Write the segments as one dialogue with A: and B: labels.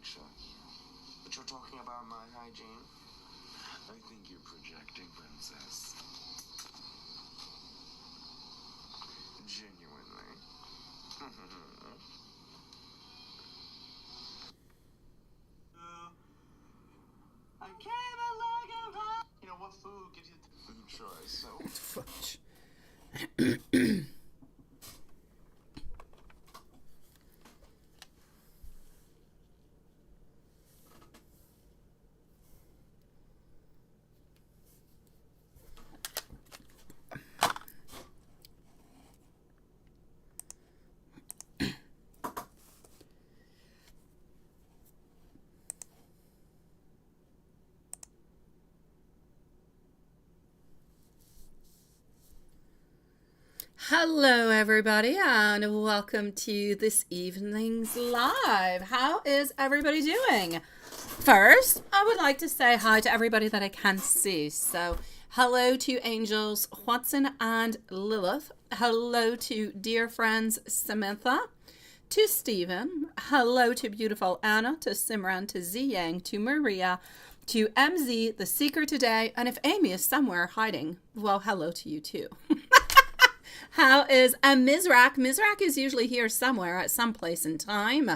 A: picture.
B: But you're talking about my hygiene?
A: I think you're projecting, princess.
B: Genuinely. I came along around. You know, what food gives you food choice? So.
C: Fudge. Hello, everybody, and welcome to this evening's live. How is everybody doing? First, I would like to say hi to everybody that I can see. So, hello to angels Watson and Lilith. Hello to dear friends Samantha, to Stephen. Hello to beautiful Anna, to Simran, to Ziyang, to Maria, to MZ, the seeker today. And if Amy is somewhere hiding, well, hello to you too. How is Mizrak? Mizrak is usually here somewhere at some place in time.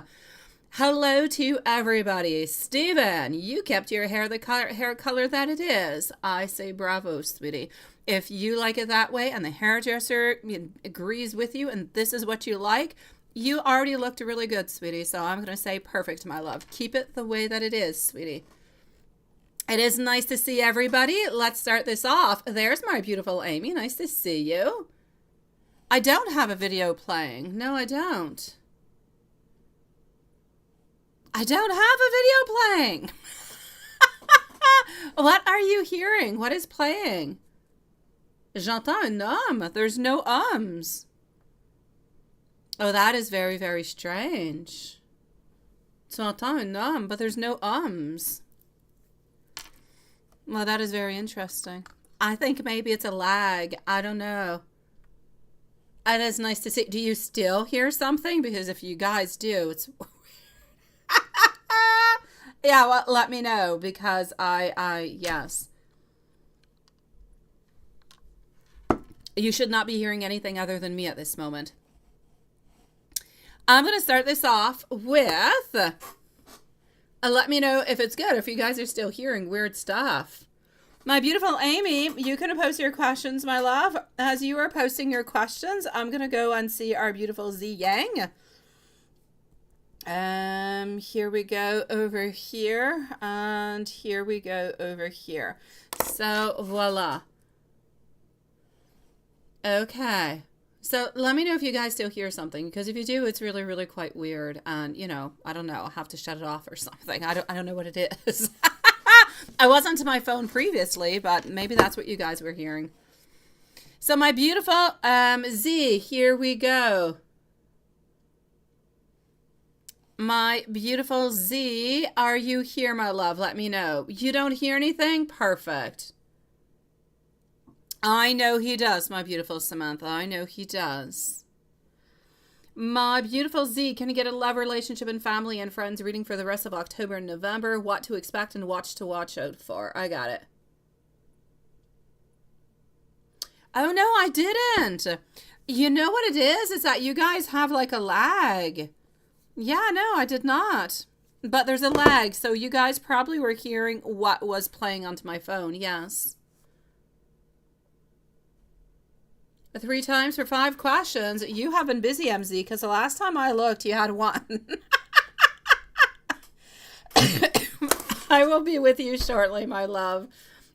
C: Hello to everybody. Steven, you kept your hair the hair color that it is. I say bravo, sweetie. If you like it that way and the hairdresser agrees with you and this is what you like, you already looked really good, sweetie. So I'm going to say perfect, my love. Keep it the way that it is, sweetie. It is nice to see everybody. Let's start this off. There's my beautiful Amy. Nice to see you. I don't have a video playing. No, I don't. I don't have a video playing. What are you hearing? What is playing? J'entends un homme. There's no ums. Oh, that is very, very strange. Tu entends un homme, but there's no ums. Well, that is very interesting. I think maybe it's a lag. I don't know. And it's nice to see. Do you still hear something? Because if you guys do, it's... Yeah, well, let me know. Because yes. You should not be hearing anything other than me at this moment. I'm going to start this off with... let me know if it's good, if you guys are still hearing weird stuff. My beautiful Amy, you can post your questions, my love. As you are posting your questions, I'm going to go and see our beautiful Z Yang. Here we go over here, and here we go over here. So, voila. Okay. So, let me know if you guys still hear something, because if you do, it's really, really quite weird. And, you know, I don't know, I'll have to shut it off or something. I don't know what it is. I wasn't to my phone previously, but maybe that's what you guys were hearing. So my beautiful Z, here we go. My beautiful Z, are you here, my love? Let me know. You don't hear anything? Perfect. I know he does, my beautiful Samantha. I know he does. My beautiful Z, can you get a love, relationship, and family and friends reading for the rest of October and November? What to expect and watch to watch out for. I got it. Oh, no, I didn't. You know what it is? It's that you guys have like a lag. Yeah, no, I did not. But there's a lag, so you guys probably were hearing what was playing onto my phone. Yes. 3 times for 5 questions. You have been busy, MZ, because the last time I looked, you had 1. I will be with you shortly, my love.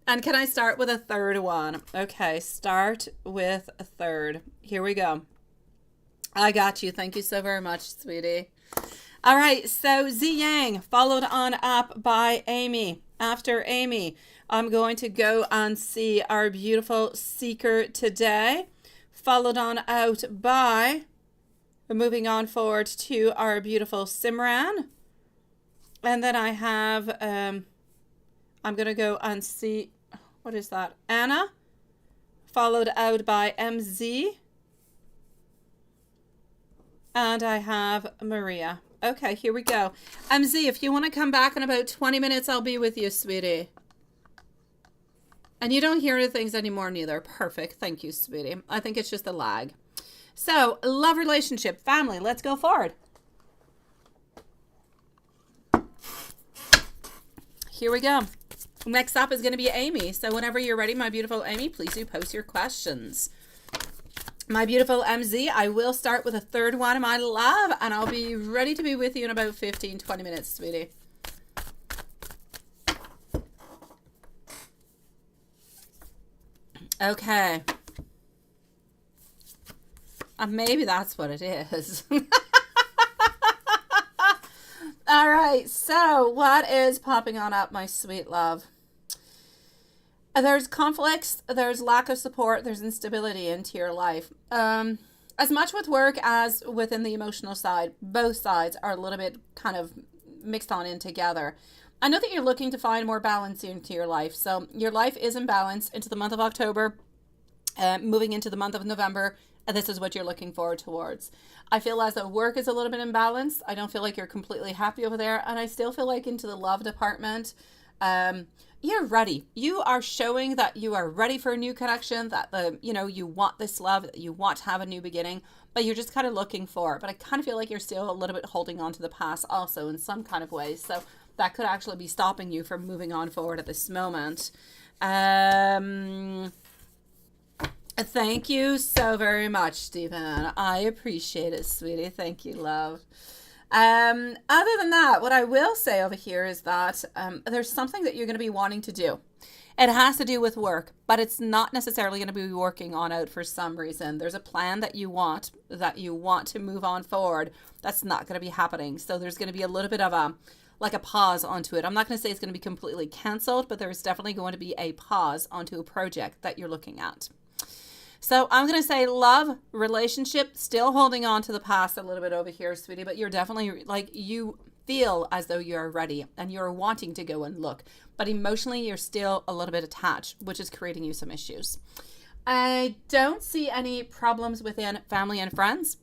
C: And can I start with a 3rd one? Okay, start with a 3rd. Here we go. I got you. Thank you so very much, sweetie. All right, so Z Yang, followed on up by Amy. After Amy, I'm going to go and see our beautiful seeker today. Followed on out by, moving on forward to our beautiful Simran. And then I have, I'm going to go and see, what is that? Anna. Followed out by MZ. And I have Maria. Okay, here we go. MZ, if you want to come back in about 20 minutes, I'll be with you, sweetie. And you don't hear the things anymore neither. Perfect. Thank you, sweetie. I think it's just a lag. So, love, relationship, family. Let's go forward. Here we go. Next up is going to be Amy. So whenever you're ready, my beautiful Amy, please do post your questions. My beautiful MZ, I will start with a third one, my love, and I'll be ready to be with you in about 15, 20 minutes, sweetie. Okay. Maybe that's what it is. All right, so what is popping on up, my sweet love? There's conflicts, there's lack of support, there's instability into your life. As much with work as within the emotional side, both sides are a little bit kind of mixed on in together. I know that you're looking to find more balance into your life. So your life is in balance into the month of October, moving into the month of November. And this is what you're looking forward towards. I feel as though work is a little bit imbalanced. I don't feel like you're completely happy over there. And I still feel like into the love department, you're ready. You are showing that you are ready for a new connection, that you want this love, that you want to have a new beginning, but you're just kind of looking for it. But I kind of feel like you're still a little bit holding on to the past also in some kind of way. So that could actually be stopping you from moving on forward at this moment. Thank you so very much, Stephen. I appreciate it, sweetie. Thank you, love. Other than that, what I will say over here is that there's something that you're going to be wanting to do. It has to do with work, but it's not necessarily going to be working on out for some reason. There's a plan that you want to move on forward. That's not going to be happening. So there's going to be a little bit of a pause onto it. I'm not going to say it's going to be completely canceled, but there's definitely going to be a pause onto a project that you're looking at. So I'm going to say love, relationship, still holding on to the past a little bit over here, sweetie, but you're definitely you feel as though you're ready and you're wanting to go and look, but emotionally you're still a little bit attached, which is creating you some issues. I don't see any problems within family and friends.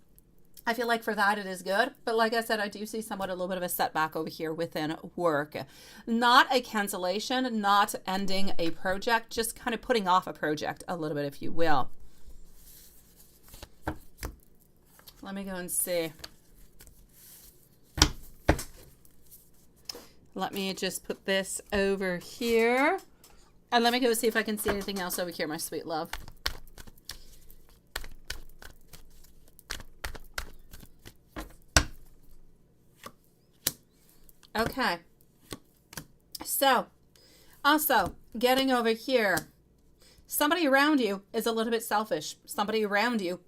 C: I feel like for that it is good, but like I said, I do see somewhat a little bit of a setback over here within work. Not a cancellation, not ending a project, just kind of putting off a project a little bit, if you will. Let me go and see. Let me just put this over here. And let me go see if I can see anything else over here, my sweet love. Okay. So, also, getting over here. Somebody around you is a little bit selfish. Somebody around you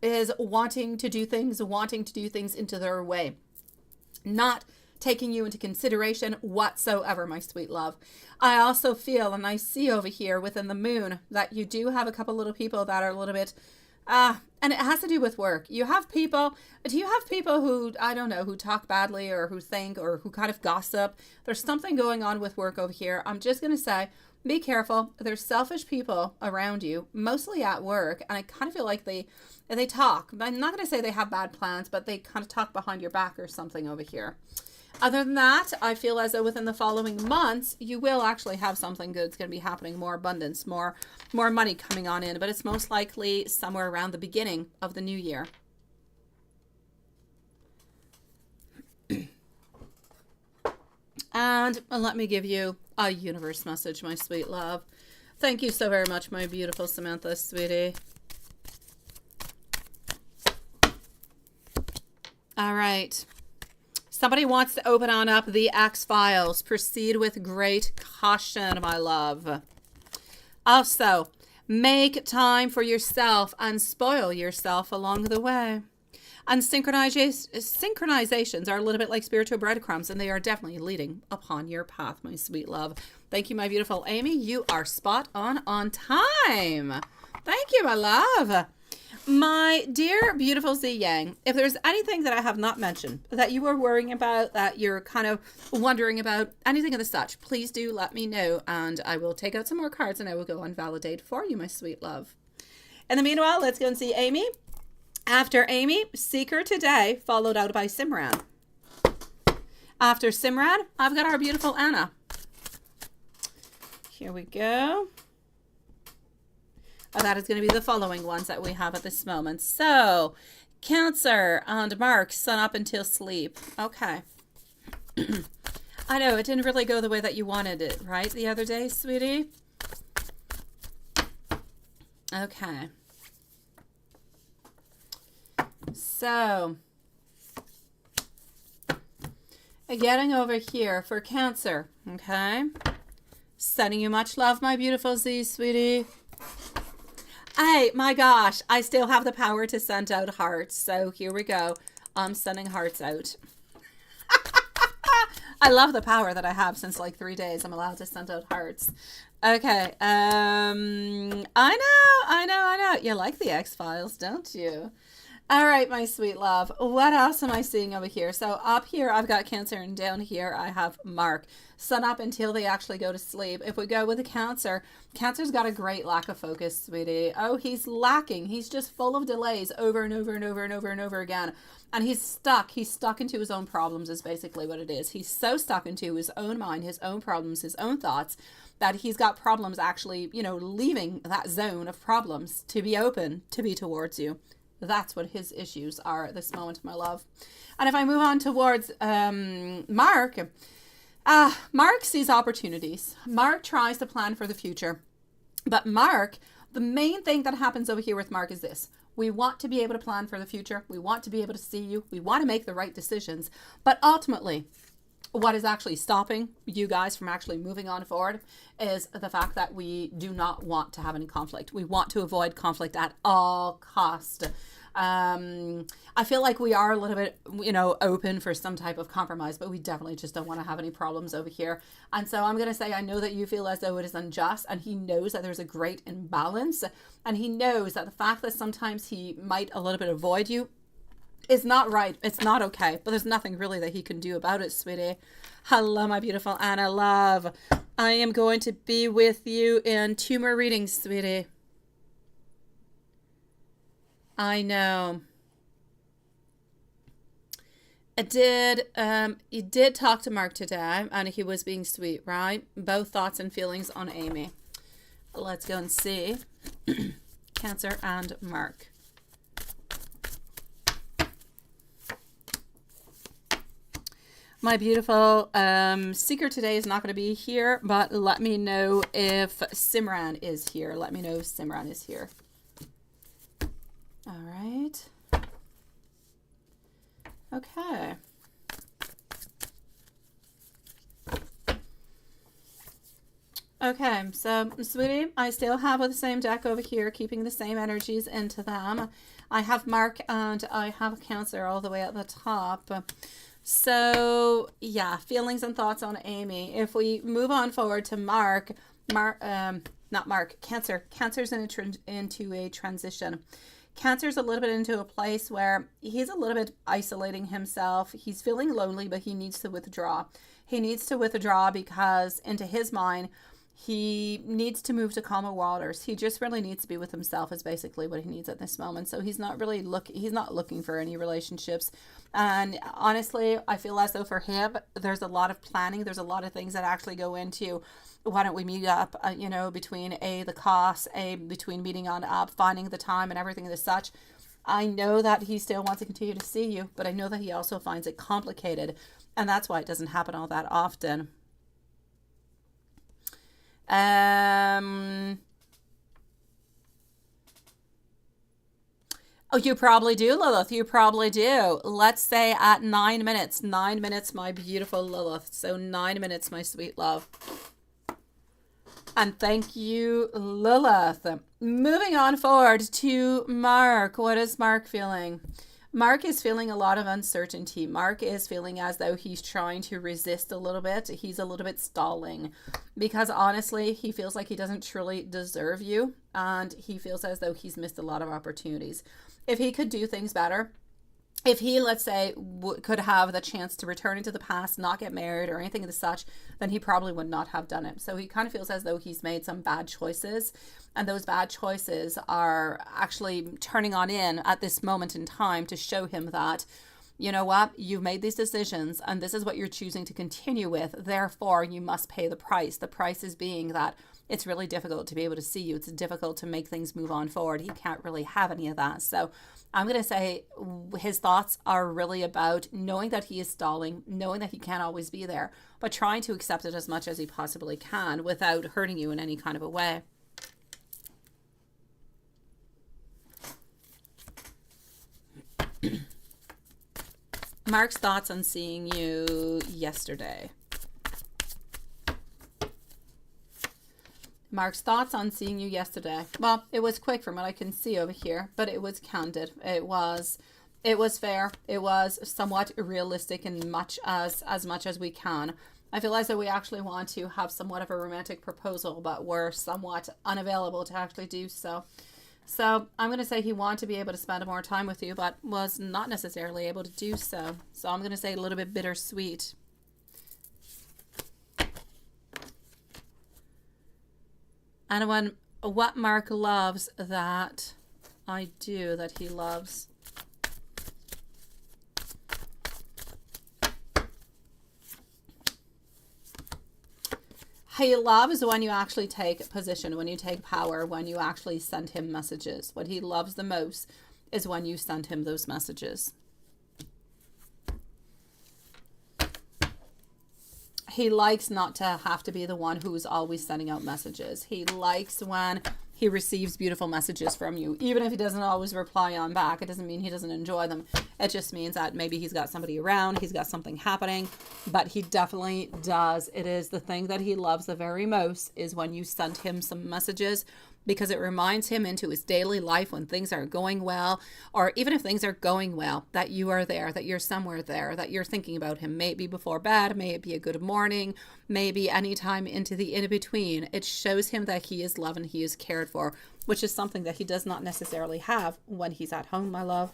C: is wanting to do things into their way, not taking you into consideration whatsoever, my sweet love. I also feel, and I see over here within the moon, that you do have a couple little people that are a little bit, and it has to do with work. Do you have people who, I don't know, who talk badly or who think or who kind of gossip? There's something going on with work over here. I'm just going to say, be careful. There's selfish people around you, mostly at work, and I kind of feel like they talk. I'm not going to say they have bad plans, but they kind of talk behind your back or something over here. Other than that, I feel as though within the following months, you will actually have something good that's going to be happening, more abundance, more money coming on in, but it's most likely somewhere around the beginning of the new year. And let me give you a universe message, my sweet love. Thank you so very much, my beautiful Samantha, sweetie. All right. Somebody wants to open on up the X-Files. Proceed with great caution, my love. Also, make time for yourself and spoil yourself along the way. And synchronizations are a little bit like spiritual breadcrumbs, and they are definitely leading upon your path, my sweet love. Thank you, my beautiful Amy. You are spot on time. Thank you, my love. My dear, beautiful Z Yang, if there's anything that I have not mentioned that you are worrying about, that you're kind of wondering about, anything of the such, please do let me know, and I will take out some more cards and I will go and validate for you, my sweet love. In the meanwhile, let's go and see Amy. After Amy, Seeker today, followed out by Simran. After Simran, I've got our beautiful Anna. Here we go. Oh, that is going to be the following ones that we have at this moment. So, Cancer and Mark, sun up until sleep. Okay. I know, it didn't really go the way that you wanted it, right? The other day, sweetie? Okay. So, getting over here for Cancer, okay? Sending you much love, my beautiful Z, sweetie. Hey, my gosh, I still have the power to send out hearts. So here we go. I'm sending hearts out. I love the power that I have since like 3 days. I'm allowed to send out hearts. Okay. I know. You like the X-Files, don't you? All right, my sweet love. What else am I seeing over here? So up here, I've got Cancer, and down here, I have Mark. Sun up until they actually go to sleep. If we go with the Cancer, Cancer's got a great lack of focus, sweetie. Oh, he's lacking. He's just full of delays over and over and over and over and over again. And he's stuck. He's stuck into his own problems is basically what it is. He's so stuck into his own mind, his own problems, his own thoughts, that he's got problems actually, leaving that zone of problems to be open, to be towards you. That's what his issues are at this moment, my love. And if I move on towards Mark, Mark sees opportunities. Mark tries to plan for the future. But Mark, the main thing that happens over here with Mark is this. We want to be able to plan for the future. We want to be able to see you. We want to make the right decisions. But ultimately, what is actually stopping you guys from actually moving on forward is the fact that we do not want to have any conflict. We want to avoid conflict at all cost. I feel like we are a little bit, open for some type of compromise, but we definitely just don't want to have any problems over here. And so I'm going to say, I know that you feel as though it is unjust, and he knows that there's a great imbalance, and he knows that the fact that sometimes he might a little bit avoid you is not right. It's not okay, but there's nothing really that he can do about it, sweetie. Hello, my beautiful Anna, love. I am going to be with you in 2 more readings, sweetie. I know. You did talk to Mark today, and he was being sweet, right? Both thoughts and feelings on Amy. Let's go and see. Cancer and Mark. My beautiful seeker today is not going to be here, but let me know if Simran is here. Let me know if Simran is here. All right. Okay. Okay, so, sweetie, I still have the same deck over here, keeping the same energies into them. I have Mark and I have Cancer all the way at the top. So, yeah, feelings and thoughts on Amy. If we move on forward to Cancer. Cancer's into a transition. Cancer's a little bit into a place where he's a little bit isolating himself. He's feeling lonely, but he needs to withdraw. He needs to withdraw because into his mind, he needs to move to calmer waters. He just really needs to be with himself is basically what he needs at this moment. So he's not really looking for any relationships. And honestly, I feel as though for him, there's a lot of planning. There's a lot of things that actually go into why don't we meet up, between the costs, between meeting on up, finding the time and everything as such. I know that he still wants to continue to see you, but I know that he also finds it complicated. And that's why it doesn't happen all that often. Oh, you probably do, Lilith. You probably do. Let's say at 9 minutes. 9 minutes, my beautiful Lilith. So 9 minutes, my sweet love. And thank you, Lilith. Moving on forward to Mark. What is Mark feeling? Mark is feeling a lot of uncertainty. Mark is feeling as though he's trying to resist a little bit. He's a little bit stalling because honestly, he feels like he doesn't truly deserve you, and he feels as though he's missed a lot of opportunities. If he could do things better, if he, let's say, could have the chance to return into the past, not get married or anything of the such, then he probably would not have done it. So he kind of feels as though he's made some bad choices, and those bad choices are actually turning on in at this moment in time to show him that you know what, you've made these decisions and this is what you're choosing to continue with. Therefore, you must pay the price. The price is being that it's really difficult to be able to see you. It's difficult to make things move on forward. He can't really have any of that. So I'm going to say his thoughts are really about knowing that he is stalling, knowing that he can't always be there, but trying to accept it as much as he possibly can without hurting you in any kind of a way. Mark's thoughts on seeing you yesterday. Mark's thoughts on seeing you yesterday. Well, it was quick from what I can see over here, but it was candid. It was fair. It was somewhat realistic in as much as we can. I feel as though we actually want to have somewhat of a romantic proposal, but we're somewhat unavailable to actually do so. So I'm going to say he wanted to be able to spend more time with you, but was not necessarily able to do so. So I'm going to say a little bit bittersweet. And what Mark loves that I do that he loves. He loves when you actually take position, when you take power, when you actually send him messages. What he loves the most is when you send him those messages. He likes not to have to be the one who's always sending out messages. He likes when he receives beautiful messages from you. Even if he doesn't always reply on back, it doesn't mean he doesn't enjoy them. It just means that maybe he's got somebody around, he's got something happening, but he definitely does. It is the thing that he loves the very most is when you send him some messages, because it reminds him into his daily life when things are going well, or even if things are going well, that you are there, that you're somewhere there, that you're thinking about him, maybe before bed, may it be a good morning, maybe anytime into the in-between. It shows him that he is loved and he is cared for, which is something that he does not necessarily have when he's at home, my love.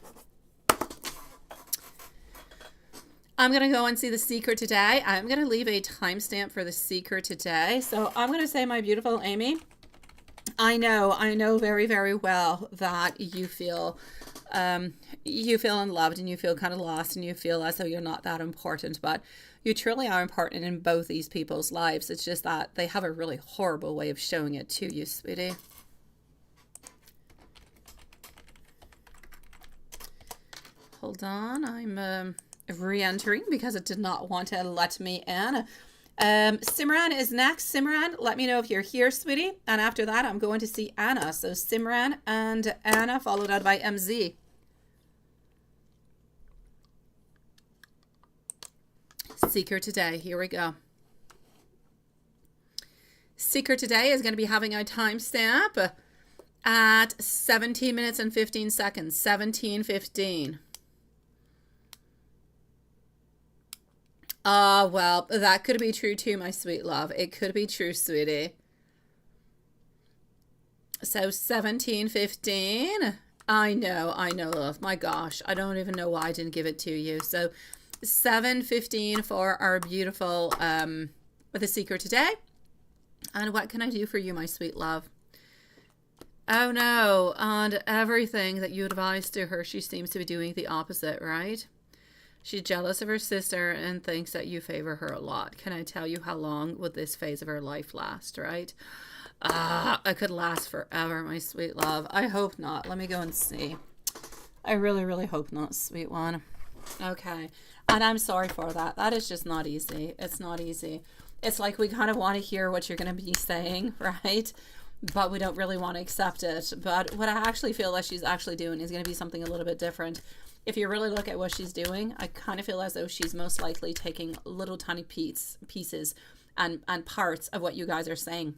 C: I'm going to go and see the seeker today. I'm going to leave a timestamp for the seeker today. So I'm going to say, my beautiful Amy, I know very, very well that you feel unloved and you feel kind of lost and you feel as though you're not that important, but you truly are important in both these people's lives. It's just that they have a really horrible way of showing it to you, sweetie. Hold on, I'm re-entering because it did not want to let me in. Simran is next. Simran, let me know if you're here, sweetie. And after that, I'm going to see Anna. So Simran and Anna, followed out by MZ. Seeker today. Here we go. Seeker today is going to be having a timestamp at 17 minutes and 15 seconds. 17:15. Well, that could be true too, my sweet love. It could be true, sweetie. So 17:15. I know, love. My gosh, I don't even know why I didn't give it to you. So 7:15 for our beautiful the seeker today. And what can I do for you, my sweet love? Oh no, and everything that you advised to her, she seems to be doing the opposite, right? She's jealous of her sister and thinks that you favor her a lot. Can I tell you how long would this phase of her life last, right? It could last forever, my sweet love. I hope not. Let me go and see. I really, really hope not, sweet one. Okay. And I'm sorry for that. That is just not easy. It's not easy. It's like we kind of want to hear what you're going to be saying, right? But we don't really want to accept it. But what I actually feel like she's actually doing is going to be something a little bit different. If you really look at what she's doing, I kind of feel as though she's most likely taking little tiny pieces and parts of what you guys are saying,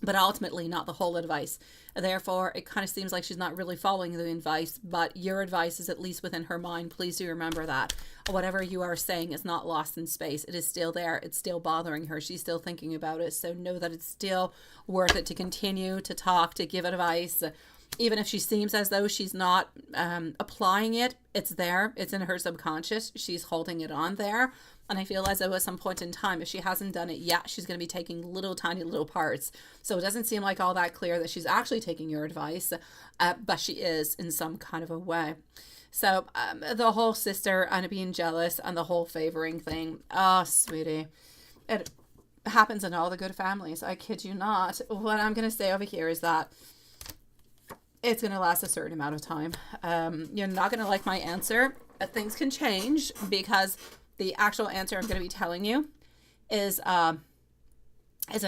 C: but ultimately not the whole advice. Therefore, it kind of seems like she's not really following the advice, but your advice is at least within her mind. Please do remember that. Whatever you are saying is not lost in space. It is still there. It's still bothering her. She's still thinking about it. So know that it's still worth it to continue to talk, to give advice. Even if she seems as though she's not applying it, it's there. It's in her subconscious. She's holding it on there. And I feel as though at some point in time, if she hasn't done it yet, she's going to be taking little tiny little parts. So it doesn't seem like all that clear that she's actually taking your advice, but she is in some kind of a way. So the whole sister and being jealous and the whole favoring thing. Oh, sweetie. It happens in all the good families. I kid you not. What I'm going to say over here is that it's going to last a certain amount of time. You're not going to like my answer. But things can change because the actual answer I'm going to be telling you is a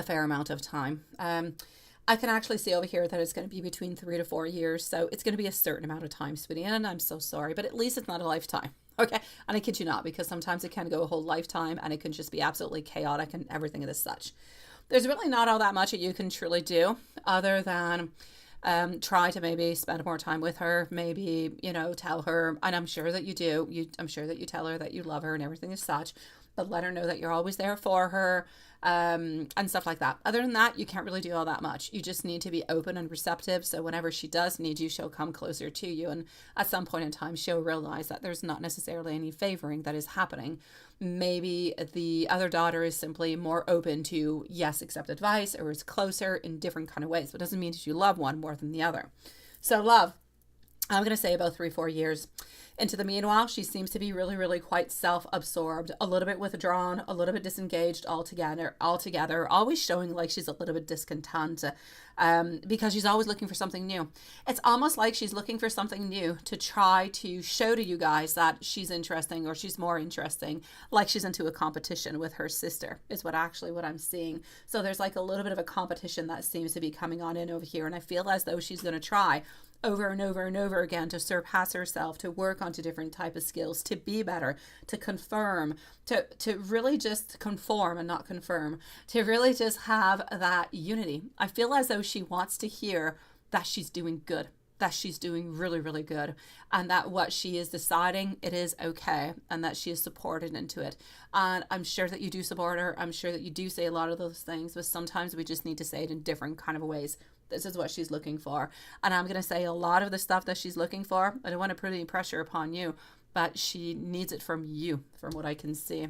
C: fair amount of time. I can actually see over here that it's going to be between 3 to 4 years. So it's going to be a certain amount of time, sweetie. And I'm so sorry, but at least it's not a lifetime. Okay. And I kid you not, because sometimes it can go a whole lifetime and it can just be absolutely chaotic and everything as such. There's really not all that much that you can truly do other than try to maybe spend more time with her, maybe, you know, tell her, and I'm sure that you do, I'm sure that you tell her that you love her and everything as such, but let her know that you're always there for her, and stuff like that. Other than that, you can't really do all that much. You just need to be open and receptive, so whenever she does need you, she'll come closer to you, and at some point in time, she'll realize that there's not necessarily any favoring that is happening. Maybe the other daughter is simply more open to, yes, accept advice, or is closer in different kind of ways, but it doesn't mean that you love one more than the other. So love, I'm going to say about 3-4 years. Into the meanwhile, she seems to be really, really quite self-absorbed, a little bit withdrawn, a little bit disengaged altogether, always showing like she's a little bit discontent, because she's always looking for something new. It's almost like she's looking for something new to try to show to you guys that she's interesting, or she's more interesting, like she's into a competition with her sister is what I'm seeing. So there's like a little bit of a competition that seems to be coming on in over here, and I feel as though she's going to try over and over and over again to surpass herself, to work onto different type of skills, to be better, to confirm, to really just conform and not confirm, to really just have that unity. I feel as though she wants to hear that she's doing good, that she's doing really, really good, and that what she is deciding, it is okay, and that she is supported into it. And I'm sure that you do support her. I'm sure that you do say a lot of those things, but sometimes we just need to say it in different kind of ways. This is what she's looking for. And I'm going to say a lot of the stuff that she's looking for, I don't want to put any pressure upon you, but she needs it from you, from what I can see.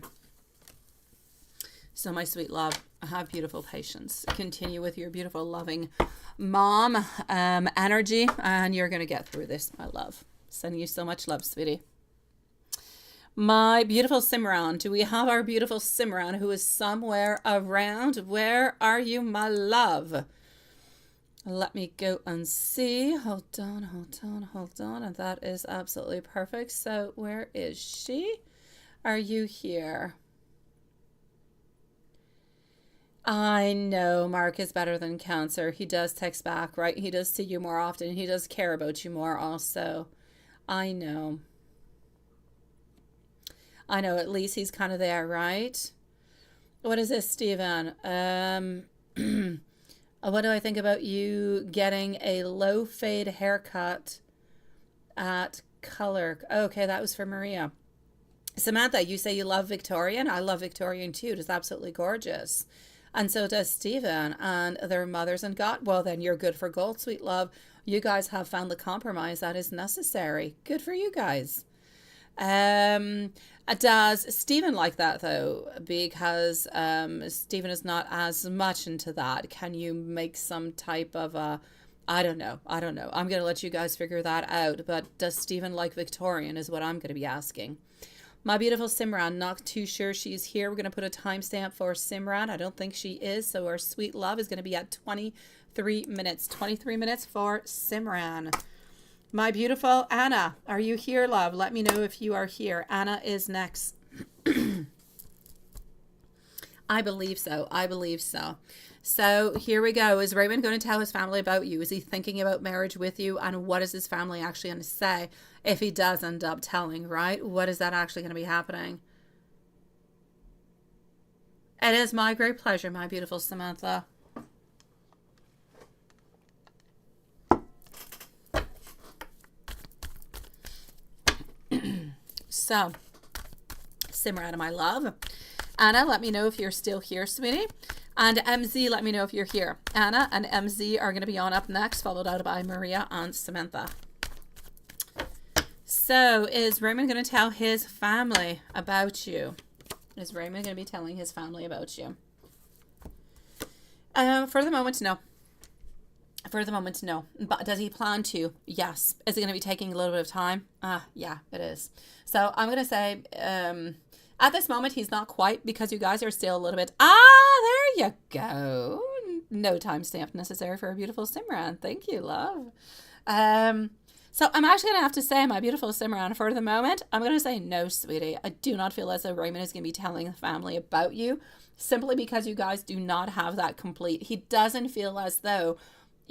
C: So my sweet love, have beautiful patience. Continue with your beautiful, loving mom energy, and you're going to get through this, my love. Sending you so much love, sweetie. My beautiful Simran. Do we have our beautiful Simran who is somewhere around? Where are you, my love? Let me go and see. Hold on. And that is absolutely perfect. So where is she? Are you here? I know Mark is better than Cancer. He does text back, right? He does see you more often. He does care about you more also. I know. At least he's kind of there, right? What is this, Stephen? What do I think about you getting a low fade haircut at Color? Okay, that was for Maria. Samantha, you say you love Victorian. I love Victorian too. It is absolutely gorgeous. And so does Stephen and their mothers and God. Well, then you're good for gold, sweet love. You guys have found the compromise that is necessary. Good for you guys. Does Stephen like that though? Because Stephen is not as much into that. Can you make some type of I don't know. I'm going to let you guys figure that out. But does Stephen like Victorian is what I'm going to be asking. My beautiful Simran, not too sure she's here. We're going to put a timestamp for Simran. I don't think she is. So our sweet love is going to be at 23 minutes. 23 minutes for Simran. My beautiful Anna, are you here, love? Let me know if you are here. Anna is next. I believe so. So here we go. Is Raymond going to tell his family about you? Is he thinking about marriage with you? And what is his family actually going to say if he does end up telling, right? What is that actually going to be happening? It is my great pleasure, my beautiful Samantha. So, Simran, my love. Anna, let me know if you're still here, sweetie. And MZ, let me know if you're here. Anna and MZ are going to be on up next, followed out by Maria and Samantha. So, is Raymond going to tell his family about you? Is Raymond going to be telling his family about you? For the moment, no. For the moment, no. But does he plan to? Yes. Is it going to be taking a little bit of time? Yeah, it is. So I'm going to say, at this moment, he's not quite, because you guys are still a little bit, there you go. No timestamp necessary for a beautiful Simran. Thank you, love. So I'm actually going to have to say, my beautiful Simran, for the moment, I'm going to say no, sweetie. I do not feel as though Raymond is going to be telling the family about you, simply because you guys do not have that complete. He doesn't feel as though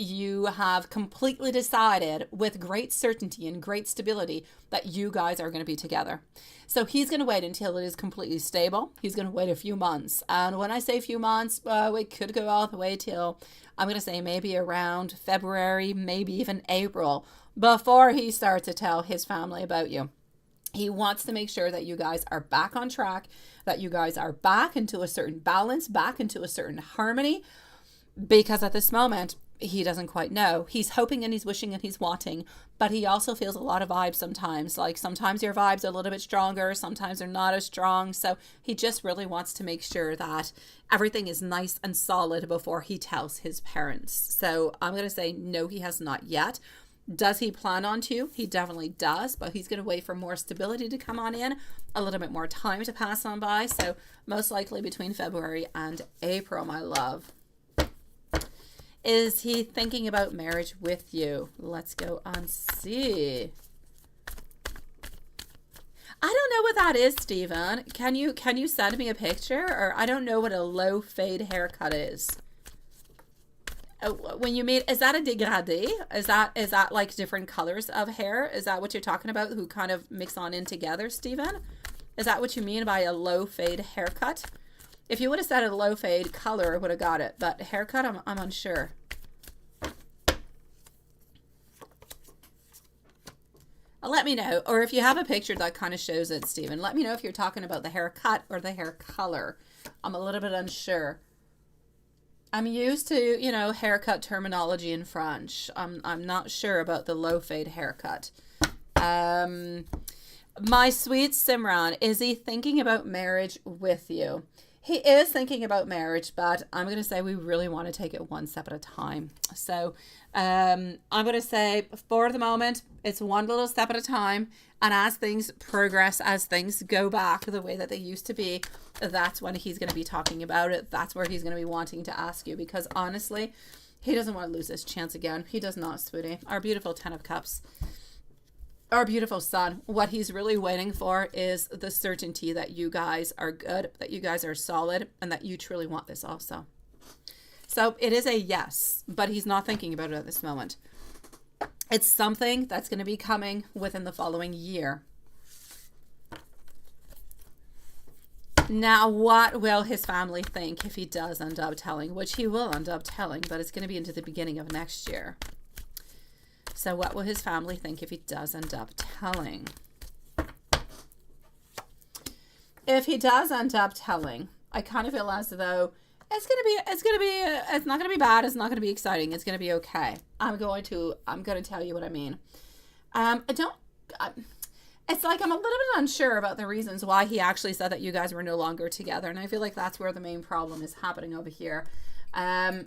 C: you have completely decided with great certainty and great stability that you guys are going to be together. So he's going to wait until it is completely stable. He's going to wait a few months. And when I say few months, we could go all the way till, I'm going to say maybe around February, maybe even April, before he starts to tell his family about you. He wants to make sure that you guys are back on track, that you guys are back into a certain balance, back into a certain harmony, because at this moment, he doesn't quite know. He's hoping and he's wishing and he's wanting, but he also feels a lot of vibes sometimes. Like sometimes your vibes are a little bit stronger, sometimes they're not as strong. So he just really wants to make sure that everything is nice and solid before he tells his parents. So I'm going to say no, he has not yet. Does he plan on to? He definitely does, but he's going to wait for more stability to come on in, a little bit more time to pass on by. So most likely between February and April, my love. Is he thinking about marriage with you? Let's go and see. I don't know what that is, Stephen. Can you send me a picture? Or I don't know what a low fade haircut is. When you mean, is that a dégradé? Is that like different colors of hair? Is that what you're talking about? Who kind of mix on in together, Stephen? Is that what you mean by a low fade haircut? If you would have said a low fade color, I would have got it. But haircut, I'm unsure. Let me know. Or if you have a picture that kind of shows it, Stephen, let me know if you're talking about the haircut or the hair color. I'm a little bit unsure. I'm used to, haircut terminology in French. I'm not sure about the low fade haircut. My sweet Simran, is he thinking about marriage with you? He is thinking about marriage, but I'm going to say we really want to take it one step at a time. So I'm going to say for the moment, it's one little step at a time. And as things progress, as things go back the way that they used to be, that's when he's going to be talking about it. That's where he's going to be wanting to ask you, because honestly, he doesn't want to lose this chance again. He does not, sweetie. Our beautiful 10 of Cups. Our beautiful son, what he's really waiting for is the certainty that you guys are good, that you guys are solid, and that you truly want this also. So it is a yes, but he's not thinking about it at this moment. It's something that's going to be coming within the following year. Now, what will his family think if he does end up telling, which he will end up telling, but it's going to be into the beginning of next year. So what will his family think if he does end up telling? If he does end up telling, I kind of feel as though it's not going to be bad. It's not going to be exciting. It's going to be okay. I'm going to tell you what I mean. It's like I'm a little bit unsure about the reasons why he actually said that you guys were no longer together. And I feel like that's where the main problem is happening over here. I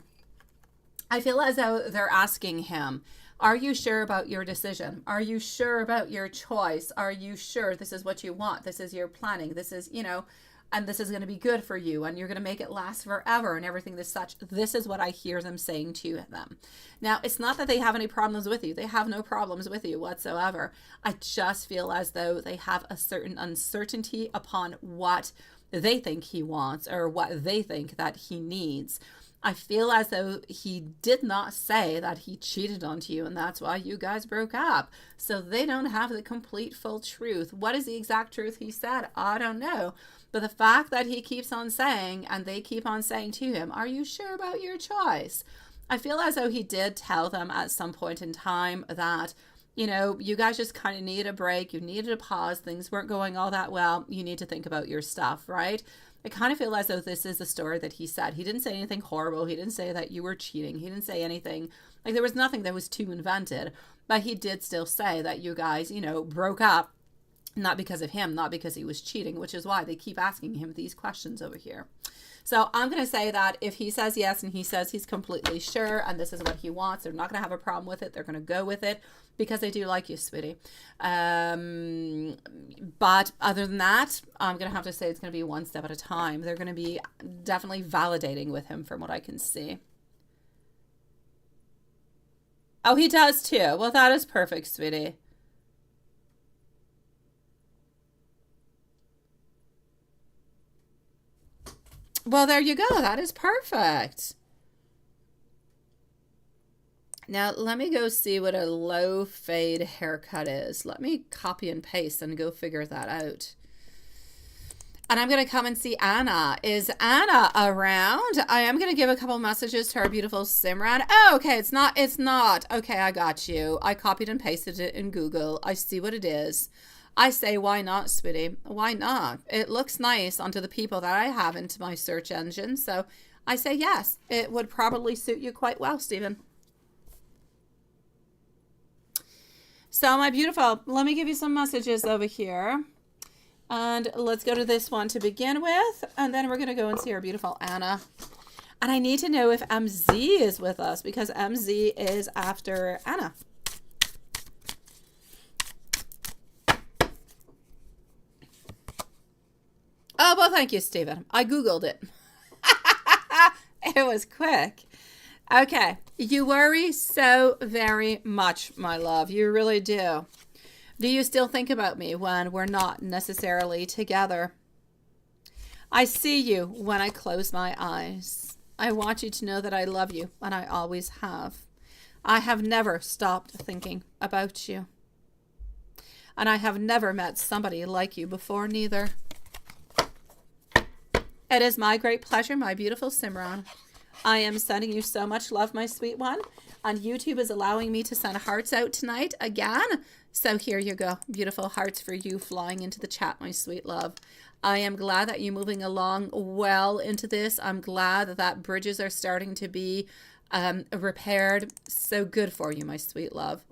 C: feel as though they're asking him, are you sure about your decision? Are you sure about your choice? Are you sure this is what you want? This is your planning. This is, and this is going to be good for you, and you're going to make it last forever and everything this such. This is what I hear them saying to them. Now, it's not that they have any problems with you. They have no problems with you whatsoever. I just feel as though they have a certain uncertainty upon what they think he wants or what they think that he needs. I feel as though he did not say that he cheated on you and that's why you guys broke up. So they don't have the complete full truth. What is the exact truth he said? I don't know. But the fact that he keeps on saying, and they keep on saying to him, are you sure about your choice? I feel as though he did tell them at some point in time that, you guys just kind of needed a break. You needed a pause. Things weren't going all that well. You need to think about your stuff, right? I kind of feel as though this is the story that he said. He didn't say anything horrible. He didn't say that you were cheating. He didn't say anything. Like, there was nothing that was too invented. But he did still say that you guys, broke up. Not because of him, not because he was cheating, which is why they keep asking him these questions over here. So I'm going to say that if he says yes and he says he's completely sure and this is what he wants, they're not going to have a problem with it. They're going to go with it because they do like you, sweetie. But other than that, I'm going to have to say it's going to be one step at a time. They're going to be definitely validating with him from what I can see. Oh, he does too. Well, that is perfect, sweetie. Well, there you go. That is perfect. Now, let me go see what a low fade haircut is. Let me copy and paste and go figure that out. And I'm going to come and see Anna. Is Anna around? I am going to give a couple messages to our beautiful Simran. Oh, okay. It's not. Okay, I got you. I copied and pasted it in Google. I see what it is. I say, why not, sweetie? Why not? It looks nice onto the people that I have into my search engine. So I say, yes, it would probably suit you quite well, Stephen. So my beautiful, let me give you some messages over here. And let's go to this one to begin with. And then we're going to go and see our beautiful Anna. And I need to know if MZ is with us because MZ is after Anna. Oh, well, thank you, Stephen. I Googled it. It was quick. Okay. You worry so very much, my love. You really do. Do you still think about me when we're not necessarily together? I see you when I close my eyes. I want you to know that I love you, and I always have. I have never stopped thinking about you. And I have never met somebody like you before, neither. It is my great pleasure, my beautiful Simran. I am sending you so much love, my sweet one. And YouTube is allowing me to send hearts out tonight again. So here you go. Beautiful hearts for you flying into the chat, my sweet love. I am glad that you're moving along well into this. I'm glad that bridges are starting to be repaired. So good for you, my sweet love.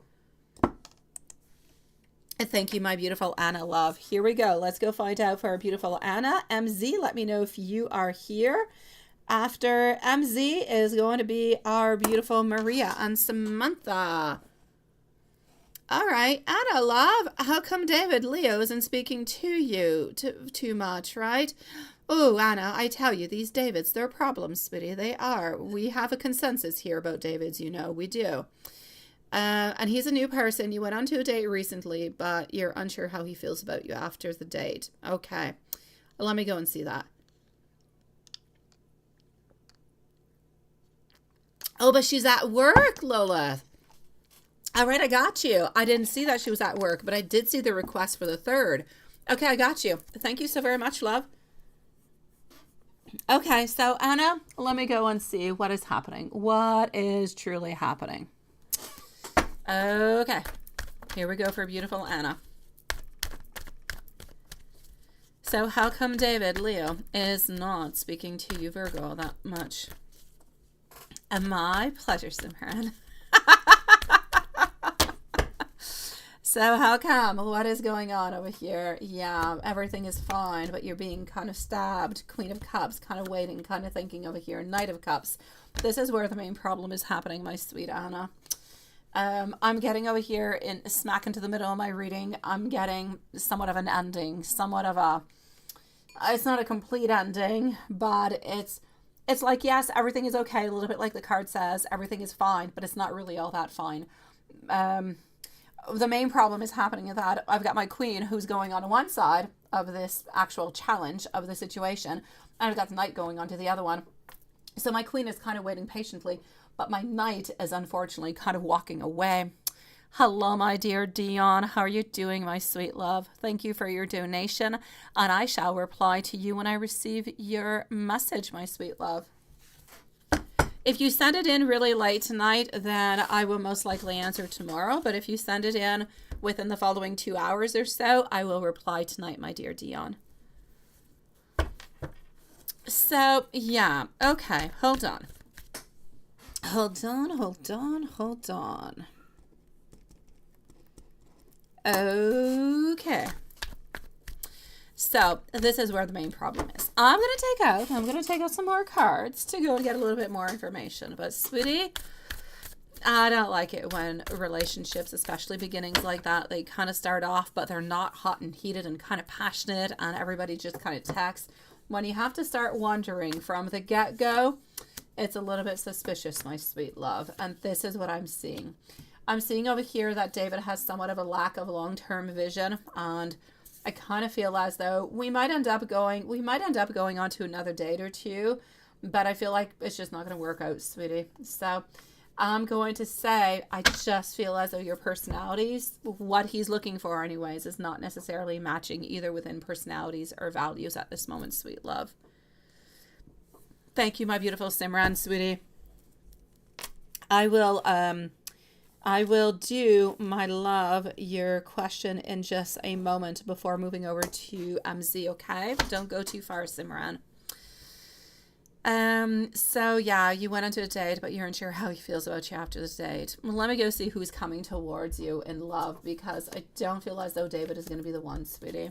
C: Thank you, my beautiful Anna love. Here we go. Let's go find out for our beautiful Anna. MZ, let me know if you are here. After MZ is going to be our beautiful Maria and Samantha. All right, Anna love. How come David Leo isn't speaking to you too much, right? Oh, Anna, I tell you, these Davids, they're problems, sweetie. They are. We have a consensus here about Davids, you know. We do. And he's a new person. You went on to a date recently, but you're unsure how he feels about you after the date. Okay. Let me go and see that. Oh, but she's at work, Lola. All right, I got you. I didn't see that she was at work, but I did see the request for the 3rd. Okay, I got you. Thank you so very much, love. Okay, so Anna, let me go and see what is happening. What is truly happening? Okay, here we go for beautiful Anna. So how come David Leo is not speaking to you, Virgo, that much? My pleasure, Simran. So how come? What is going on over here? Yeah, everything is fine, but you're being kind of stabbed. Queen of Cups, kind of waiting, kind of thinking over here. Knight of Cups. This is where the main problem is happening, my sweet Anna. I'm getting over here in smack into the middle of my reading. I'm getting somewhat of an ending, somewhat of a, it's not a complete ending, but it's like, yes, everything is okay. A little bit like the card says, everything is fine, but it's not really all that fine. The main problem is happening is that I've got my queen who's going on one side of this actual challenge of the situation, and I've got the knight going on to the other one. So my queen is kind of waiting patiently, but my knight is unfortunately kind of walking away. Hello, my dear Dion. How are you doing, my sweet love? Thank you for your donation, and I shall reply to you when I receive your message, my sweet love. If you send it in really late tonight, then I will most likely answer tomorrow. But if you send it in within the following 2 hours or so, I will reply tonight, my dear Dion. So, yeah. Okay. Hold on. Okay. So, this is where the main problem is. I'm going to take out some more cards to go and get a little bit more information. But sweetie, I don't like it when relationships, especially beginnings like that, they kind of start off, but they're not hot and heated and kind of passionate, and everybody just kind of texts. When you have to start wondering from the get-go, it's a little bit suspicious, my sweet love. And this is what I'm seeing. I'm seeing over here that David has somewhat of a lack of long-term vision, and I kind of feel as though we might end up going on to another date or two, but I feel like it's just not going to work out, sweetie. So I'm going to say, I just feel as though your personalities, what he's looking for anyways, is not necessarily matching either within personalities or values at this moment, sweet love. Thank you, my beautiful Simran, sweetie. I will do, my love, your question in just a moment before moving over to MZ, okay? Don't go too far, Simran. So yeah, you went into a date, but you're unsure how he feels about you after the date. Well, let me go see who's coming towards you in love, because I don't feel as though David is going to be the one, sweetie.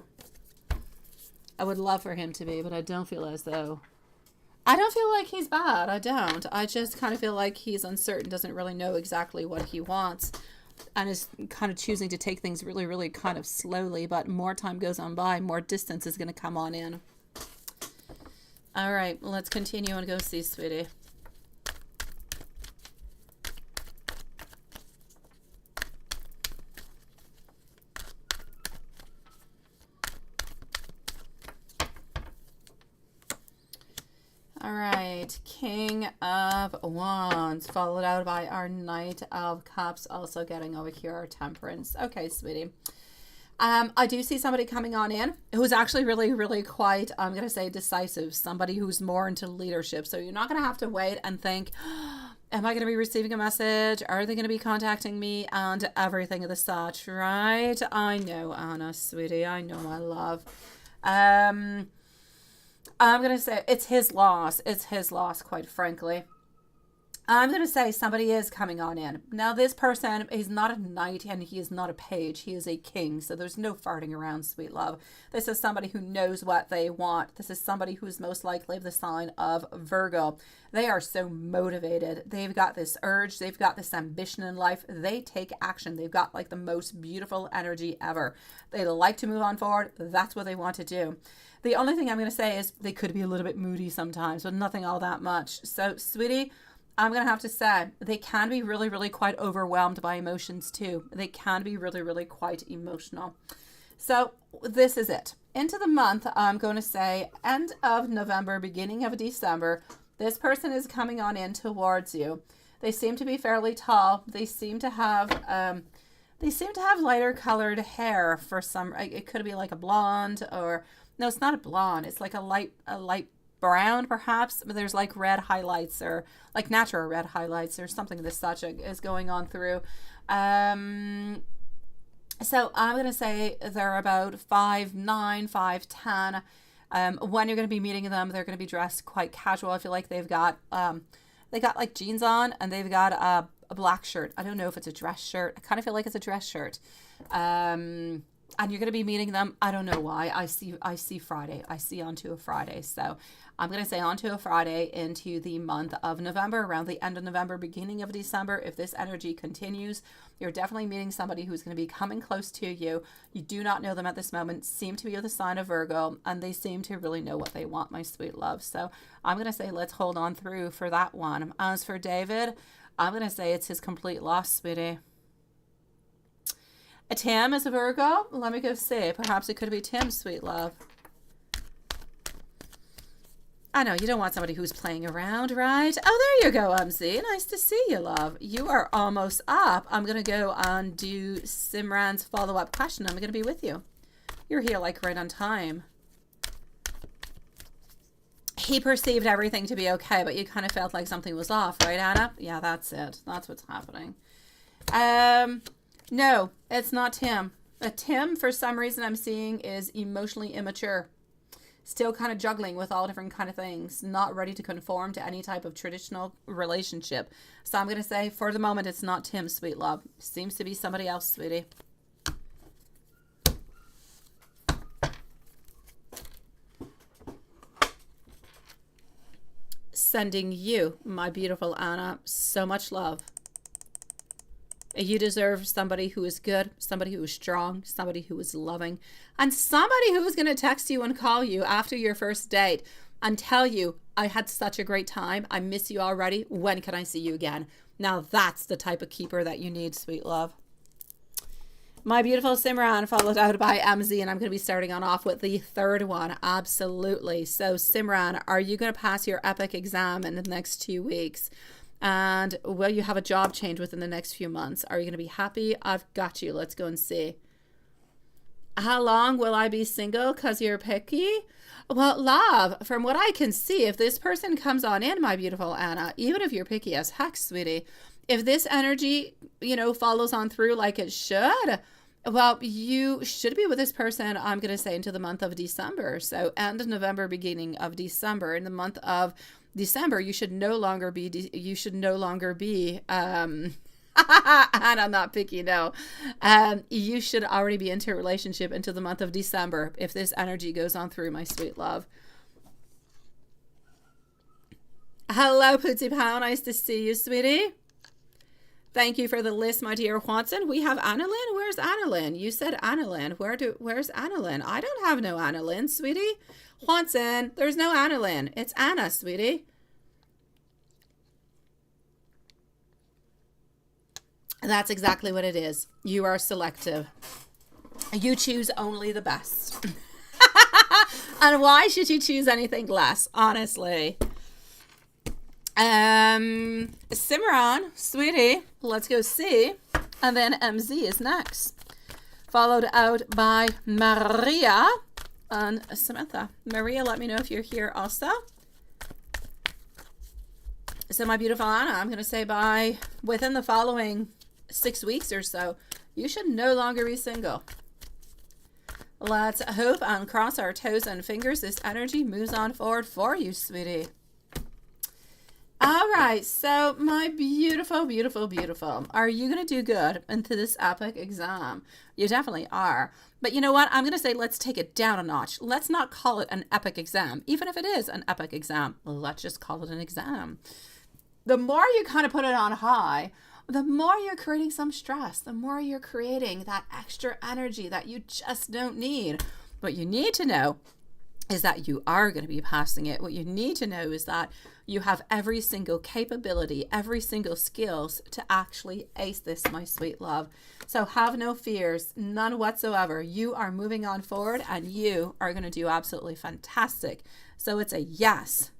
C: I would love for him to be, but I don't feel like he's bad. I don't. I just kind of feel like he's uncertain, doesn't really know exactly what he wants, and is kind of choosing to take things really, really kind of slowly. But more time goes on by, more distance is going to come on in. All right, let's continue and go see, sweetie. All right, King of Wands, followed out by our Knight of Cups, also getting over here our Temperance. Okay, sweetie. I do see somebody coming on in who's actually really, really quite, I'm going to say, decisive. Somebody who's more into leadership. So you're not going to have to wait and think, am I going to be receiving a message? Are they going to be contacting me? And everything of the such, right? I know, Anna, sweetie. I know, my love. I'm going to say it's his loss. It's his loss, quite frankly. I'm going to say somebody is coming on in. Now, this person is not a knight and he is not a page. He is a king. So there's no farting around, sweet love. This is somebody who knows what they want. This is somebody who's most likely of the sign of Virgo. They are so motivated. They've got this urge. They've got this ambition in life. They take action. They've got like the most beautiful energy ever. They like to move on forward. That's what they want to do. The only thing I'm going to say is they could be a little bit moody sometimes, but nothing all that much. So, sweetie, I'm going to have to say they can be really, really quite overwhelmed by emotions too. They can be really, really quite emotional. So this is it. Into the month, I'm going to say end of November, beginning of December, this person is coming on in towards you. They seem to be fairly tall. They seem to have lighter colored hair for some, it could be like a blonde, or no, it's not a blonde. It's like a light brown perhaps, but there's like red highlights, or like natural red highlights, or something of this such is going on through. So I'm going to say they're about 5'9", 5'10". When you're going to be meeting them, they're going to be dressed quite casual. I feel like they got like jeans on, and they've got a black shirt. I don't know if it's a dress shirt. I kind of feel like it's a dress shirt. And you're going to be meeting them. I don't know why. I see Friday. I see onto a Friday. So I'm going to say onto a Friday into the month of November, around the end of November, beginning of December. If this energy continues, you're definitely meeting somebody who's going to be coming close to you. You do not know them at this moment, seem to be of the sign of Virgo, and they seem to really know what they want, my sweet love. So I'm going to say let's hold on through for that one. As for David, I'm going to say it's his complete loss, sweetie. A Tim is a Virgo. Let me go see. Perhaps it could be Tim, sweet love. I know, you don't want somebody who's playing around, right? Oh, there you go, MZ. Nice to see you, love. You are almost up. I'm going to go and do Simran's follow-up question. I'm going to be with you. You're here like right on time. He perceived everything to be okay, but you kind of felt like something was off, right, Anna? Yeah, that's it. That's what's happening. No, it's not Tim. Tim, for some reason I'm seeing, is emotionally immature. Still kind of juggling with all different kind of things. Not ready to conform to any type of traditional relationship. So I'm going to say, for the moment, it's not Tim, sweet love. Seems to be somebody else, sweetie. sending you, my beautiful Anna, so much love. You deserve somebody who is good, somebody who is strong, somebody who is loving, and somebody who is going to text you and call you after your first date and tell you, I had such a great time. I miss you already. When can I see you again? Now that's the type of keeper that you need, sweet love. My beautiful Simran, followed out by MZ, and I'm going to be starting on off with the third one. Absolutely. So Simran, are you going to pass your epic exam in the next 2 weeks? And will you have a job change within the next few months? Are you going to be happy? I've got you. Let's go and see. How long will I be single because you're picky? Well, love, from what I can see, if this person comes on in, my beautiful Anna, even if you're picky as heck, sweetie, if this energy, follows on through like it should, well, you should be with this person, I'm going to say, into the month of December. So end of November, beginning of December. In the month of December, you should no longer be, and I'm not picky, no. You should already be into a relationship into the month of December if this energy goes on through, my sweet love. Hello, Pootsy Pow. Nice to see you, sweetie. Thank you for the list, my dear Watson. We have Annalyn. Where's Annalyn? You said Annalyn. Where's Annalyn? I don't have no Annalyn, sweetie. Watson, there's no Annalyn. It's Anna, sweetie. That's exactly what it is. You are selective. You choose only the best. And why should you choose anything less, honestly? Simran, sweetie, let's go see. And then MZ is next. Followed out by Maria and Samantha. Maria, let me know if you're here also. So my beautiful Anna, I'm going to say within the following 6 weeks or so, you should no longer be single. Let's hope and cross our toes and fingers this energy moves on forward for you, sweetie. All right, so my beautiful, beautiful, beautiful. Are you going to do good into this epic exam? You definitely are. But you know what? I'm going to say let's take it down a notch. Let's not call it an epic exam. Even if it is an epic exam, let's just call it an exam. The more you kind of put it on high, the more you're creating some stress, the more you're creating that extra energy that you just don't need. What you need to know is that you are going to be passing it. What you need to know is that you have every single capability, every single skills to actually ace this, my sweet love. So have no fears, none whatsoever. You are moving on forward and you are going to do absolutely fantastic. So it's a yes.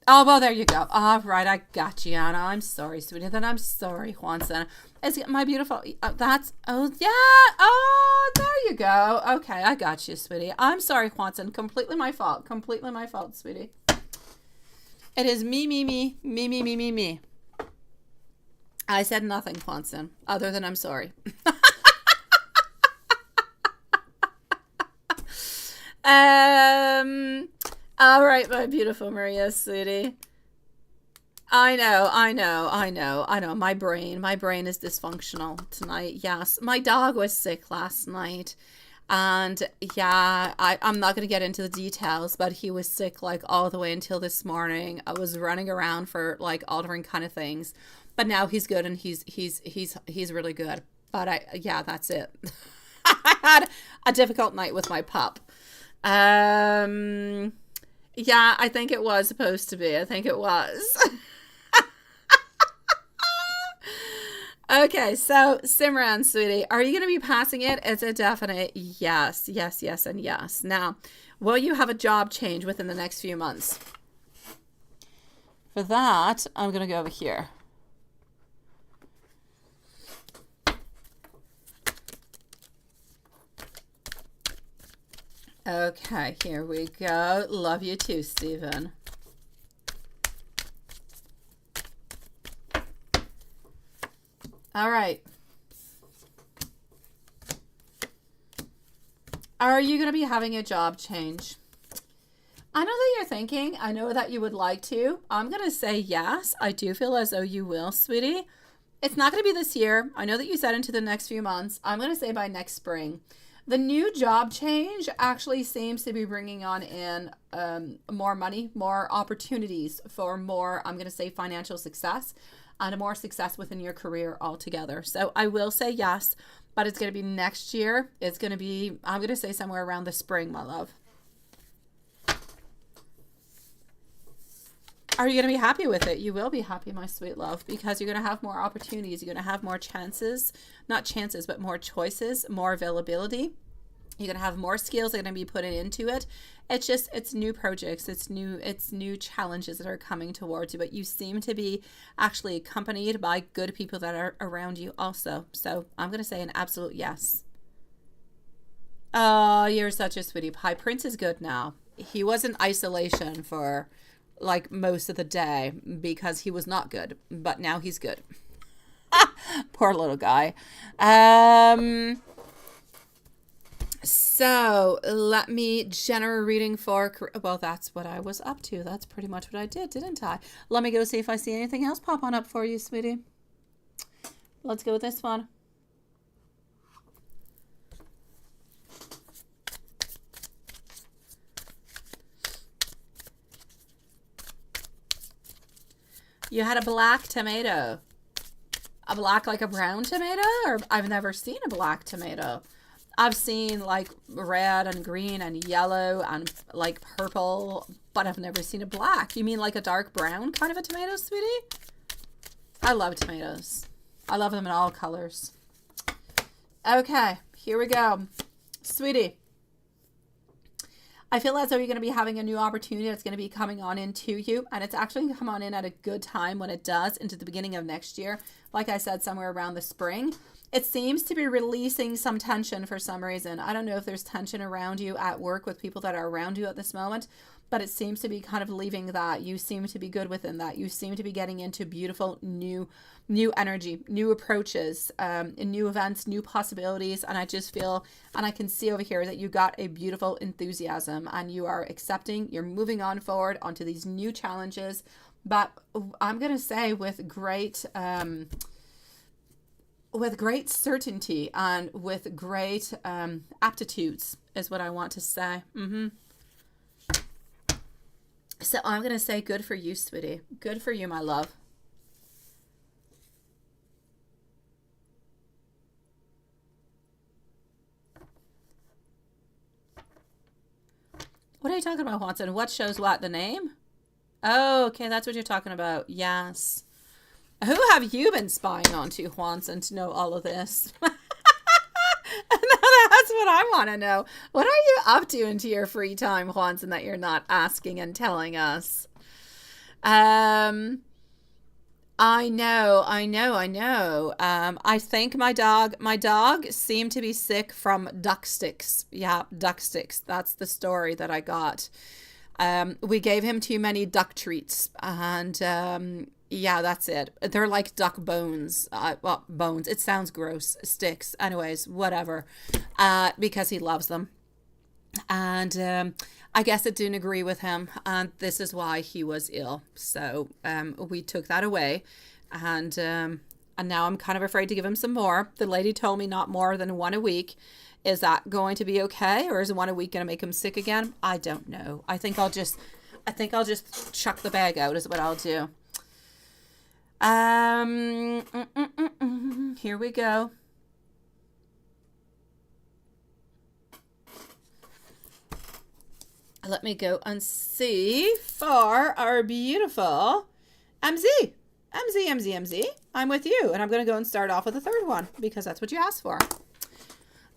C: Oh, well, there you go. All right, I got you, Anna. I'm sorry, sweetie. Then I'm sorry, Juanson. Is it my beautiful... Oh, yeah. Oh, there you go. Okay, I got you, sweetie. I'm sorry, Juanson. Completely my fault. Completely my fault, sweetie. It is me. I said nothing, Juanson, other than I'm sorry. All right, my beautiful Maria, sweetie. I know. My brain is dysfunctional tonight. Yes, my dog was sick last night. And yeah, I'm not going to get into the details, but he was sick like all the way until this morning. I was running around for like all different kind of things. But now he's good and he's really good. But yeah, that's it. I had a difficult night with my pup. Yeah, I think it was supposed to be. I think it was. Okay, so Simran, sweetie, are you going to be passing it? It's a definite yes, and yes. Now, will you have a job change within the next few months? For that, I'm going to go over here. Okay, here we go. Love you too, Stephen. All right. Are you going to be having a job change? I know that you're thinking. I know that you would like to. I'm going to say yes. I do feel as though you will, sweetie. It's not going to be this year. I know that you said into the next few months. I'm going to say by next spring. The new job change actually seems to be bringing on in more money, more opportunities for more, I'm going to say, financial success and more success within your career altogether. So I will say yes, but it's going to be next year. It's going to be, I'm going to say somewhere around the spring, my love. Are you going to be happy with it? You will be happy, my sweet love, because you're going to have more opportunities. You're going to have more chances, not chances, but more choices, more availability. You're going to have more skills that are going to be put into it. It's just, it's new projects. It's new challenges that are coming towards you, but you seem to be actually accompanied by good people that are around you also. So I'm going to say an absolute yes. Oh, you're such a sweetie pie. Prince is good now. He was in isolation for like most of the day because he was not good, but now he's good. Poor little guy. So let me generate reading for, well, that's what I was up to. That's pretty much what I did, didn't I? Let me go see if I see anything else pop on up for you, sweetie. Let's go with this one. You had a black tomato. A black like a brown tomato? Or I've never seen a black tomato. I've seen like red and green and yellow and like purple, but I've never seen a black. You mean like a dark brown kind of a tomato, sweetie? I love tomatoes. I love them in all colors. Okay, here we go. Sweetie, I feel as though you're going to be having a new opportunity that's going to be coming on into you, and it's actually going to come on in at a good time when it does, into the beginning of next year. Like I said, somewhere around the spring. It seems to be releasing some tension for some reason. I don't know if there's tension around you at work with people that are around you at this moment, but it seems to be kind of leaving that. You seem to be good within that. You seem to be getting into beautiful new energy, new approaches, new events, new possibilities. And I just feel, and I can see over here that you got a beautiful enthusiasm and you are accepting, you're moving on forward onto these new challenges. But I'm going to say with great certainty and with great aptitudes is what I want to say. So I'm going to say good for you, sweetie. Good for you, my love. What are you talking about, Watson? What shows what? The name? Oh, okay. That's what you're talking about. Yes. Who have you been spying on to, Juanson, to know all of this? That's what I want to know. What are you up to into your free time, Juanson, that you're not asking and telling us? I know. I think my dog seemed to be sick from duck sticks. Yeah, duck sticks. That's the story that I got. We gave him too many duck treats, and yeah, that's it. They're like duck bones. Well, bones. It sounds gross. Sticks. Anyways, whatever. Because he loves them. And I guess it didn't agree with him. And this is why he was ill. So we took that away. And now I'm kind of afraid to give him some more. The lady told me not more than one a week. Is that going to be okay? Or is one a week going to make him sick again? I don't know. I think I'll just chuck the bag out is what I'll do. Here we go. Let me go and see for our beautiful MZ. I'm with you. And I'm going to go and start off with the third one because that's what you asked for.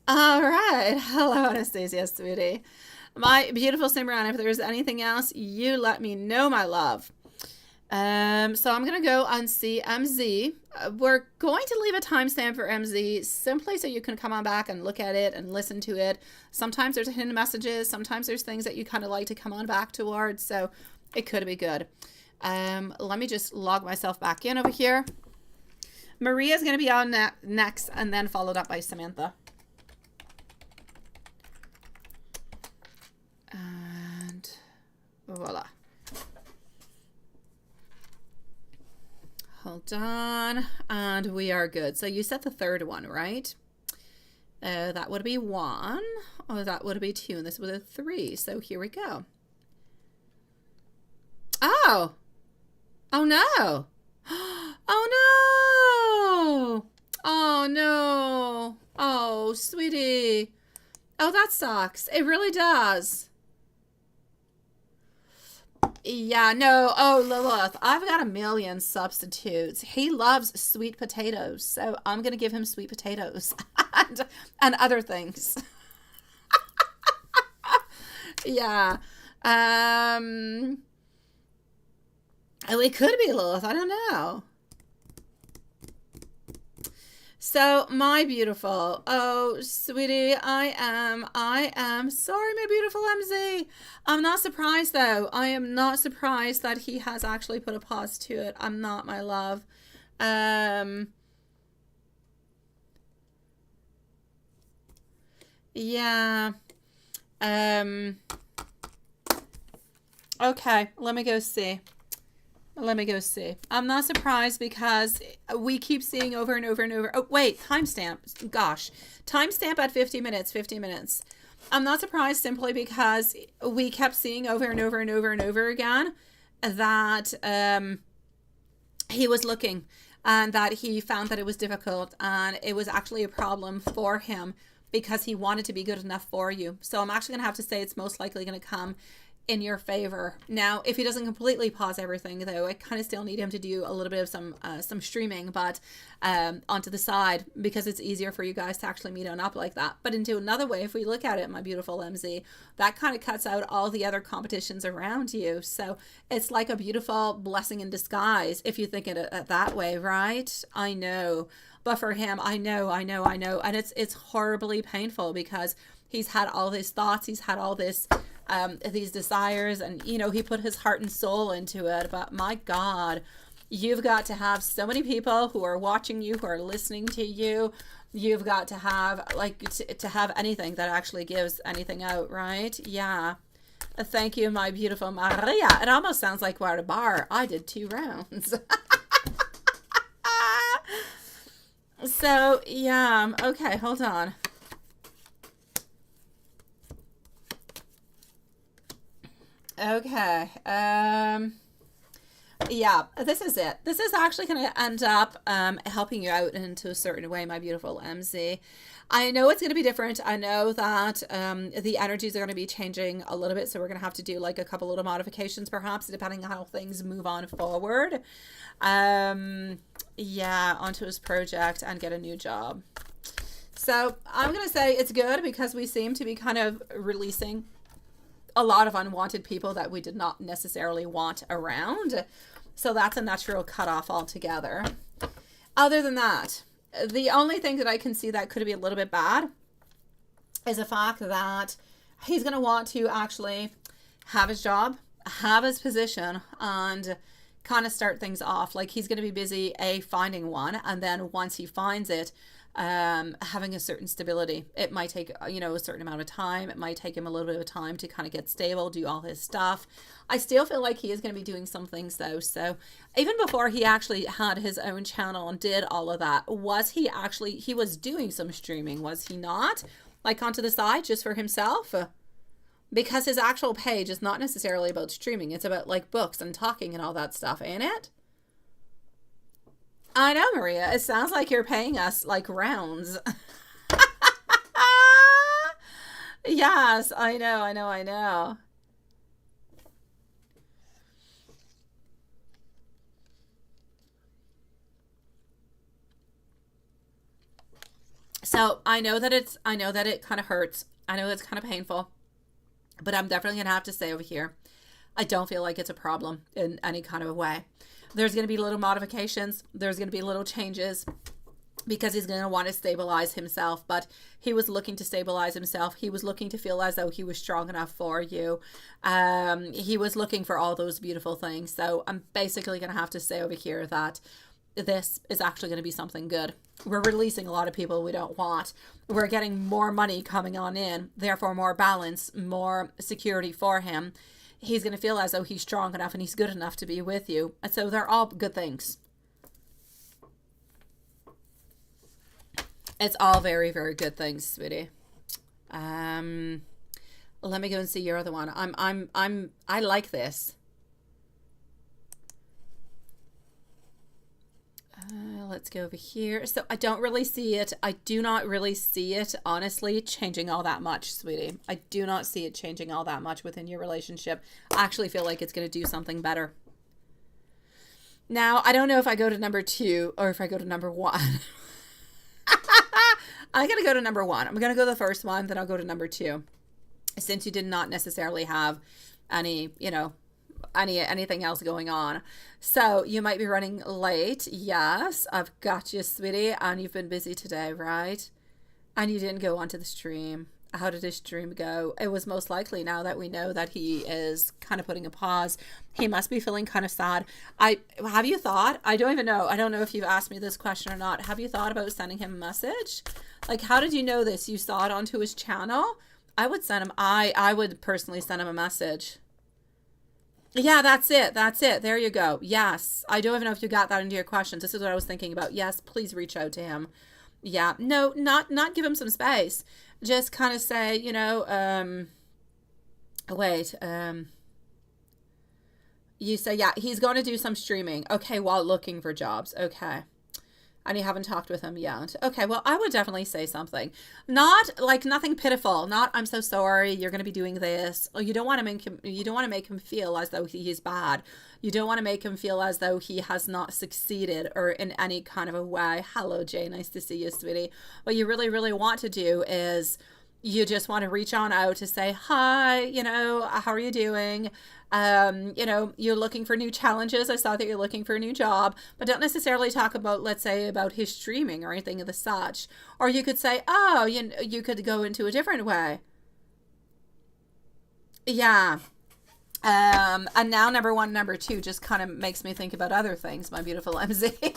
C: All right. Hello, Anastasia, sweetie. My beautiful Simran, if there's anything else, you let me know, my love. So I'm going to go and see MZ. We're going to leave a timestamp for MZ simply so you can come on back and look at it and listen to it. Sometimes there's hidden messages. Sometimes there's things that you kind of like to come on back towards. So it could be good. Let me just log myself back in over here. Maria's going to be on next and then followed up by Samantha. And voila. Hold on. And we are good. So you set the third one, right? That would be 1, or that would be 2, and this was a 3. So here we go. Oh! Oh no! Oh no! Oh no! Oh, sweetie. Oh, that sucks. It really does. Yeah, no. Oh, Lilith, I've got a million substitutes. He loves sweet potatoes, so I'm going to give him sweet potatoes and other things. Yeah. Oh, it could be Lilith. I don't know. So, my beautiful, oh, sweetie, I am sorry, my beautiful MZ. I'm not surprised, though. I am not surprised that he has actually put a pause to it. I'm not, my love. Yeah. Okay, let me go see. Let me go see. I'm not surprised because we keep seeing over and over and over. Oh, wait, timestamp. Gosh. Timestamp at 50 minutes, 50 minutes. I'm not surprised simply because we kept seeing over and over and over and over again that he was looking and that he found that it was difficult and it was actually a problem for him because he wanted to be good enough for you. So I'm actually going to have to say it's most likely going to come in your favor. Now, if he doesn't completely pause everything, though, I kind of still need him to do a little bit of some streaming, but onto the side, because it's easier for you guys to actually meet on up like that. But into another way, if we look at it, my beautiful MZ, that kind of cuts out all the other competitions around you. So it's like a beautiful blessing in disguise, if you think it that way, right? I know. But for him, I know. And it's horribly painful because he's had all these thoughts, he's had all this these desires, and you know, he put his heart and soul into it. But my God, you've got to have so many people who are watching you, who are listening to you. You've got to have to have anything that actually gives anything out, right? Yeah. Thank you, my beautiful Maria. It almost sounds like we're at a bar. I did 2 rounds. So yeah, okay, hold on. Okay. Yeah, this is it. This is actually going to end up helping you out into a certain way, my beautiful MZ. I know it's going to be different. I know that the energies are going to be changing a little bit, so we're going to have to do like a couple little modifications, perhaps, depending on how things move on forward. Yeah, onto his project and get a new job. So I'm going to say it's good because we seem to be kind of releasing a lot of unwanted people that we did not necessarily want around. So that's a natural cutoff altogether. Other than that, the only thing that I can see that could be a little bit bad is the fact that he's going to want to actually have his job, have his position, and kind of start things off. Like he's going to be busy finding one, and then once he finds it, having a certain stability. It might take, you know, a certain amount of time. It might take him a little bit of time to kind of get stable, do all his stuff. I still feel like he is going to be doing some things though. So even before he actually had his own channel and did all of that, he was doing some streaming, was he not? Like onto the side just for himself? Because his actual page is not necessarily about streaming. It's about like books and talking and all that stuff, ain't it? I know, Maria. It sounds like you're paying us like rounds. Yes, I know. So I know that it kind of hurts. I know it's kind of painful, but I'm definitely going to have to say over here, I don't feel like it's a problem in any kind of a way. There's going to be little modifications. There's going to be little changes because he's going to want to stabilize himself. But he was looking to stabilize himself. He was looking to feel as though he was strong enough for you. He was looking for all those beautiful things. So I'm basically going to have to say over here that this is actually going to be something good. We're releasing a lot of people we don't want. We're getting more money coming on in. Therefore, more balance, more security for him. He's going to feel as though he's strong enough and he's good enough to be with you. And so they're all good things. It's all very, very good things, sweetie. Let me go and see your other one. I like this. Let's go over here. So I don't really see it. I do not really see it, honestly, changing all that much, sweetie. I do not see it changing all that much within your relationship. I actually feel like it's going to do something better. Now, I don't know if I go to number 2 or if I go to number 1. I'm going to go to number 1. I'm going to go to the first one, then I'll go to number 2. Since you did not necessarily have any, you know, anything else going on. So you might be running late. Yes, I've got you, sweetie. And you've been busy today, right? And you didn't go onto the stream. How did his stream go? It was most likely, now that we know that he is kind of putting a pause, he must be feeling kind of sad. Have you thought? I don't even know. I don't know if you've asked me this question or not. Have you thought about sending him a message? Like, how did you know this? You saw it onto his channel? I would send him, I would personally send him a message. Yeah, that's it. That's it. There you go. Yes. I don't even know if you got that into your questions. This is what I was thinking about. Yes, please reach out to him. Yeah. No, not give him some space. Just kind of say, you know, you say, yeah, he's going to do some streaming. Okay, while looking for jobs. Okay. And you haven't talked with him yet. Okay, well, I would definitely say something. Not like nothing pitiful. Not, I'm so sorry, you're going to be doing this. Or you don't want to make him feel as though he is bad. You don't want to make him feel as though he has not succeeded or in any kind of a way. Hello, Jay. Nice to see you, sweetie. What you really, really want to do is you just want to reach on out to say, hi, you know, how are you doing? You know, you're looking for new challenges. I saw that you're looking for a new job, but don't necessarily talk about, let's say, about his streaming or anything of the such. Or you could say, oh, you could go into a different way. Yeah. And now number 1, number 2 just kind of makes me think about other things, my beautiful MZ.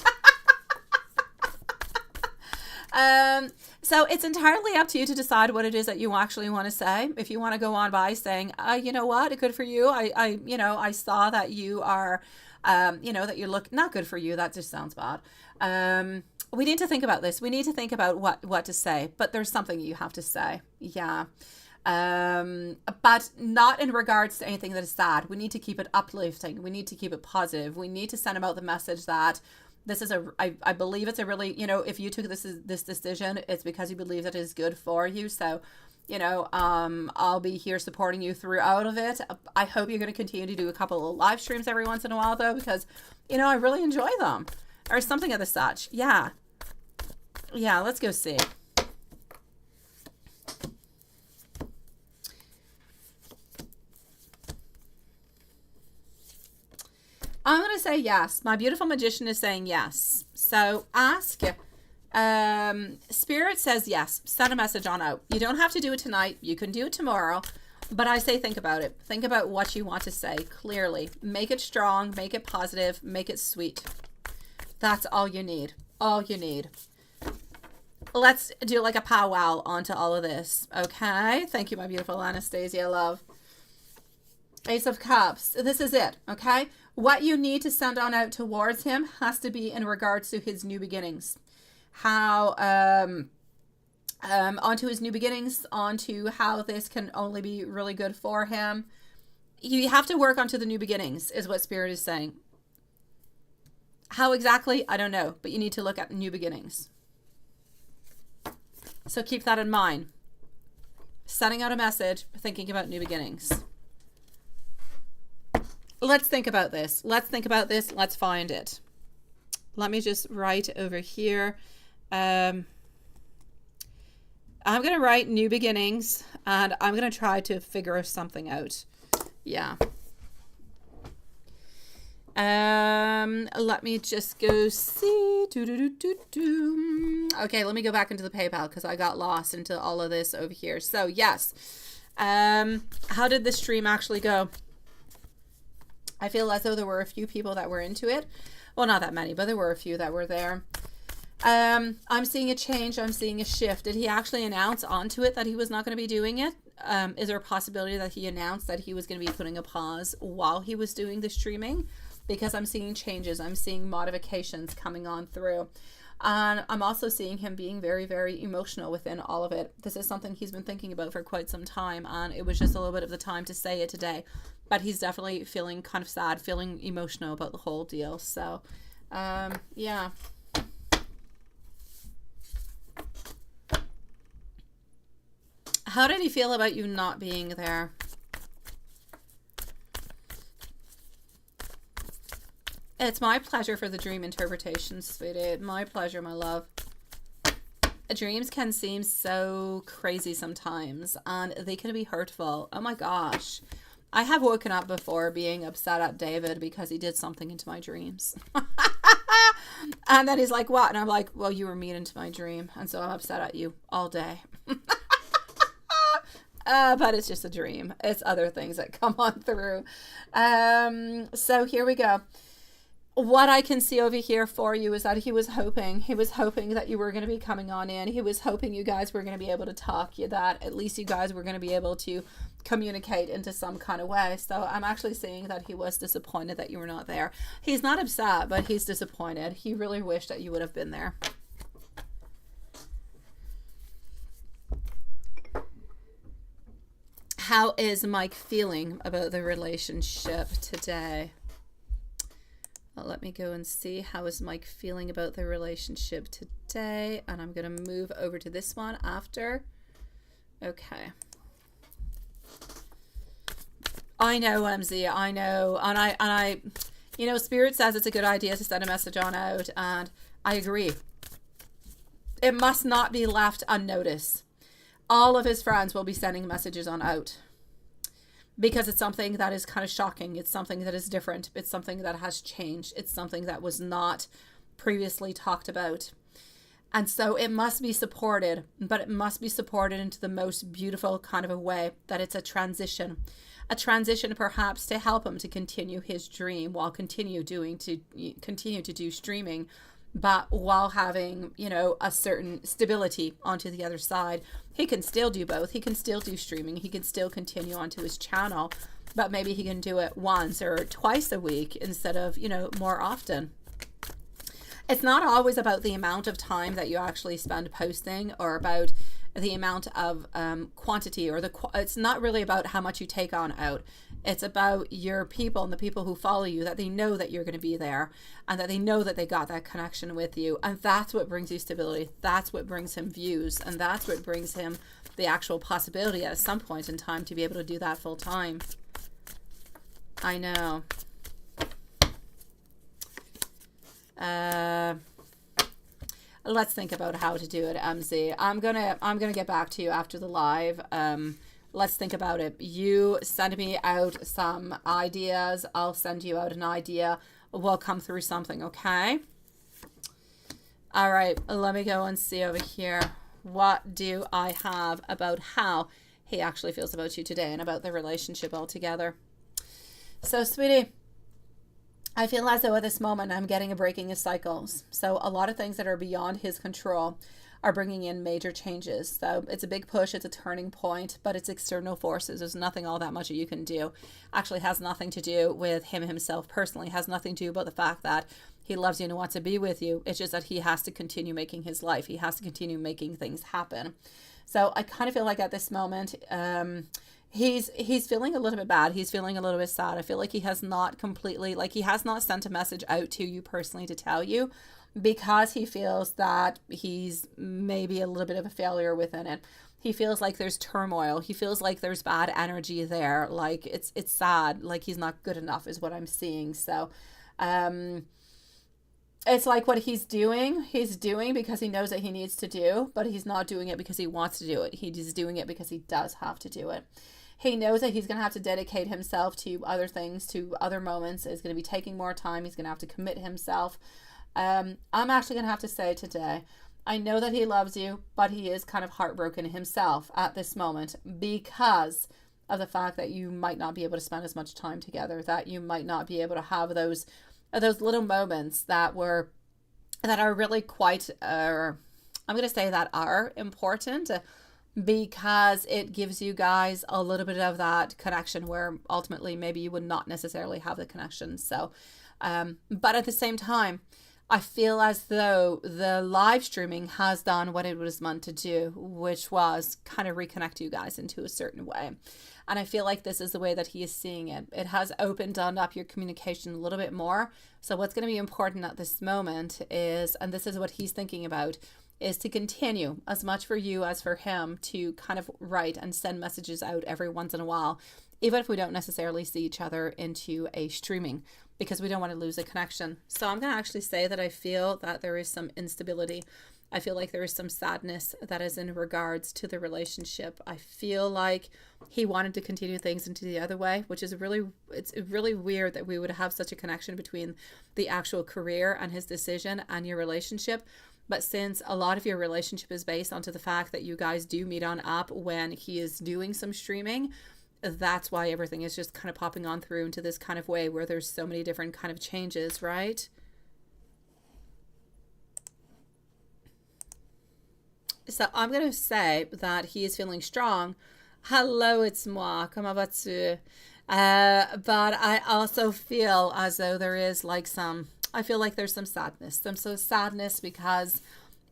C: So it's entirely up to you to decide what it is that you actually want to say. If you want to go on by saying, you know what, good for you. I saw that you are, you know, that you look not good for you. That just sounds bad. We need to think about this. We need to think about what to say, but there's something you have to say. Yeah. But not in regards to anything that is sad. We need to keep it uplifting. We need to keep it positive. We need to send about the message that this is I believe it's a really, you know, if you took this decision, it's because you believe that it is good for you. So, you know, I'll be here supporting you throughout of it. I hope you're going to continue to do a couple of live streams every once in a while, though, because, you know, I really enjoy them or something of the such. Yeah. Yeah. Let's go see. I'm going to say yes. My beautiful magician is saying yes. So ask. Spirit says yes. Send a message on out. You don't have to do it tonight. You can do it tomorrow. But I say think about it. Think about what you want to say clearly. Make it strong. Make it positive. Make it sweet. That's all you need. All you need. Let's do like a powwow onto all of this. Okay? Thank you, my beautiful Anastasia, love. Ace of Cups. This is it. Okay? What you need to send on out towards him has to be in regards to his new beginnings. How, onto his new beginnings, onto how this can only be really good for him. You have to work onto the new beginnings, is what Spirit is saying. How exactly? I don't know, but you need to look at new beginnings. So keep that in mind. Sending out a message, thinking about new beginnings. Let's think about this. Let's think about this. Let's find it. Let me just write over here. I'm going to write new beginnings, and I'm going to try to figure something out. Yeah. Let me just go see. Okay, let me go back into the PayPal because I got lost into all of this over here. So, yes. How did the stream actually go? I feel as though there were a few people that were into it. Well, not that many, but there were a few that were there. I'm seeing a change. I'm seeing a shift. Did he actually announce onto it that he was not going to be doing it? Is there a possibility that he announced that he was going to be putting a pause while he was doing the streaming? Because I'm seeing changes. I'm seeing modifications coming on through. And I'm also seeing him being very, very emotional within all of it. This is something he's been thinking about for quite some time, and it was just a little bit of the time to say it today. But he's definitely feeling kind of sad, feeling emotional about the whole deal. So, yeah. How did he feel about you not being there? It's my pleasure for the dream interpretation, sweetie. My pleasure, my love. Dreams can seem so crazy sometimes, and they can be hurtful. Oh my gosh. I have woken up before being upset at David because he did something into my dreams. And then he's like, what? And I'm like, well, you were mean into my dream, and so I'm upset at you all day. But it's just a dream. It's other things that come on through. So here we go. What I can see over here for you is that he was hoping that you were going to be coming on in. He was hoping you guys were going to be able to talk, that at least you guys were going to be able to communicate into some kind of way. So I'm actually seeing that he was disappointed that you were not there. He's not upset, but he's disappointed. He really wished that you would have been there. How is Mike feeling about the relationship today? Well, let me go and see. How is Mike feeling about the relationship today? And I'm going to move over to this one after. Okay. I know, MZ. I know. And I, you know, Spirit says it's a good idea to send a message on out. And I agree. It must not be left unnoticed. All of his friends will be sending messages on out. Because it's something that is kind of shocking. It's something that is different. It's something that has changed. It's something that was not previously talked about. And so it must be supported, but it must be supported into the most beautiful kind of a way, that it's a transition. A transition perhaps to help him to continue his dream while continue to do streaming, but while having, you know, a certain stability onto the other side. He can still do both. He can still do streaming. He can still continue onto his channel, but maybe he can do it once or twice a week instead of, you know, more often. It's not always about the amount of time that you actually spend posting or about the amount of quantity, or it's not really about how much you take on out. It's about your people and the people who follow you, that they know that you're going to be there and that they know that they got that connection with you. And that's what brings you stability. That's what brings him views. And that's what brings him the actual possibility at some point in time to be able to do that full time. I know. Let's think about how to do it, MZ. I'm gonna get back to you after the live. Let's think about it. You send me out some ideas. I'll send you out an idea. We'll come through something, okay? All right, let me go and see over here. What do I have about how he actually feels about you today and about the relationship altogether? So, sweetie, I feel as though at this moment I'm getting a breaking of cycles. So a lot of things that are beyond his control are bringing in major changes. So it's a big push, it's a turning point, but it's external forces. There's nothing all that much that you can do. Actually has nothing to do with him himself personally. It has nothing to do about the fact that he loves you and wants to be with you. It's just that he has to continue making his life. He has to continue making things happen. So I kind of feel like at this moment, he's feeling a little bit bad. He's feeling a little bit sad. I feel like he has not completely, like he has not sent a message out to you personally to tell you, because he feels that he's maybe a little bit of a failure within it. He feels like there's turmoil. He feels like there's bad energy there. Like it's sad. Like he's not good enough is what I'm seeing. So, it's like what he's doing because he knows that he needs to do, but he's not doing it because he wants to do it. He's doing it because he does have to do it. He knows that he's going to have to dedicate himself to other things, to other moments. It's going to be taking more time. He's going to have to commit himself. I'm actually going to have to say today, I know that he loves you, but he is kind of heartbroken himself at this moment because of the fact that you might not be able to spend as much time together, that you might not be able to have those little moments that are really quite, I'm going to say that are important, because it gives you guys a little bit of that connection where ultimately maybe you would not necessarily have the connection. So, but at the same time, I feel as though the live streaming has done what it was meant to do, which was kind of reconnect you guys into a certain way. And I feel like this is the way that he is seeing it. It has opened up your communication a little bit more. So what's going to be important at this moment is, and this is what he's thinking about, is to continue as much for you as for him to kind of write and send messages out every once in a while, even if we don't necessarily see each other into a streaming, because we don't want to lose a connection. So I'm going to actually say that I feel that there is some instability. I feel like there is some sadness that is in regards to the relationship. I feel like he wanted to continue things into the other way, which is it's really weird that we would have such a connection between the actual career and his decision and your relationship. But since a lot of your relationship is based onto the fact that you guys do meet on app when he is doing some streaming, that's why everything is just kind of popping on through into this kind of way where there's so many different kind of changes, right? So I'm going to say that he is feeling strong. Hello, it's moi. Comment vas-tu? But I also feel as though there is like I feel like there's some sadness. Some sadness because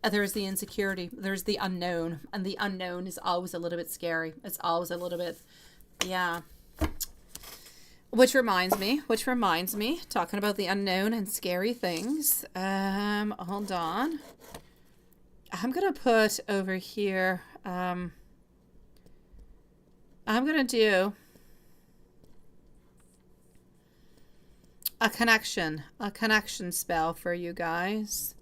C: there's the insecurity. There's the unknown. And the unknown is always a little bit scary. It's always a little bit, yeah. Which reminds me, talking about the unknown and scary things. Hold on. I'm going to put over here, I'm going to do a connection spell for you guys.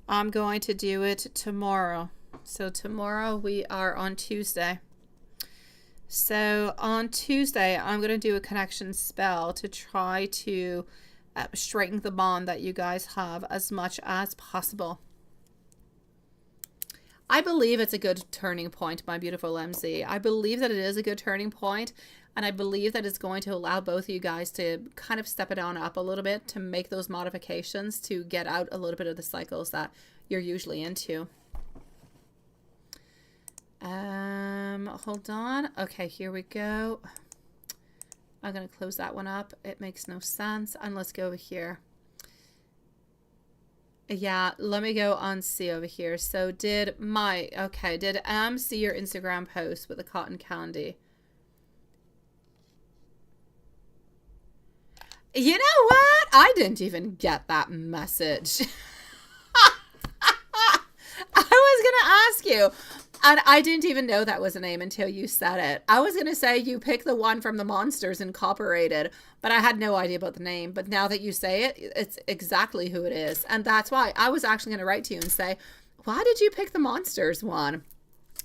C: I'm going to do it tomorrow. So tomorrow we are on Tuesday. So on Tuesday, I'm going to do a connection spell to try to strengthen the bond that you guys have as much as possible. I believe it's a good turning point, my beautiful MZ. I believe that it is a good turning point, and I believe that it's going to allow both of you guys to kind of step it on up a little bit, to make those modifications, to get out a little bit of the cycles that you're usually into. Hold on. Okay, here we go. I'm going to close that one up. It makes no sense. And let's go over here. Yeah, let me go on see over here. So did M see your Instagram post with the cotton candy? You know what? I didn't even get that message. I was going to ask you, and I didn't even know that was a name until you said it. I was going to say you picked the one from the Monsters Incorporated, but I had no idea about the name. But now that you say it, it's exactly who it is. And that's why I was actually going to write to you and say, why did you pick the Monsters one?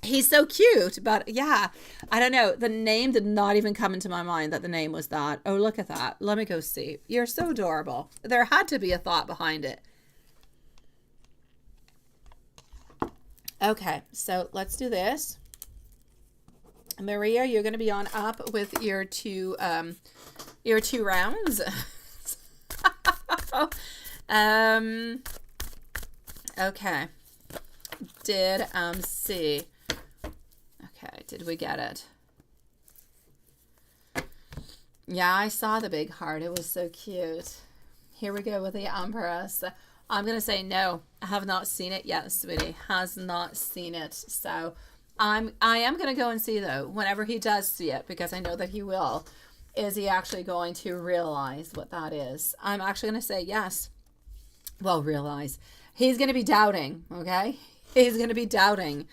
C: He's so cute. But yeah, I don't know. The name did not even come into my mind that the name was that. Oh, look at that. Let me go see. You're so adorable. There had to be a thought behind it. Okay, so let's do this. Maria, you're going to be on up with your two rounds. Okay. Did see. Okay, did we get it? Yeah, I saw the big heart. It was so cute. Here we go with the Empress. I'm going to say no. I have not seen it yet, sweetie. Has not seen it. So I am going to go and see, though, whenever he does see it, because I know that he will. Is he actually going to realize what that is? I'm actually going to say yes. Well, realize. He's going to be doubting, okay? He's going to be doubting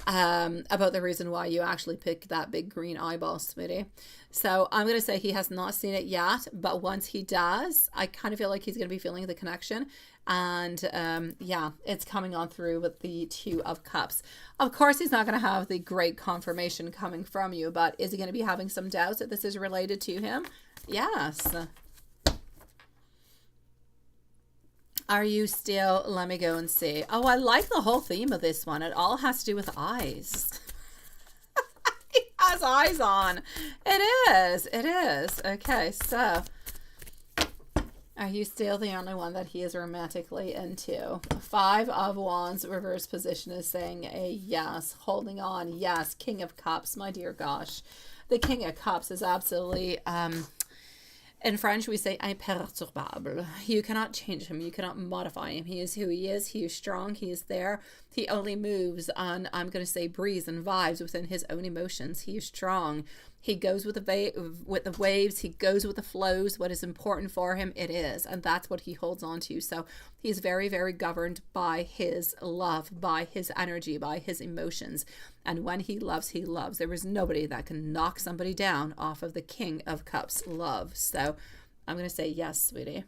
C: about the reason why you actually picked that big green eyeball, sweetie. So I'm going to say he has not seen it yet, but once he does, I kind of feel like he's going to be feeling the connection. And yeah, it's coming on through with the Two of Cups. Of course, he's not going to have the great confirmation coming from you, but is he going to be having some doubts that this is related to him? Yes. Are you still? Let me go and see. Oh, I like the whole theme of this one. It all has to do with eyes. He has eyes on. It is. It is. Okay, so are you still the only one that he is romantically into? Five of Wands reverse position is saying a yes. Holding on. Yes. King of Cups. My dear gosh. The King of Cups is absolutely In French, we say imperturbable. You cannot change him. You cannot modify him. He is who he is. He is strong. He is there. He only moves on, I'm going to say, breathes and vibes within his own emotions. He is strong. He goes with the waves. He goes with the flows. What is important for him, it is. And that's what he holds on to. So he's very, very governed by his love, by his energy, by his emotions. And when he loves, he loves. There is nobody that can knock somebody down off of the King of Cups love. So I'm going to say yes, sweetie.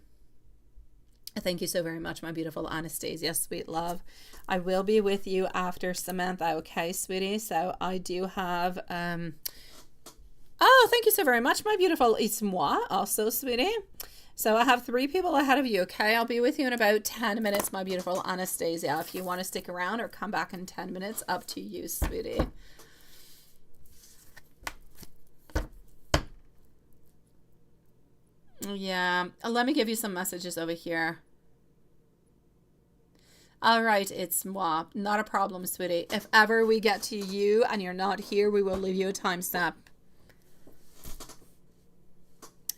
C: Thank you so very much, my beautiful Anastasia, sweet love. I will be with you after Samantha, okay, sweetie? So I do have... Oh, thank you so very much, my beautiful It's moi, also, sweetie. So I have 3 people ahead of you, okay? I'll be with you in about 10 minutes, my beautiful Anastasia. If you want to stick around or come back in 10 minutes, up to you, sweetie. Yeah, let me give you some messages over here. All right, it's moi. Not a problem, sweetie. If ever we get to you and you're not here, we will leave you a timestamp.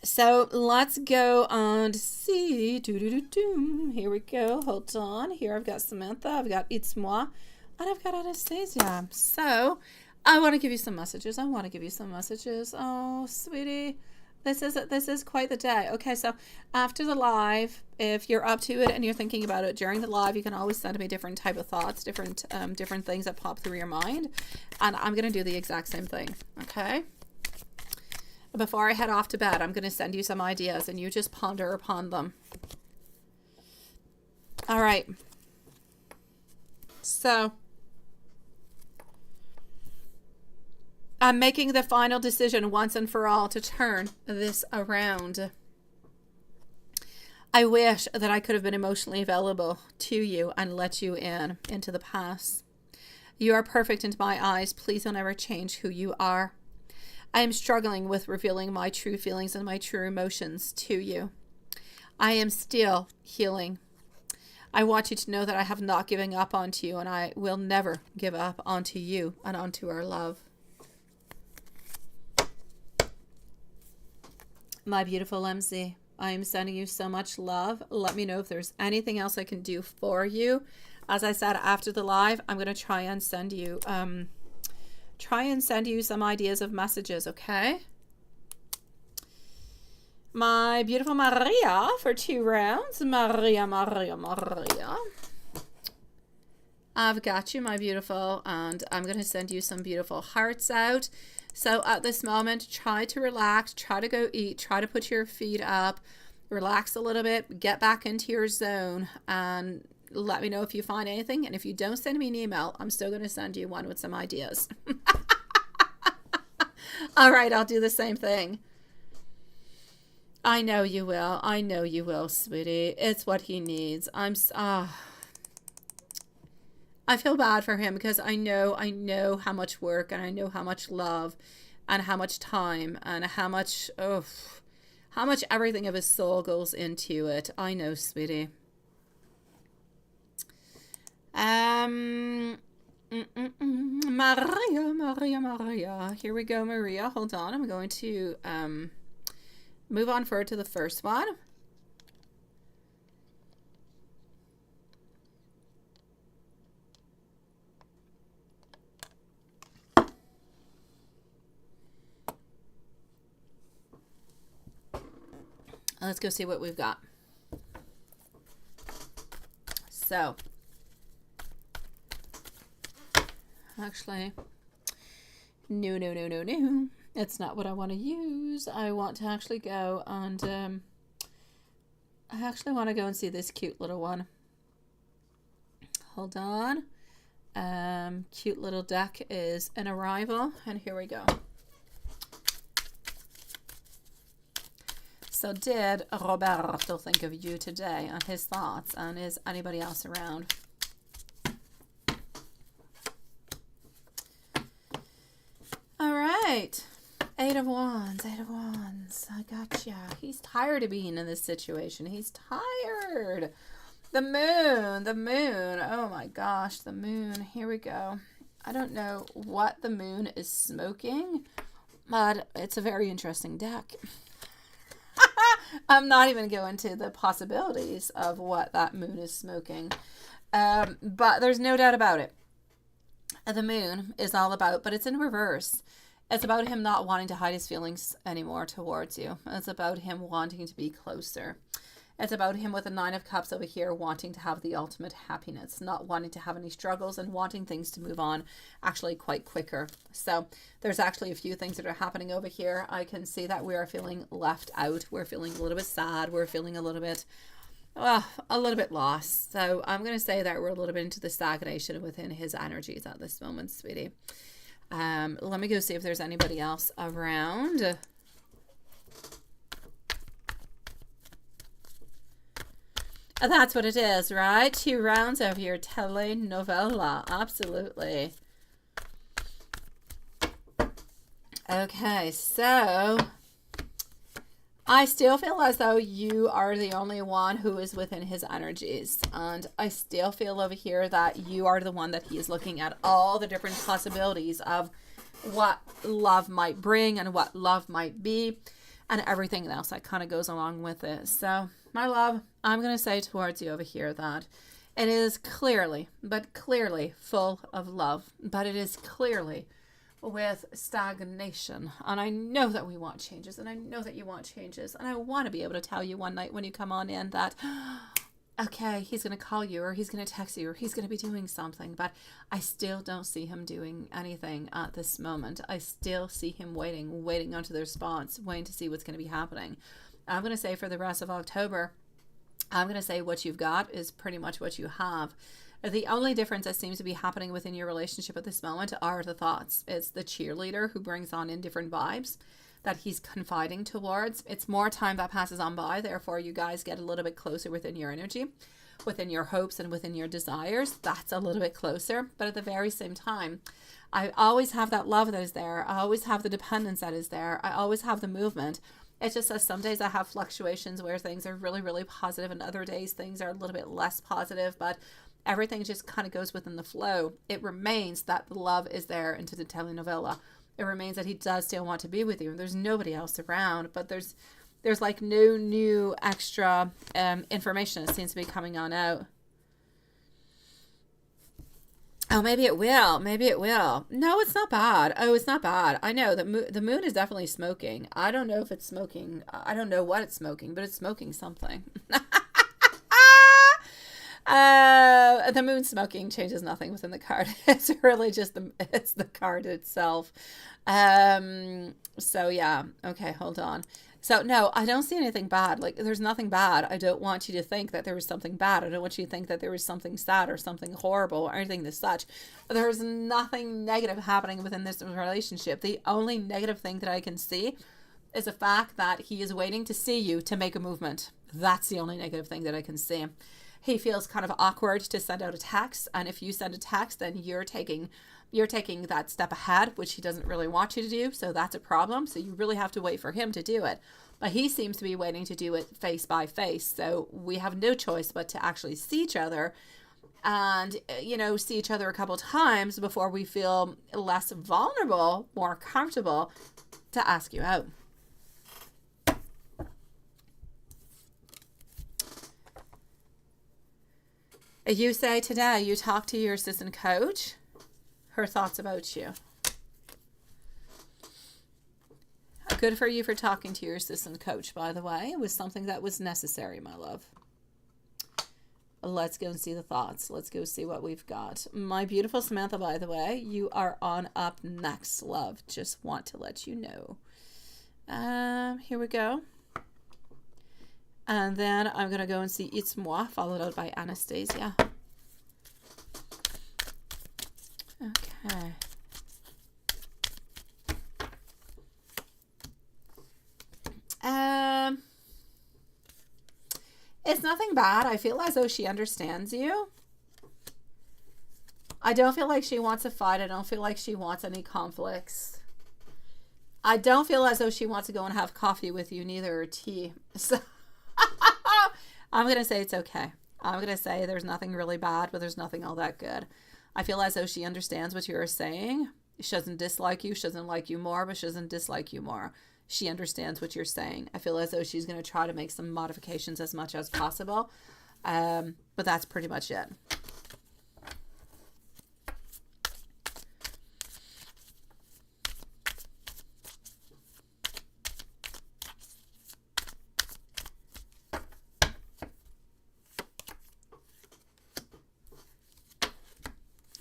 C: So let's go on to see. Here we go. Hold on. Here I've got Samantha. I've got It's Moi. And I've got Anastasia. So I want to give you some messages. Oh, sweetie. This is quite the day. Okay, so after the live, if you're up to it and you're thinking about it during the live, you can always send me different type of thoughts, different things that pop through your mind. And I'm going to do the exact same thing. Okay? Before I head off to bed, I'm going to send you some ideas and you just ponder upon them. All right. So I'm making the final decision once and for all to turn this around. I wish that I could have been emotionally available to you and let you into the past. You are perfect in my eyes. Please don't ever change who you are. I am struggling with revealing my true feelings and my true emotions to you. I am still healing. I want you to know that I have not given up onto you, and I will never give up onto you and onto our love. My beautiful MZ, I am sending you so much love. Let me know if there's anything else I can do for you. As I said, after the live, I'm going to try and send you some ideas of messages, okay? My beautiful Maria for 2 rounds. Maria. I've got you, my beautiful, and I'm going to send you some beautiful hearts out. So at this moment, try to relax, try to go eat, try to put your feet up, relax a little bit, get back into your zone, and let me know if you find anything. And if you don't send me an email, I'm still going to send you one with some ideas. All right, I'll do the same thing. I know you will. I know you will, sweetie. It's what he needs. I feel bad for him because I know how much work and I know how much love and how much time and how much everything of his soul goes into it. I know, sweetie. Maria. Here we go, Maria. Hold on. I'm going to move on forward to the first one. Let's go see what we've got. So, actually, no. It's not what I want to use. I want to actually go and, I actually want to go and see this cute little one. Hold on. Cute little deck is an arrival, and here we go. So did Roberto think of you today and his thoughts, and is anybody else around? All right. 8 of Wands. I gotcha. He's tired of being in this situation. He's tired. The moon. Oh my gosh, the moon. Here we go. I don't know what the moon is smoking, but it's a very interesting deck. I'm not even going to the possibilities of what that moon is smoking. But there's no doubt about it. The moon is all about, but it's in reverse. It's about him not wanting to hide his feelings anymore towards you. It's about him wanting to be closer. It's about him with the 9 of Cups over here wanting to have the ultimate happiness, not wanting to have any struggles and wanting things to move on actually quite quicker. So there's actually a few things that are happening over here. I can see that we are feeling left out. We're feeling a little bit sad. We're feeling a little bit lost. So I'm going to say that we're a little bit into the stagnation within his energies at this moment, sweetie. Let me go see if there's anybody else around. That's what it is, right? 2 rounds of your telenovela. Absolutely. Okay, so I still feel as though you are the only one who is within his energies. And I still feel over here that you are the one that he is looking at all the different possibilities of what love might bring and what love might be and everything else that kind of goes along with it. So, my love, I'm going to say towards you over here that it is clearly, but clearly full of love, but it is clearly with stagnation. And I know that we want changes, and I know that you want changes, and I want to be able to tell you one night when you come on in that, okay, he's going to call you, or he's going to text you, or he's going to be doing something, but I still don't see him doing anything at this moment. I still see him waiting onto the response, waiting to see what's going to be happening. I'm going to say for the rest of October, I'm going to say what you've got is pretty much what you have. The only difference that seems to be happening within your relationship at this moment are the thoughts. It's the cheerleader who brings on in different vibes that he's confiding towards. It's more time that passes on by. Therefore, you guys get a little bit closer within your energy, within your hopes and within your desires. That's a little bit closer. But at the very same time, I always have that love that is there. I always have the dependence that is there. I always have the movement. It just says some days I have fluctuations where things are really, really positive, and other days things are a little bit less positive, but everything just kind of goes within the flow. It remains that the love is there into the telenovela. It remains that he does still want to be with you. There's nobody else around, but there's like no new extra information that seems to be coming on out. Oh, maybe it will. Maybe it will. No, it's not bad. Oh, it's not bad. I know that the moon is definitely smoking. I don't know if it's smoking. I don't know what it's smoking, but it's smoking something. The moon smoking changes nothing within the card. It's really just it's the card itself. So yeah. Okay, hold on. So no, I don't see anything bad. Like, there's nothing bad. I don't want you to think that there was something bad. I don't want you to think that there was something sad or something horrible or anything as such. There's nothing negative happening within this relationship. The only negative thing that I can see is the fact that he is waiting to see you to make a movement. That's the only negative thing that I can see. He feels kind of awkward to send out a text, and if you send a text, then you're taking that step ahead, which he doesn't really want you to do, so that's a problem. So you really have to wait for him to do it. But he seems to be waiting to do it face by face, so we have no choice but to actually see each other and, see each other a couple times before we feel less vulnerable, more comfortable to ask you out. You say today you talk to your assistant coach, her thoughts about you. Good for you for talking to your assistant coach, by the way. It was something that was necessary, my love. Let's go and see the thoughts. Let's go see what we've got. My beautiful Samantha, by the way, you are on up next, love. Just want to let you know. Here we go. And then I'm going to go and see It's Moi, followed out by Anastasia. Okay. It's nothing bad. I feel as though she understands you. I don't feel like she wants a fight. I don't feel like she wants any conflicts. I don't feel as though she wants to go and have coffee with you, neither, or tea. So I'm going to say it's okay. I'm going to say there's nothing really bad, but there's nothing all that good. I feel as though she understands what you're saying. She doesn't dislike you. She doesn't like you more, but she doesn't dislike you more. she understands what you're saying. I feel as though she's going to try to make some modifications as much as possible. But that's pretty much it.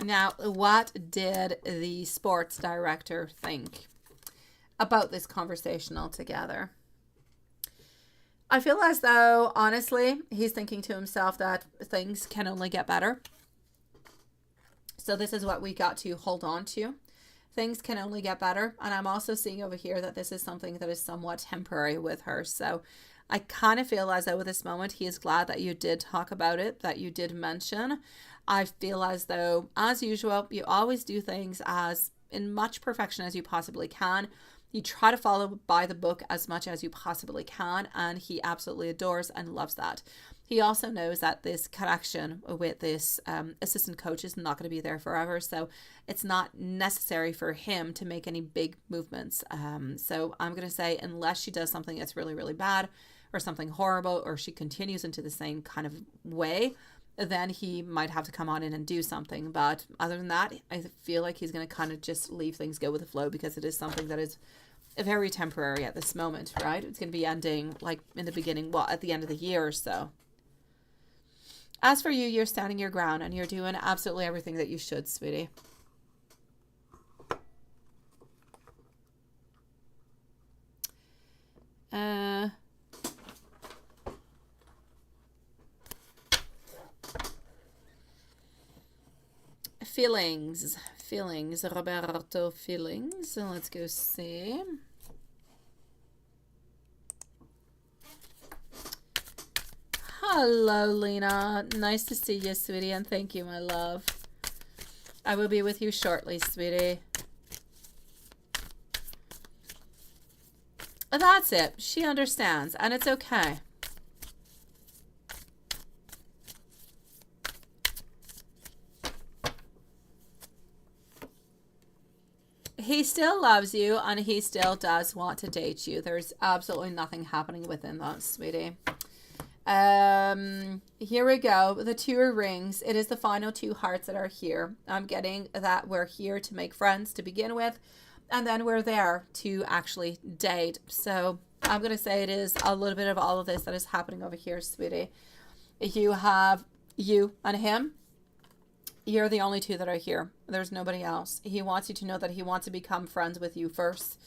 C: Now, what did the sports director think about this conversation altogether? I feel as though, honestly, he's thinking to himself that things can only get better. So this is what we got to hold on to. Things can only get better. And I'm also seeing over here that this is something that is somewhat temporary with her. So I kind of feel as though at this moment, he is glad that you did talk about it, that you did mention. I feel as though, as usual, you always do things as in much perfection as you possibly can. You try to follow by the book as much as you possibly can, and he absolutely adores and loves that. He also knows that this connection with this assistant coach is not going to be there forever, so it's not necessary for him to make any big movements. So I'm going to say, unless she does something that's really, really bad or something horrible, or she continues into the same kind of way, then he might have to come on in and do something. But other than that, I feel like he's going to kind of just leave things go with the flow, because it is something that is very temporary at this moment, right? It's going to be ending like in the beginning, well, at the end of the year or so. As for you, you're standing your ground and you're doing absolutely everything that you should, sweetie. Feelings, Roberto, feelings. So let's go see. Hello, Lena. Nice to see you, sweetie, and thank you, my love. I will be with you shortly, sweetie. That's it. She understands, and it's okay. He still loves you, and he still does want to date you. There's absolutely nothing happening within that, sweetie. Here we go. The 2 of rings. It is the final 2 hearts that are here. I'm getting that we're here to make friends to begin with, and then we're there to actually date. So I'm going to say it is a little bit of all of this that is happening over here, sweetie. You have you and him. You're the only 2 that are here. There's nobody else. He wants you to know that he wants to become friends with you first.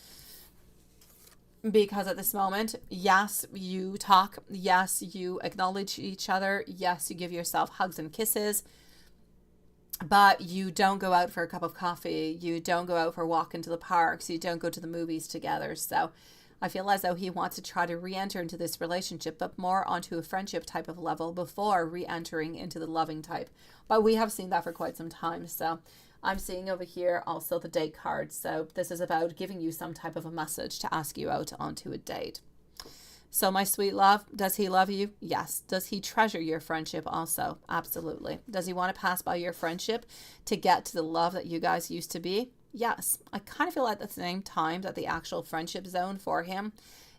C: Because at this moment, yes, you talk. Yes, you acknowledge each other. Yes, you give yourself hugs and kisses. But you don't go out for a cup of coffee. You don't go out for a walk into the parks. You don't go to the movies together. So I feel as though he wants to try to re-enter into this relationship, but more onto a friendship type of level before re-entering into the loving type. But we have seen that for quite some time. So I'm seeing over here also the date card. So this is about giving you some type of a message to ask you out onto a date. So my sweet love, does he love you? Yes. Does he treasure your friendship also? Absolutely. Does he want to pass by your friendship to get to the love that you guys used to be? Yes. I kind of feel at the same time that the actual friendship zone for him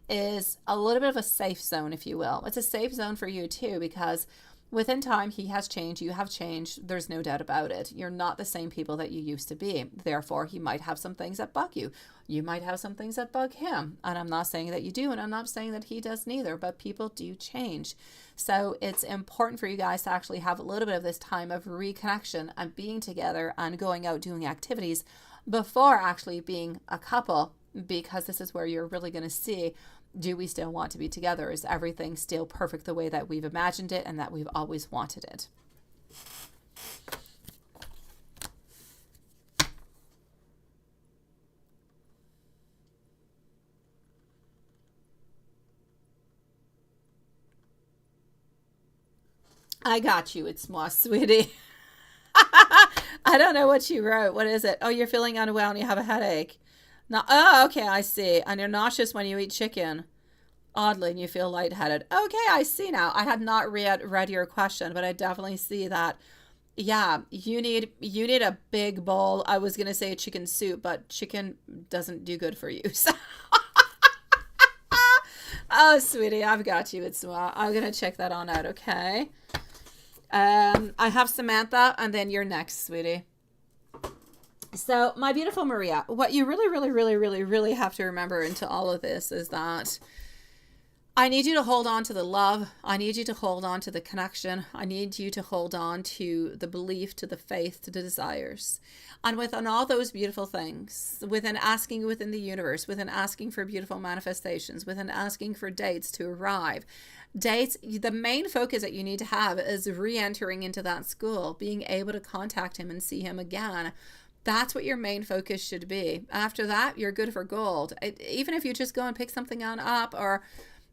C: is a little bit of a safe zone, if you will. It's a safe zone for you too, because within time, he has changed. You have changed. There's no doubt about it. You're not the same people that you used to be. Therefore, he might have some things that bug you. You might have some things that bug him. And I'm not saying that you do, and I'm not saying that he does neither, but people do change. So it's important for you guys to actually have a little bit of this time of reconnection and being together and going out doing activities before actually being a couple, because this is where you're really going to see, do we still want to be together? Is everything still perfect the way that we've imagined it and that we've always wanted it? I got you. It's moi, sweetie. I don't know what you wrote. What is it? Oh, you're feeling unwell and you have a headache. No, oh, okay, I see. And you're nauseous when you eat chicken. Oddly, and you feel lightheaded. Okay, I see now. I had not read your question, but I definitely see that. Yeah, you need a big bowl. I was gonna say chicken soup, but chicken doesn't do good for you. So Oh, sweetie, I've got you. It's I'm gonna check that on out. Okay. I have Samantha, and then you're next, sweetie. So, my beautiful Maria, what you really have to remember into all of this is that I need you to hold on to the love. I need you to hold on to the connection. I need you to hold on to the belief, to the faith, to the desires. And within all those beautiful things, within asking within the universe, within asking for beautiful manifestations, within asking for dates to arrive, dates, the main focus that you need to have is re-entering into that school, being able to contact him and see him again. That's what your main focus should be. After that, you're good for gold. Even if you just go and pick something on up, or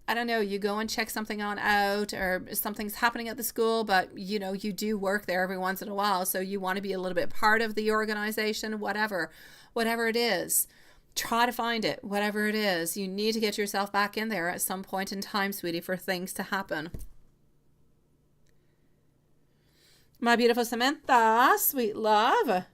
C: I don't know, you go and check something on out, or something's happening at the school, but you know, you do work there every once in a while, so you want to be a little bit part of the organization, whatever it is. Try to find it, whatever it is. You need to get yourself back in there at some point in time, sweetie, for things to happen. My beautiful Samantha, sweet love.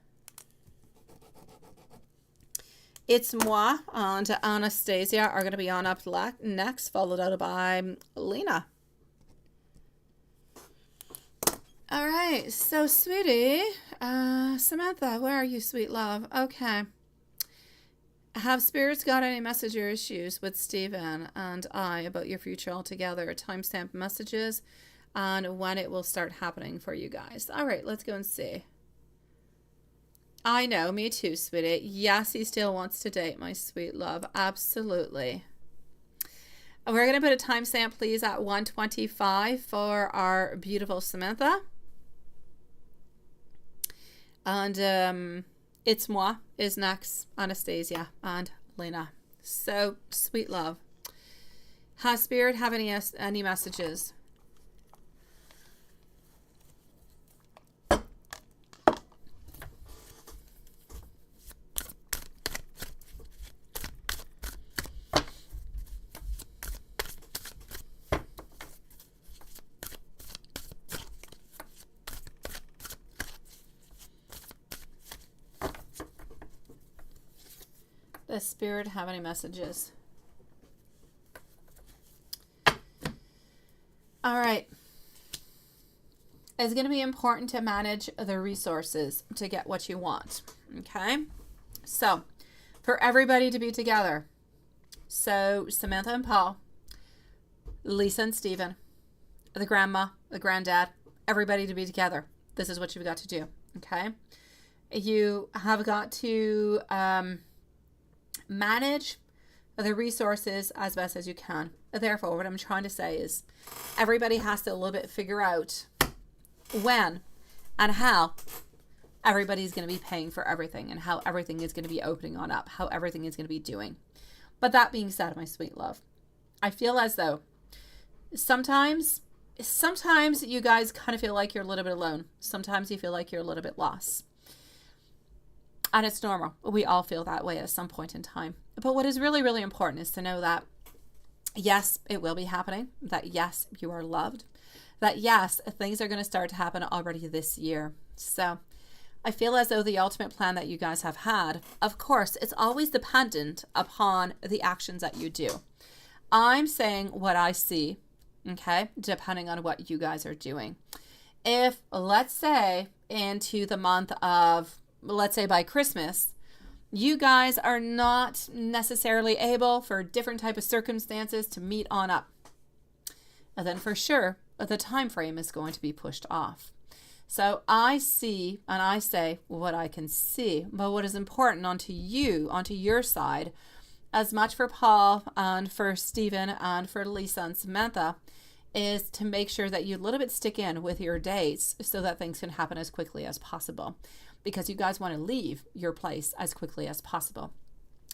C: It's moi and Anastasia are going to be on up next, followed out by Lena. All right, so sweetie, Samantha, where are you, sweet love? Okay. Have spirits got any message or issues with Stephen and I about your future altogether? Timestamp messages and when it will start happening for you guys. All right, let's go and see. I know, me too, sweetie. Yes, he still wants to date, my sweet love. Absolutely. We're going to put a timestamp, please, at 1:25 for our beautiful Samantha. And it's moi is next, Anastasia and Lena. So, sweet love. Has Spirit have any messages? Does Spirit have any messages? All right. It's going to be important to manage the resources to get what you want. Okay. So for everybody to be together. So Samantha and Paul, Lisa and Stephen, the grandma, the granddad, everybody to be together. This is what you've got to do. Okay. You have got to, manage the resources as best as you can. Therefore, what I'm trying to say is everybody has to a little bit figure out when and how everybody's going to be paying for everything and how everything is going to be opening on up, how everything is going to be doing. But that being said, my sweet love, I feel as though sometimes you guys kind of feel like you're a little bit alone. Sometimes you feel like you're a little bit lost. And it's normal. We all feel that way at some point in time. But what is really, really important is to know that, yes, it will be happening. That, yes, you are loved. That, yes, things are going to start to happen already this year. So I feel as though the ultimate plan that you guys have had, of course, it's always dependent upon the actions that you do. I'm saying what I see, okay, depending on what you guys are doing. If, let's say, into the month of, let's say by Christmas, you guys are not necessarily able for different type of circumstances to meet on up, and then for sure the time frame is going to be pushed off. So I see and I say what I can see, but what is important onto your side, as much for Paul and for Stephen and for Lisa and Samantha, is to make sure that you a little bit stick in with your dates so that things can happen as quickly as possible. Because you guys want to leave your place as quickly as possible.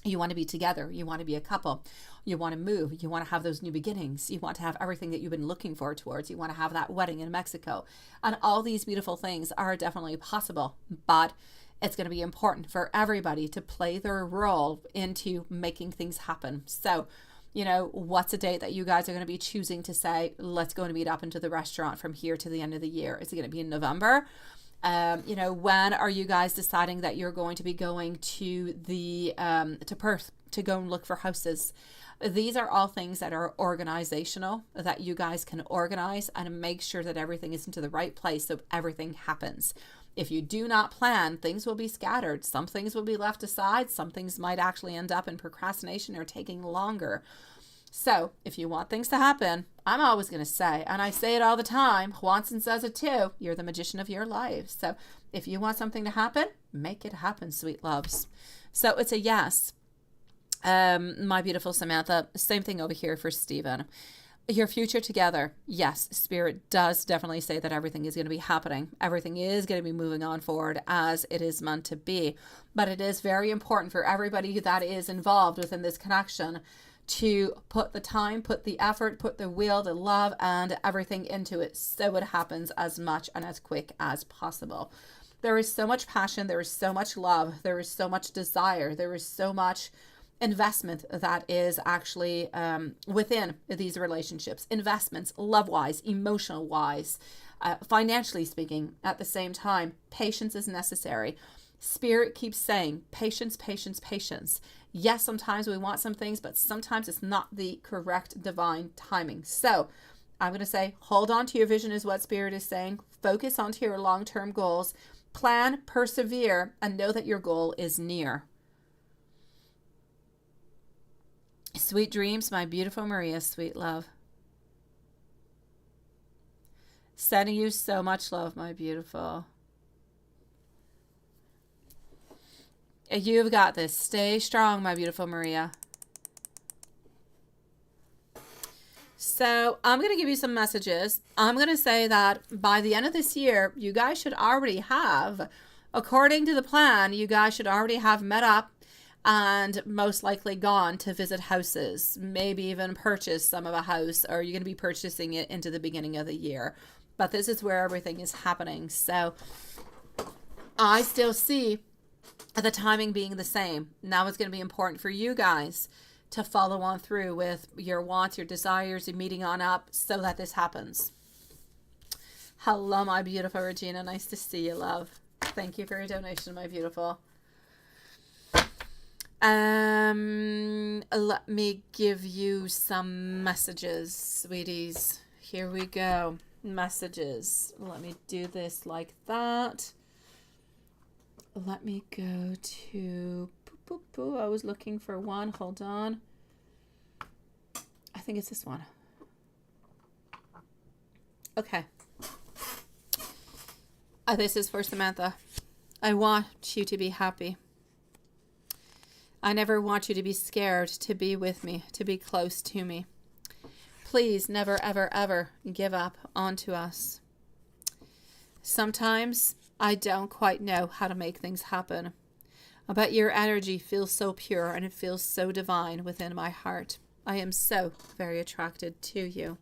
C: You want to be together. You want to be a couple. You want to move. You want to have those new beginnings. You want to have everything that you've been looking forward towards. You want to have that wedding in Mexico. And all these beautiful things are definitely possible. But it's going to be important for everybody to play their role into making things happen. So, you know, what's a date that you guys are going to be choosing to say, let's go and meet up into the restaurant from here to the end of the year? Is it going to be in November? When are you guys deciding that you're going to be going to the to Perth to go and look for houses. These are all things that are organizational, that you guys can organize and make sure that everything is into the right place so everything happens. If you do not plan, things will be scattered. Some things will be left aside. Some things might actually end up in procrastination or taking longer. So if you want things to happen, I'm always going to say, and I say it all the time, Juanson says it too, you're the magician of your life. So if you want something to happen, make it happen, sweet loves. So it's a yes. My beautiful Samantha, same thing over here for Stephen. Your future together. Yes, Spirit does definitely say that everything is going to be happening. Everything is going to be moving on forward as it is meant to be. But it is very important for everybody that is involved within this connection to put the time, put the effort, put the will, the love, and everything into it so it happens as much and as quick as possible. There is so much passion. There is so much love. There is so much desire. There is so much investment that is actually within these relationships. Investments, love-wise, emotional-wise, financially speaking. At the same time, patience is necessary. Spirit keeps saying, patience, patience, patience. Yes, sometimes we want some things, but sometimes it's not the correct divine timing. So I'm going to say, hold on to your vision is what Spirit is saying. Focus onto your long-term goals. Plan, persevere, and know that your goal is near. Sweet dreams, my beautiful Maria, sweet love. Sending you so much love, my beautiful. You've got this. Stay strong, my beautiful Maria. So I'm going to give you some messages. I'm going to say that by the end of this year, you guys should already have, according to the plan, you guys should already have met up and most likely gone to visit houses, maybe even purchase some of a house, or you're going to be purchasing it into the beginning of the year. But this is where everything is happening. So I still see the timing being the same. Now it's going to be important for you guys to follow on through with your wants, your desires, your meeting on up so that this happens. Hello, my beautiful Regina. Nice to see you, love. Thank you for your donation, my beautiful. Let me give you some messages, sweeties. Here we go. Messages. Let me do this like that. Let me go to... I was looking for one. Hold on. I think it's this one. Okay. This is for Samantha. I want you to be happy. I never want you to be scared to be with me, to be close to me. Please never, ever, ever give up onto us. Sometimes I don't quite know how to make things happen, but your energy feels so pure and it feels so divine within my heart. I am so very attracted to you.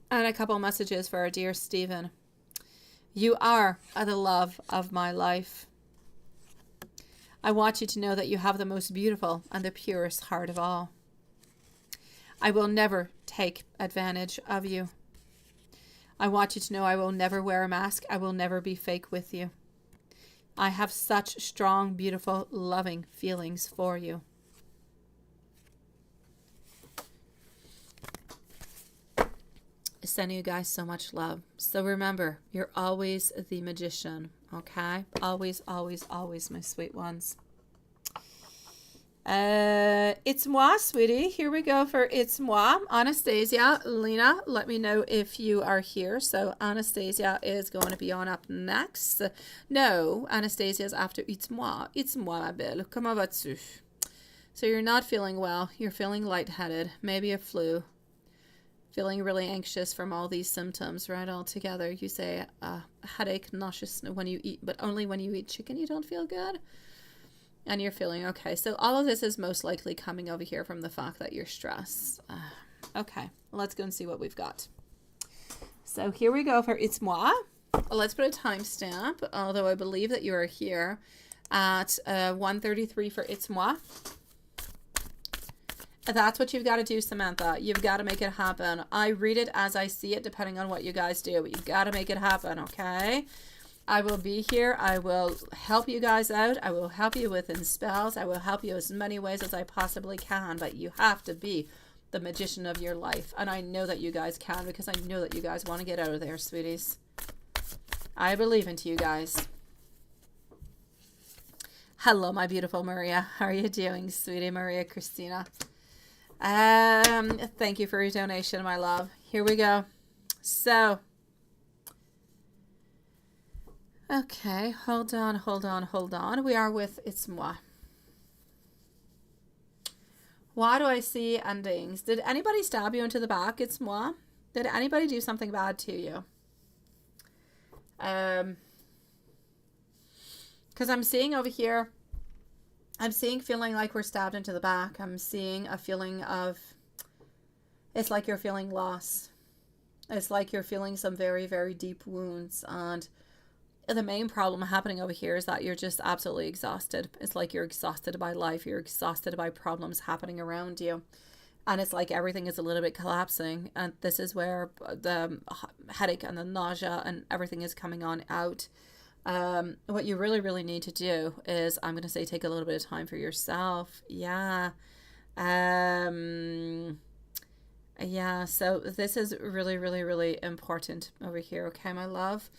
C: And a couple messages for our dear Stephen. You are the love of my life. I want you to know that you have the most beautiful and the purest heart of all. I will never take advantage of you. I want you to know I will never wear a mask. I will never be fake with you. I have such strong, beautiful, loving feelings for you. Sending you guys so much love. So remember, you're always the magician, okay? Always, always, always, my sweet ones. It's moi, sweetie. Here we go for it's moi. Anastasia, Lena, let me know if you are here. So Anastasia is going to be on up next. No, Anastasia is after it's moi. It's moi, ma belle. Comment vas-tu? So you're not feeling well. You're feeling lightheaded. Maybe a flu. Feeling really anxious from all these symptoms, right? All together. You say headache, nauseous when you eat, but only when you eat chicken you don't feel good. And you're feeling okay. So all of this is most likely coming over here from the fact that you're stressed. Okay, let's go and see what we've got. So here we go for It's Moi. Let's put a timestamp, although I believe that you are here at 1:33 for It's Moi. That's what you've got to do, Samantha. You've got to make it happen. I read it as I see it, depending on what you guys do. But you've got to make it happen, okay? I will be here. I will help you guys out. I will help you within spells. I will help you as many ways as I possibly can. But you have to be the magician of your life. And I know that you guys can, because I know that you guys want to get out of there, sweeties. I believe into you guys. Hello, my beautiful Maria. How are you doing, sweetie? Maria Christina. Thank you for your donation, my love. Here we go. So, okay, hold on. We are with It's Moi. Why do I see endings? Did anybody stab you into the back? It's Moi. Did anybody do something bad to you? Because I'm seeing over here, I'm seeing feeling like we're stabbed into the back. I'm seeing a feeling of, it's like you're feeling loss. It's like you're feeling some very, very deep wounds. And the main problem happening over here is that you're just absolutely exhausted. It's like you're exhausted by life. You're exhausted by problems happening around you. And it's like everything is a little bit collapsing. And this is where the headache and the nausea and everything is coming on out. What you really, really need to do is, I'm going to say, take a little bit of time for yourself. Yeah. Yeah. So this is really, really, really important over here. Okay, my love.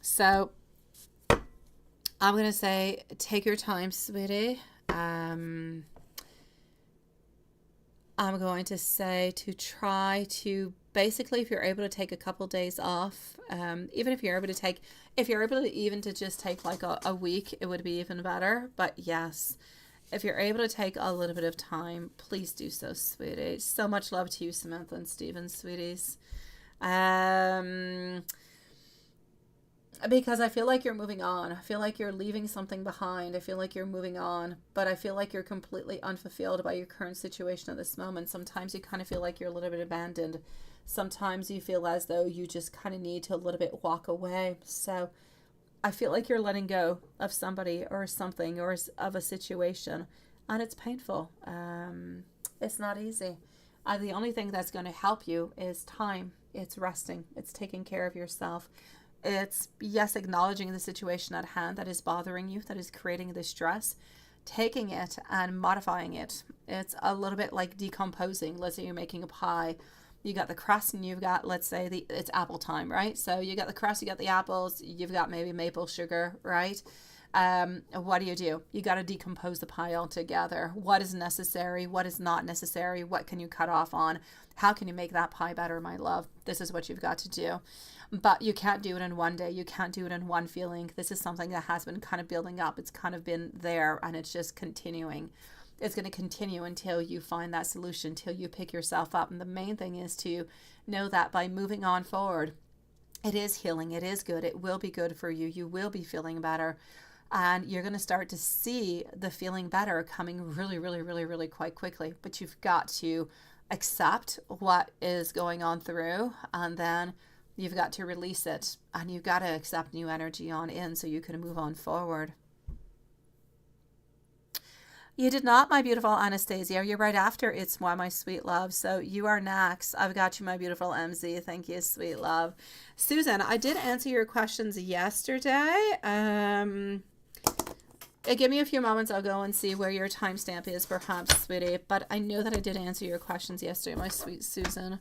C: So I'm going to say, take your time, sweetie. I'm going to say to try to, basically, if you're able to take a couple days off, even if you're able to even to just take like a week, it would be even better. But yes, if you're able to take a little bit of time, please do so, sweetie. So much love to you, Samantha and Steven, sweeties. Because I feel like you're moving on. I feel like you're leaving something behind. I feel like you're moving on, but I feel like you're completely unfulfilled by your current situation at this moment. Sometimes you kind of feel like you're a little bit abandoned. Sometimes you feel as though you just kind of need to a little bit walk away. So I feel like you're letting go of somebody or something or of a situation, and it's painful. It's not easy. The only thing that's going to help you is time. It's resting. It's taking care of yourself. It's, yes, acknowledging the situation at hand that is bothering you, that is creating the stress, taking it and modifying it. It's a little bit like decomposing. Let's say you're making a pie. You got the crust and you've got, let's say, it's apple time, right? So you got the crust, you got the apples, you've got maybe maple sugar, right? What do? You got to decompose the pie altogether. What is necessary? What is not necessary? What can you cut off on? How can you make that pie better, my love? This is what you've got to do. But you can't do it in one day. You can't do it in one feeling. This is something that has been kind of building up. It's kind of been there and it's just continuing. It's going to continue until you find that solution, until you pick yourself up. And the main thing is to know that by moving on forward, it is healing. It is good. It will be good for you. You will be feeling better. And you're going to start to see the feeling better coming really, really, really, really quite quickly. But you've got to accept what is going on through, and then you've got to release it, and you've got to accept new energy on in so you can move on forward. You did not, my beautiful Anastasia. You're right after It's Moi, my sweet love. So you are next. I've got you, my beautiful MZ. Thank you, sweet love. Susan, I did answer your questions yesterday. Give me a few moments. I'll go and see where your timestamp is, perhaps, sweetie. But I know that I did answer your questions yesterday, my sweet Susan.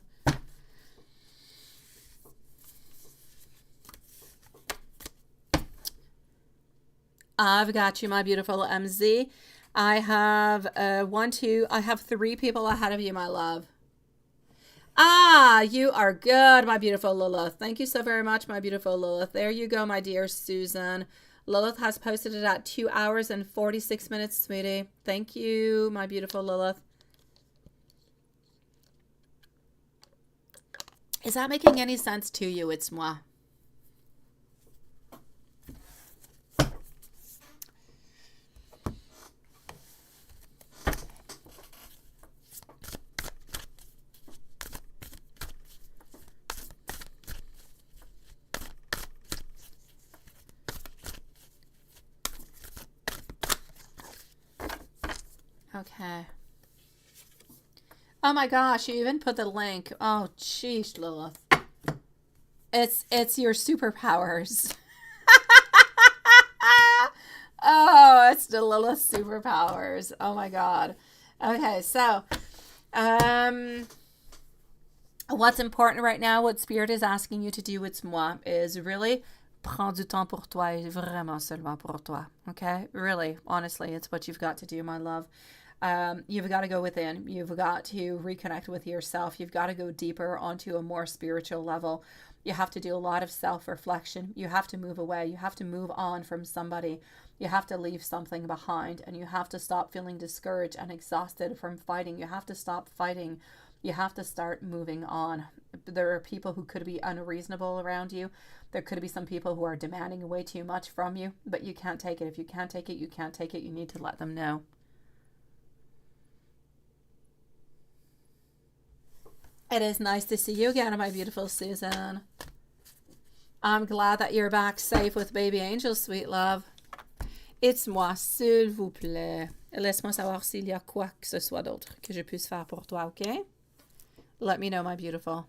C: I've got you, my beautiful MZ. I have I have 3 people ahead of you, my love. Ah, you are good, my beautiful Lilith. Thank you so very much, my beautiful Lilith. There you go, my dear Susan. Lilith has posted it at 2 hours and 46 minutes, sweetie. Thank you, my beautiful Lilith. Is that making any sense to you? It's moi. Okay. Oh my gosh, you even put the link. Oh, jeez, Lilith. It's your superpowers. Oh, it's the little superpowers. Oh my God. Okay, so what's important right now, what Spirit is asking you to do with moi, is really prends du temps pour toi et vraiment seulement pour toi. Okay? Really, honestly, it's what you've got to do, my love. You've got to go within. You've got to reconnect with yourself. You've got to go deeper onto a more spiritual level. You have to do a lot of self-reflection. You have to move away. You have to move on from somebody. You have to leave something behind, and you have to stop feeling discouraged and exhausted from fighting. You have to stop fighting. You have to start moving on. There are people who could be unreasonable around you. There could be some people who are demanding way too much from you, but you can't take it. If you can't take it, you can't take it. You need to let them know. It is nice to see you again, my beautiful Susan. I'm glad that you're back safe with baby angel, sweet love. It's moi, s'il vous plaît. Laisse-moi savoir s'il y a quoi que ce soit d'autre que je puisse faire pour toi, okay? Let me know, my beautiful.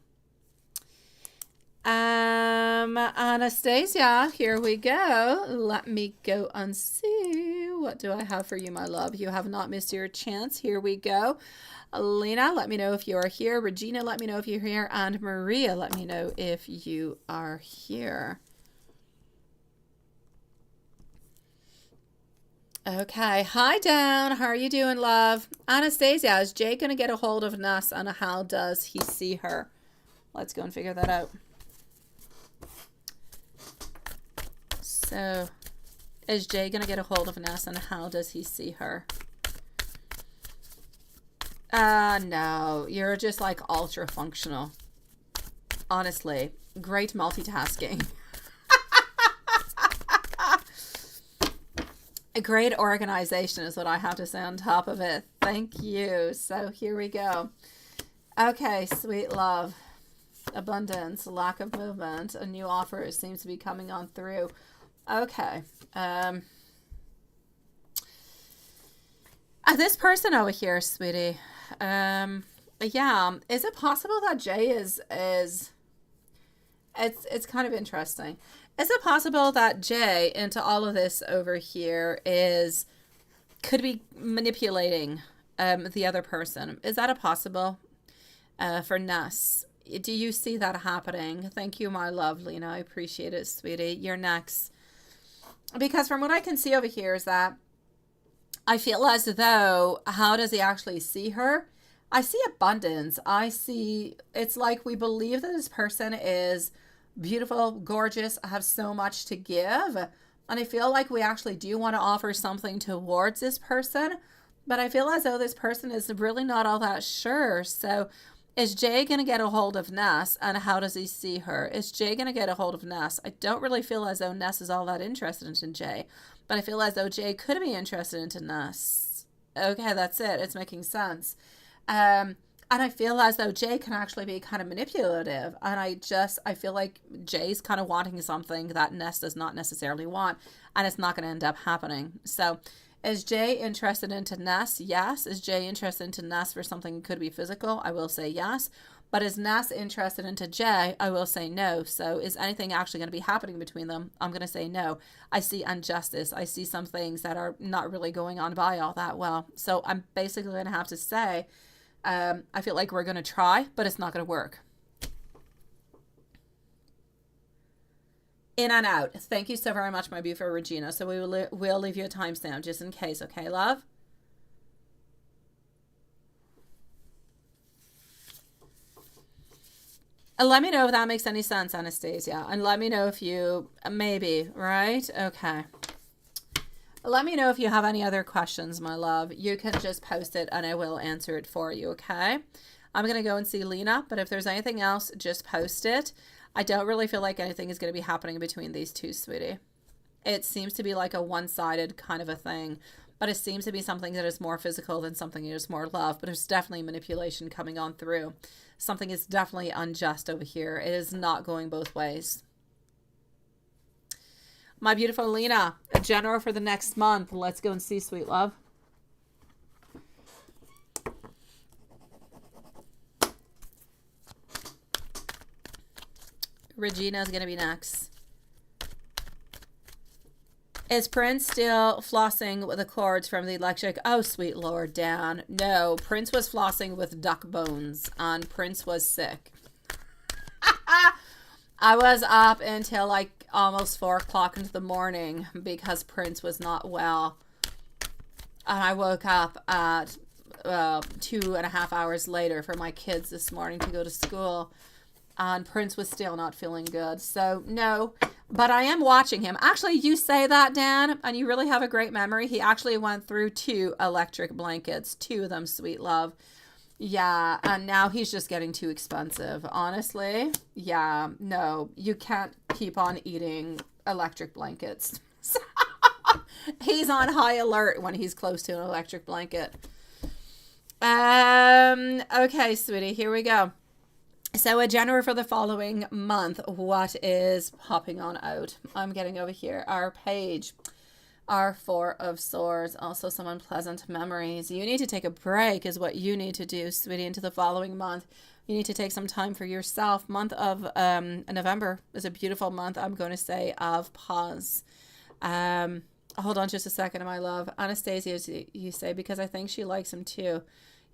C: Anastasia, here we go. Let me go and see. What do I have for you, my love? You have not missed your chance. Here we go. Lena, let me know if you are here. Regina, let me know if you're here. And Maria, let me know if you are here. Okay. Hi, Dan. How are you doing, love? Anastasia, is Jay going to get a hold of Ness, and how does he see her? Let's go and figure that out. So, is Jay going to get a hold of Ness, and how does he see her? No, you're just like ultra functional. Honestly, great multitasking. A great organization is what I have to say on top of it. Thank you. So here we go. Okay, sweet love. Abundance, lack of movement, a new offer seems to be coming on through. Okay. This person over here, sweetie. Yeah. Is it possible that Jay is it's kind of interesting. Is it possible that Jay into all of this over here could be manipulating the other person? Is that a possible for Ness? Do you see that happening? Thank you, my love, Lena. I appreciate it, sweetie. You're next. Because from what I can see over here is that I feel as though, how does he actually see her? I see abundance. I see, it's like we believe that this person is beautiful, gorgeous, have so much to give. And I feel like we actually do want to offer something towards this person. But I feel as though this person is really not all that sure. So is Jay going to get a hold of Ness, and how does he see her? Is Jay going to get a hold of Ness? I don't really feel as though Ness is all that interested in Jay. But I feel as though Jay could be interested into Ness. Okay, that's it. It's making sense. And I feel as though Jay can actually be kind of manipulative. And I feel like Jay's kind of wanting something that Ness does not necessarily want. And it's not going to end up happening. So is Jay interested into Ness? Yes. Is Jay interested into Ness for something that could be physical? I will say yes. But is Ness interested into Jay? I will say no. So is anything actually going to be happening between them? I'm going to say no. I see injustice. I see some things that are not really going on by all that well. So I'm basically going to have to say, I feel like we're going to try, but it's not going to work. In and out. Thank you so very much, my beautiful Regina. So we'll leave you a timestamp just in case. Okay, love? Let me know if that makes any sense, Anastasia. And let me know if you, maybe, right? Okay. Let me know if you have any other questions, my love. You can just post it and I will answer it for you, okay? I'm going to go and see Lena, but if there's anything else, just post it. I don't really feel like anything is going to be happening between these two, sweetie. It seems to be like a one-sided kind of a thing, but it seems to be something that is more physical than something that is more love, but there's definitely manipulation coming on through. Something is definitely unjust over here. It is not going both ways. My beautiful Lena, a general for the next month. Let's go and see, sweet love. Regina is going to be next. Is Prince still flossing with the cords from the electric? Oh, sweet Lord, Dan. No, Prince was flossing with duck bones, and Prince was sick. I was up until like almost 4 o'clock into the morning because Prince was not well. And I woke up at 2.5 hours later for my kids this morning to go to school. And Prince was still not feeling good. So, no. But I am watching him. Actually, you say that, Dan, and you really have a great memory. He actually went through 2 electric blankets. 2 of them, sweet love. Yeah, and now he's just getting too expensive. Honestly, yeah, no. You can't keep on eating electric blankets. He's on high alert when he's close to an electric blanket. Okay, sweetie, here we go. So a January for the following month, what is popping on out? I'm getting over here. Our page, our 4 of Swords, also some unpleasant memories. You need to take a break is what you need to do, sweetie, into the following month. You need to take some time for yourself. Month of November is a beautiful month, I'm going to say, of pause. Hold on just a second, my love. Anastasia, you say, because I think she likes him too.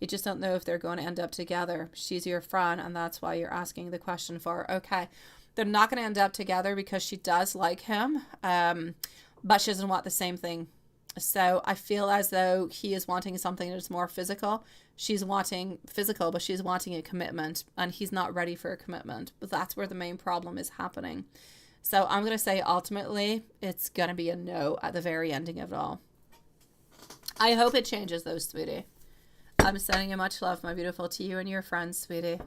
C: You just don't know if they're going to end up together. She's your friend, and that's why you're asking the question for. Okay, they're not going to end up together because she does like him, but she doesn't want the same thing. So I feel as though he is wanting something that's more physical. She's wanting physical, but she's wanting a commitment, and he's not ready for a commitment. But that's where the main problem is happening. So I'm going to say ultimately it's going to be a no at the very ending of it all. I hope it changes though, sweetie. I'm sending you much love, my beautiful, to you and your friends, sweetie.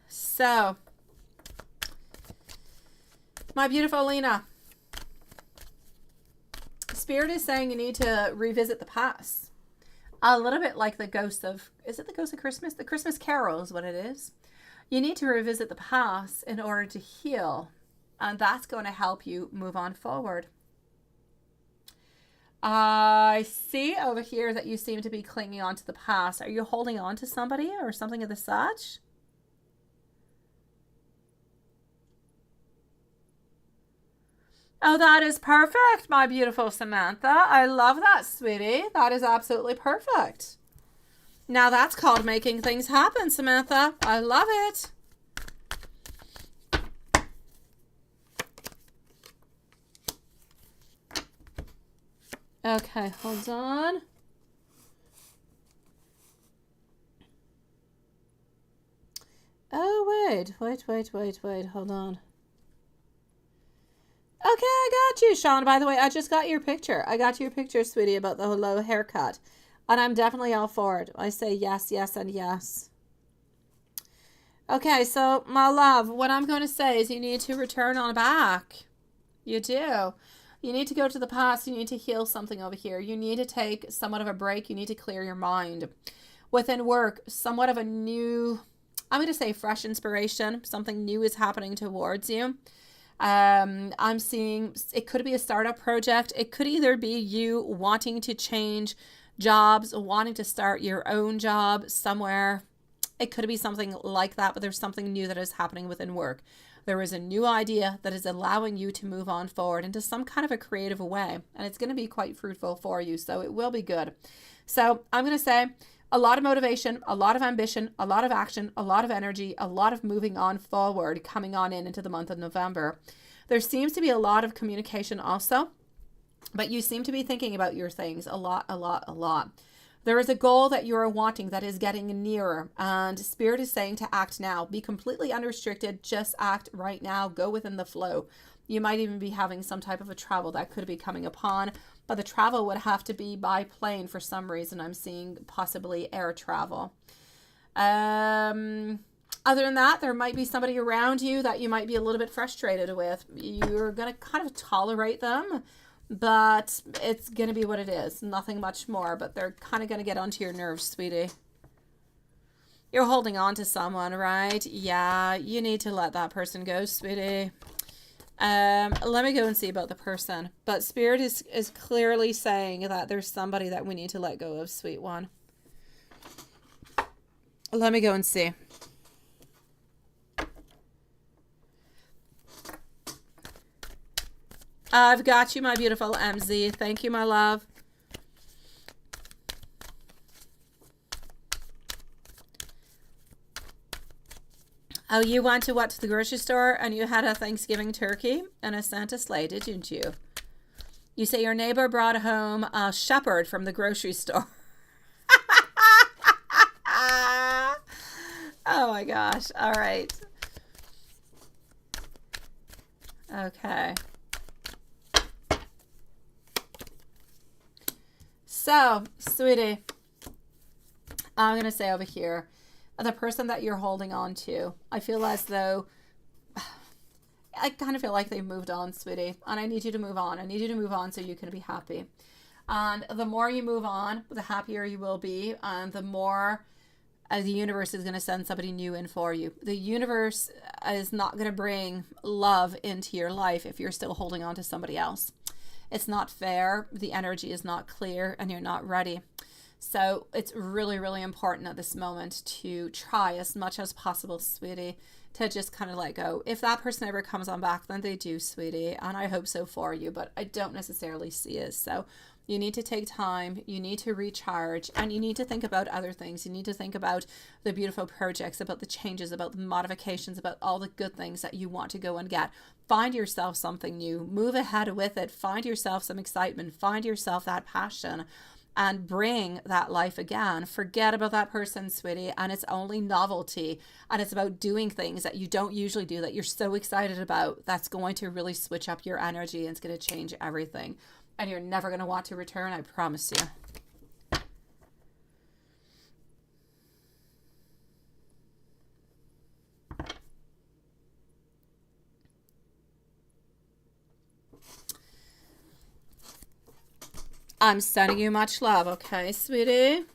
C: So, my beautiful Lena, Spirit is saying you need to revisit the past. A little bit like the ghost of, is it the ghost of Christmas? The Christmas Carol is what it is. You need to revisit the past in order to heal. And that's going to help you move on forward. I see over here that you seem to be clinging on to the past. Are you holding on to somebody or something of the such? Oh, that is perfect, my beautiful Samantha. I love that, sweetie. That is absolutely perfect. Now that's called making things happen, Samantha. I love it. Okay, hold on. Oh, wait, hold on. Okay, I got you, Sean. By the way, I just got your picture. I got your picture, sweetie, about the low haircut. And I'm definitely all for it. I say yes, yes, and yes. Okay, so, my love, what I'm going to say is you need to return on back. You do. You need to go to the past. You need to heal something over here. You need to take somewhat of a break. You need to clear your mind. Within work, somewhat of a new, I'm going to say fresh inspiration. Something new is happening towards you. I'm seeing it could be a startup project. It could either be you wanting to change jobs, wanting to start your own job somewhere. It could be something like that, but there's something new that is happening within work. There is a new idea that is allowing you to move on forward into some kind of a creative way. And it's going to be quite fruitful for you. So it will be good. So I'm going to say a lot of motivation, a lot of ambition, a lot of action, a lot of energy, a lot of moving on forward coming on into the month of November. There seems to be a lot of communication also, but you seem to be thinking about your things a lot. There is a goal that you are wanting that is getting nearer, and Spirit is saying to act now. Be completely unrestricted. Just act right now. Go within the flow. You might even be having some type of a travel that could be coming upon, but the travel would have to be by plane for some reason. I'm seeing possibly air travel. Other than that, there might be somebody around you that you might be a little bit frustrated with. You're going to kind of tolerate them, but it's going to be what it is. Nothing much more, but they're kind of going to get onto your nerves, sweetie. You're holding on to someone, right? Yeah, you need to let that person go, sweetie. Let me go and see about the person. But Spirit is clearly saying that there's somebody that we need to let go of, sweet one. Let me go and see. I've got you, my beautiful MZ. Thank you, my love. Oh, you went to what, to the grocery store and you had a Thanksgiving turkey and a Santa sleigh, didn't you? You say your neighbor brought home a shepherd from the grocery store. Oh my gosh. All right. Okay. So, sweetie, I'm going to say over here, the person that you're holding on to, I feel as though, I kind of feel like they've moved on, sweetie. And I need you to move on. I need you to move on so you can be happy. And the more you move on, the happier you will be. And the more the universe is going to send somebody new in for you. The universe is not going to bring love into your life if you're still holding on to somebody else. It's not fair. The energy is not clear and you're not ready. So it's really, really important at this moment to try as much as possible, sweetie, to just kind of let go. If that person ever comes on back, then they do, sweetie. And I hope so for you, but I don't necessarily see it. So you need to take time, you need to recharge, and you need to think about other things. You need to think about the beautiful projects, about the changes, about the modifications, about all the good things that you want to go and get. Find yourself something new, move ahead with it, find yourself some excitement, find yourself that passion, and bring that life again. Forget about that person, sweetie, and it's only novelty, and it's about doing things that you don't usually do, that you're so excited about. That's going to really switch up your energy, and it's going to change everything. And you're never going to want to return, I promise you. I'm sending you much love, okay, sweetie?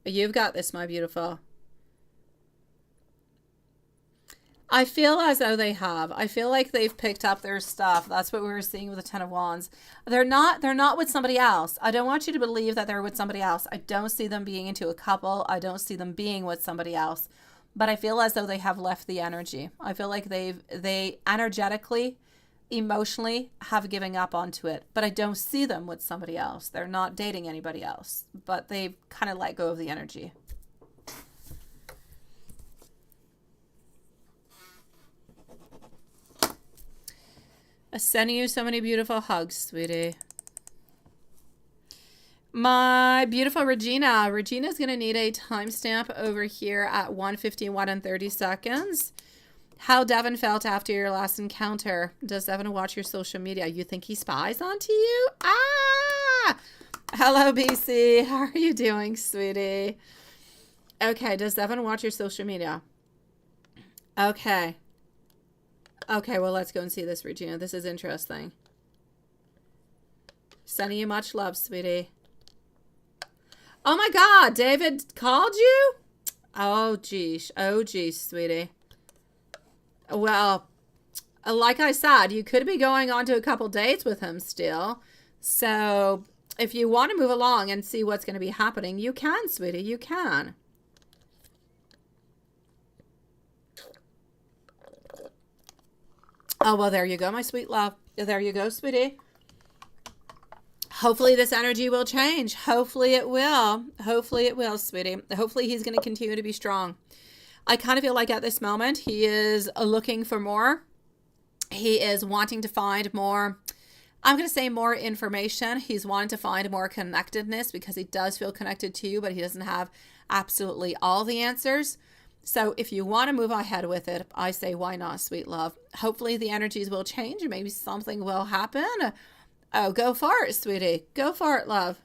C: You've got this, my beautiful. I feel as though they have. I feel like they've picked up their stuff. That's what we were seeing with the Ten of Wands. They're not with somebody else. I don't want you to believe that they're with somebody else. I don't see them being into a couple. I don't see them being with somebody else. But I feel as though they have left the energy. I feel like they energetically, emotionally have given up onto it. But I don't see them with somebody else. They're not dating anybody else. But they've kind of let go of the energy. Sending you so many beautiful hugs, sweetie. My beautiful Regina. Regina's going to need a timestamp over here at 1:51 and 30 seconds. How Devin felt after your last encounter. Does Devin watch your social media? You think he spies onto you? Ah! Hello, BC. How are you doing, sweetie? Okay, does Devin watch your social media? Okay. Okay, well, let's go and see this, Regina. This is interesting. Sending you much love, sweetie. Oh, my God. David called you? Oh, geez. Oh, geez, sweetie. Well, like I said, you could be going on to a couple dates with him still. So if you want to move along and see what's going to be happening, you can, sweetie. You can. Oh, well, there you go, my sweet love. There you go, sweetie. Hopefully this energy will change. Hopefully it will. Hopefully it will, sweetie. Hopefully he's going to continue to be strong. I kind of feel like at this moment he is looking for more. He is wanting to find more. I'm going to say more information. He's wanting to find more connectedness because he does feel connected to you, but he doesn't have absolutely all the answers. So if you want to move ahead with it, I say, why not, sweet love? Hopefully the energies will change and maybe something will happen. Oh, go for it, sweetie. Go for it, love.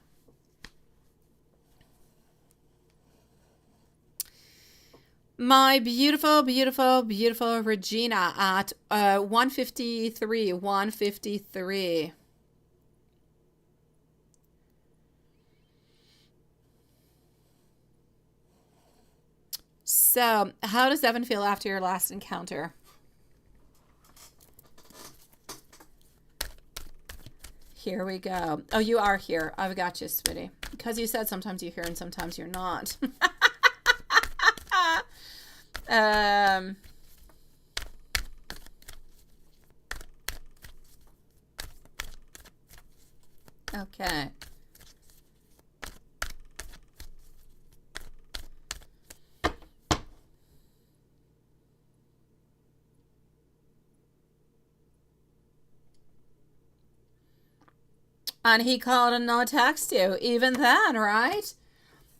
C: My beautiful, beautiful, beautiful Regina at 153, 153. So, how does Evan feel after your last encounter? Here we go. Oh, you are here. I've got you, sweetie. Because you said sometimes you're here and sometimes you're not. Okay. And he called and not text you even then, right?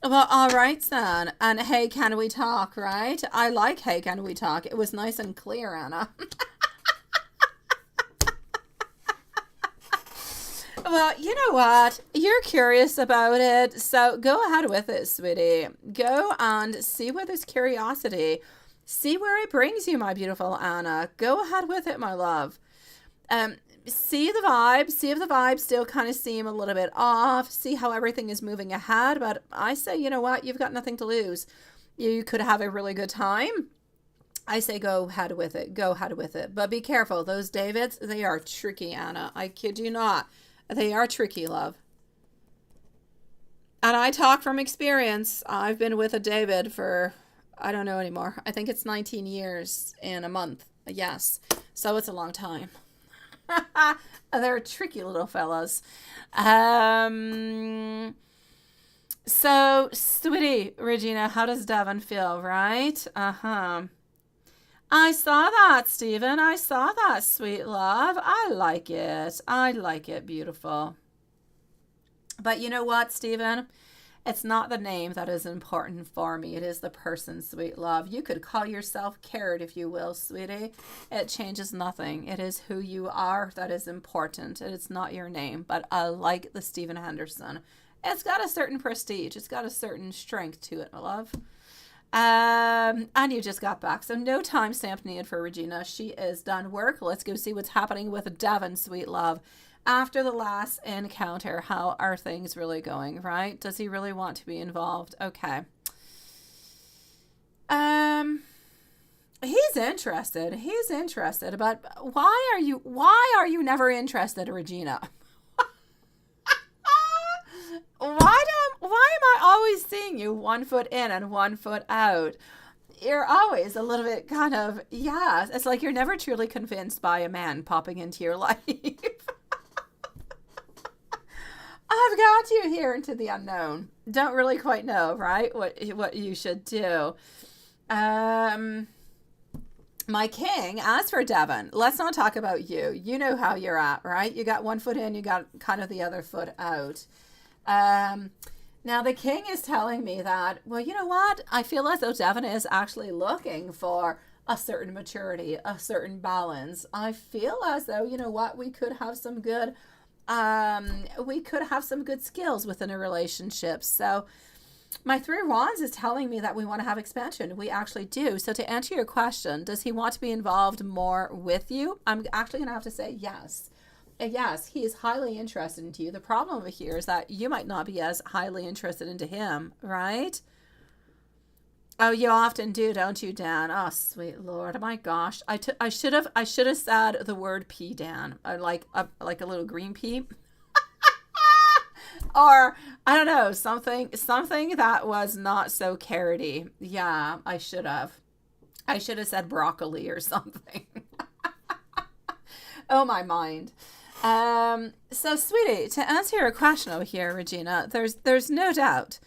C: Well, all right then. And hey, can we talk, right? I like hey, can we talk? It was nice and clear, Anna. Well, you know what? You're curious about it, so go ahead with it, sweetie. Go and see where there's curiosity. See where it brings you, my beautiful Anna. Go ahead with it, my love. See the vibe. See if the vibes still kind of seem a little bit off. See how everything is moving ahead. But I say, you know what? You've got nothing to lose. You could have a really good time. I say go ahead with it. Go ahead with it. But be careful. Those Davids, they are tricky, Anna. I kid you not. They are tricky, love. And I talk from experience. I've been with a David for, I don't know anymore. I think it's 19 years in a month. Yes. So it's a long time. They're tricky little fellas. So, sweetie, Regina, how does Devon feel, right? Uh-huh. I saw that, Stephen. I saw that, sweet love. I like it. I like it. Beautiful. But you know what, Stephen? It's not the name that is important for me. It is the person, sweet love. You could call yourself Carrot if you will, sweetie. It changes nothing. It is who you are that is important. It's not your name. But I like the Stephen Henderson. It's got a certain prestige. It's got a certain strength to it, my love. And you just got back. So no time stamp needed for Regina. She is done work. Let's go see what's happening with Devon, sweet love. After the last encounter, how are things really going, right? Does he really want to be involved? Okay. He's interested. He's interested, but why are you never interested, Regina? Why am I always seeing you 1 foot in and 1 foot out? You're always a little bit kind of, yeah, it's like you're never truly convinced by a man popping into your life. I've got you here into the unknown. Don't really quite know, right? What you should do. My king, as for Devon, let's not talk about you. You know how you're at, right? You got 1 foot in, you got kind of the other foot out. Now the king is telling me that, well, you know what? I feel as though Devon is actually looking for a certain maturity, a certain balance. I feel as though, you know what? We could have some good skills within a relationship. So my 3 of Wands is telling me that we want to have expansion. We actually do. So to answer your question, does he want to be involved more with you? I'm actually going to have to say yes. Yes, he is highly interested into you. The problem over here is that you might not be as highly interested into him, right? Oh, you often do, don't you, Dan? Oh, sweet Lord. Oh my gosh. I should have said the word pea, Dan. Like a little green pea. Or I don't know, something that was not so carroty. Yeah, I should have said broccoli or something. Oh, my mind. So sweetie, to answer your question over here, Regina, there's no doubt